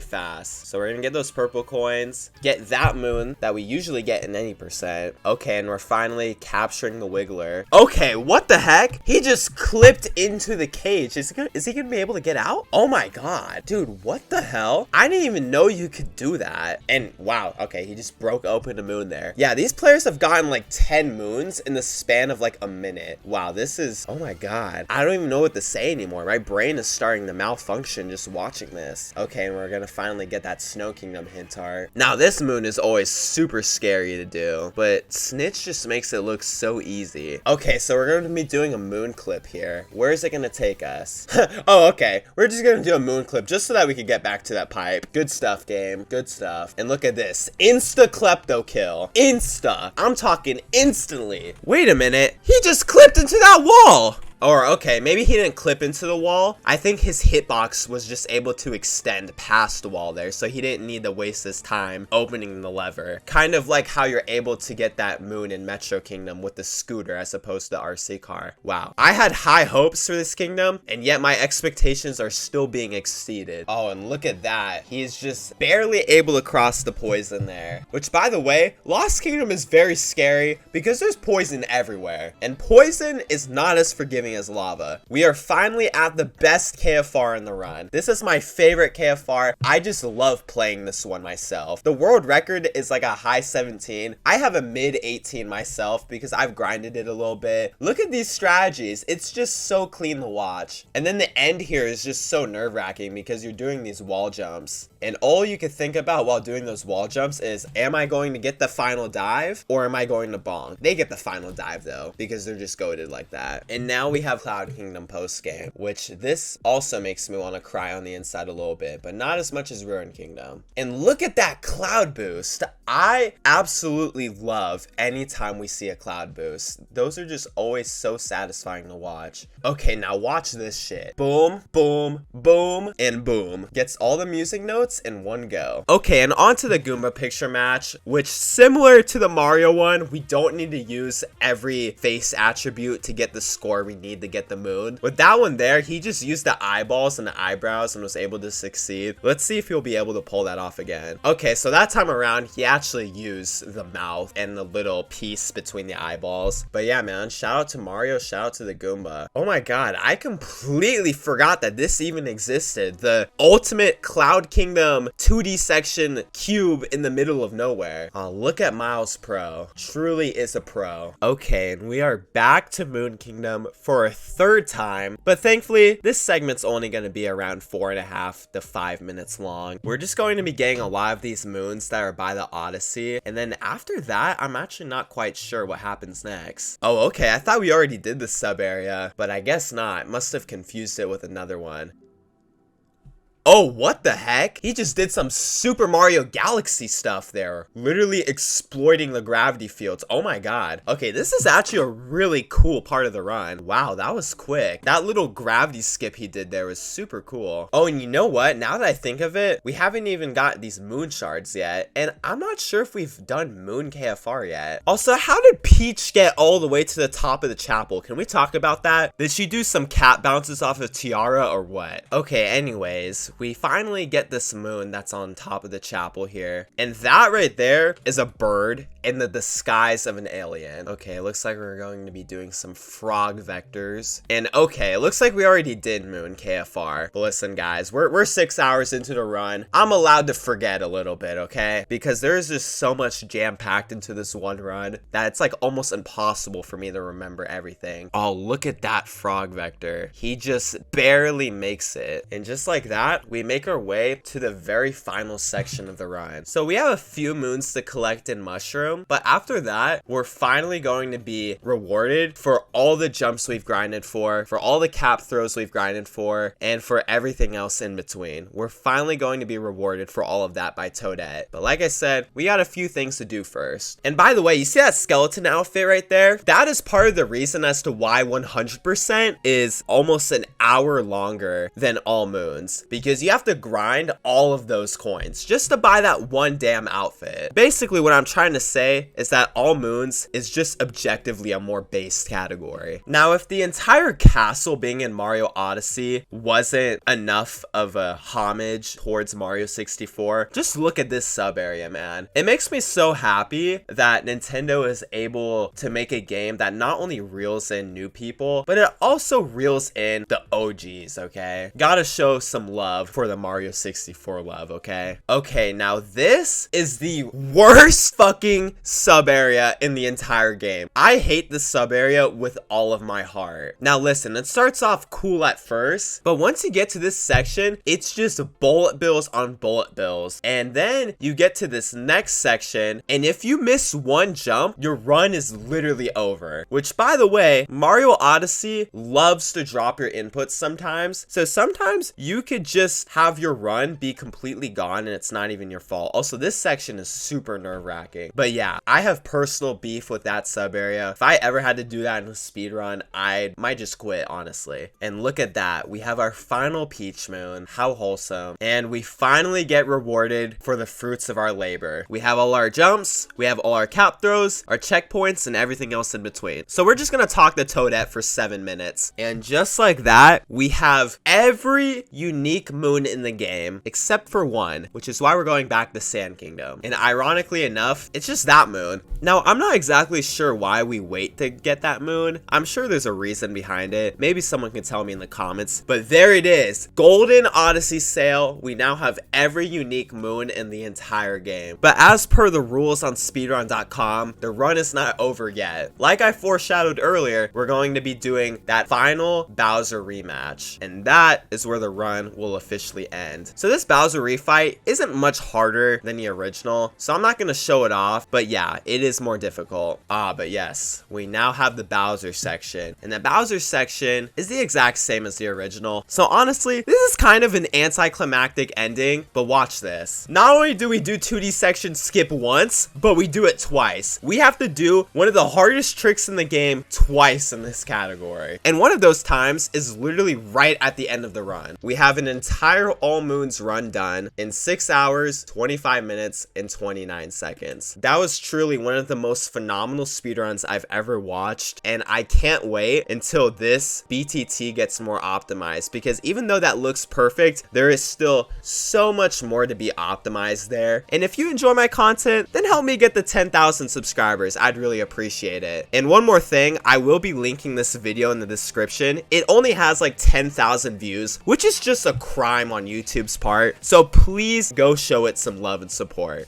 fast. So we're gonna get those purple coins, get that moon that we usually get in any percent. Okay, and we're finally capturing the Wiggler. Okay, what the heck? He just clipped into the cage. Is he gonna be able to get out? Oh my god. Dude, what the hell? I didn't even know you could do that. And wow, okay, he just broke open a moon there. Yeah, these players have gotten like 10 moons in the span of like a minute. Wow, this is, oh my god. I don't even know what to say anymore. My brain is starting to malfunction just watching this. Okay, and we're gonna finally get that Snow Kingdom hint art. Now, this moon is always super scary to do, but Snitch just makes it look so easy. Okay, so we're going to be doing a moon clip here. Where is it going to take us? Oh, okay. We're just going to do a moon clip just so that we can get back to that pipe. Good stuff, game. Good stuff. And look at this. Insta klepto kill. Insta. I'm talking instantly. Wait a minute. He just clipped into that wall. Or, okay, maybe he didn't clip into the wall. I think his hitbox was just able to extend past the wall there, so he didn't need to waste his time opening the lever. Kind of like how you're able to get that moon in Metro Kingdom with the scooter as opposed to the RC car. Wow. I had high hopes for this kingdom, and yet my expectations are still being exceeded. Oh, and look at that. He's just barely able to cross the poison there. Which, by the way, Lost Kingdom is very scary because there's poison everywhere. And poison is not as forgiving as lava. We are finally at the best KFR in the run. This is my favorite KFR. I just love playing this one myself. The world record is like a high 17. I have a mid 18 myself because I've grinded it a little bit. Look at these strategies. It's just so clean to watch. And then the end here is just so nerve-wracking because you're doing these wall jumps. And all you can think about while doing those wall jumps is, am I going to get the final dive or am I going to bonk? They get the final dive though, because they're just goated like that. And now we have Cloud Kingdom post game, which this also makes me want to cry on the inside a little bit, but not as much as Ruin Kingdom. And look at that cloud boost. I absolutely love anytime we see a cloud boost. Those are just always so satisfying to watch. Okay, now watch this shit. Boom, boom, boom, and boom. Gets all the music notes in one go. Okay, and on to the Goomba picture match, which similar to the Mario one, we don't need to use every face attribute to get the score we need to get the moon. With that one there, he just used the eyeballs and the eyebrows and was able to succeed. Let's see if he'll be able to pull that off again. Okay, so that time around, he actually used the mouth and the little piece between the eyeballs. But yeah, man, shout out to Mario, shout out to the Goomba. Oh my god, I completely forgot that this even existed. The ultimate Cloud Kingdom 2D section cube in the middle of nowhere. Oh, look at Miles Pro. Truly is a pro. Okay, and we are back to Moon Kingdom for a third time, but thankfully this segment's only going to be around 4.5 to 5 minutes long. We're just going to be getting a lot of these moons that are by the Odyssey, and then after that, I'm actually not quite sure what happens next. Oh, okay, I thought we already did the sub area, but I guess not. Must have confused it with another one. Oh, what the heck? He just did some Super Mario Galaxy stuff there. Literally exploiting the gravity fields. Oh my god. Okay, this is actually a really cool part of the run. Wow, that was quick. That little gravity skip he did there was super cool. Oh, and you know what? Now that I think of it, we haven't even got these moon shards yet. And I'm not sure if we've done Moon KFR yet. Also, how did Peach get all the way to the top of the chapel? Can we talk about that? Did she do some cat bounces off of Tiara or what? Okay, anyways, we finally get this moon that's on top of the chapel here. And that right there is a bird in the disguise of an alien. Okay, it looks like we're going to be doing some frog vectors. And okay, it looks like we already did Moon KFR. But listen, guys, we're 6 hours into the run. I'm allowed to forget a little bit, okay? Because there's just so much jam-packed into this one run that it's like almost impossible for me to remember everything. Oh, look at that frog vector. He just barely makes it. And just like that, we make our way to the very final section of the run. So we have a few moons to collect in Mushroom, but after that, we're finally going to be rewarded for all the jumps we've grinded for all the cap throws we've grinded for, and for everything else in between. We're finally going to be rewarded for all of that by Toadette. But like I said, we got a few things to do first. And by the way, you see that skeleton outfit right there? That is part of the reason as to why 100% is almost an hour longer than all moons, because you have to grind all of those coins just to buy that one damn outfit. Basically, what I'm trying to say is that all moons is just objectively a more based category. Now, if the entire castle being in Mario Odyssey wasn't enough of a homage towards Mario 64, just look at this sub area, man. It makes me so happy that Nintendo is able to make a game that not only reels in new people, but it also reels in the OGs, okay? Gotta show some love for the Mario 64 love, okay? Okay, now this is the worst fucking sub area in the entire game. I hate the sub area with all of my heart. Now listen, it starts off cool at first, but once you get to this section, it's just bullet bills on bullet bills. And then you get to this next section, and if you miss one jump, your run is literally over. Which, by the way, Mario Odyssey loves to drop your inputs sometimes. So sometimes you could just just have your run be completely gone and it's not even your fault. Also, this section is super nerve-wracking. But yeah, I have personal beef with that sub area. If I ever had to do that in a speed run, I might just quit, honestly. And look at that. We have our final Peach Moon. How wholesome. And we finally get rewarded for the fruits of our labor. We have all our jumps, we have all our cap throws, our checkpoints, and everything else in between. So we're just gonna talk to Toadette for 7 minutes. And just like that, we have every unique moon in the game, except for one, which is why we're going back to Sand Kingdom. And ironically enough, it's just that moon. Now, I'm not exactly sure why we wait to get that moon. I'm sure there's a reason behind it. Maybe someone can tell me in the comments. But there it is. Golden Odyssey sale. We now have every unique moon in the entire game. But as per the rules on speedrun.com, the run is not over yet. Like I foreshadowed earlier, we're going to be doing that final Bowser rematch. And that is where the run will officially end. So this Bowser refight isn't much harder than the original. So I'm not going to show it off. But yeah, it is more difficult. But yes, we now have the Bowser section. And the Bowser section is the exact same as the original. So honestly, this is kind of an anticlimactic ending. But watch this. Not only do we do 2D section skip once, but we do it twice. We have to do one of the hardest tricks in the game twice in this category. And one of those times is literally right at the end of the run. We have an entire All Moons run done in 6 hours, 25 minutes, and 29 seconds. That was truly one of the most phenomenal speedruns I've ever watched, and I can't wait until this BTT gets more optimized, because even though that looks perfect, there is still so much more to be optimized there. And if you enjoy my content, then help me get the 10,000 subscribers. I'd really appreciate it. And one more thing, I will be linking this video in the description. It only has like 10,000 views, which is just a crime on YouTube's part. So please go show it some love and support.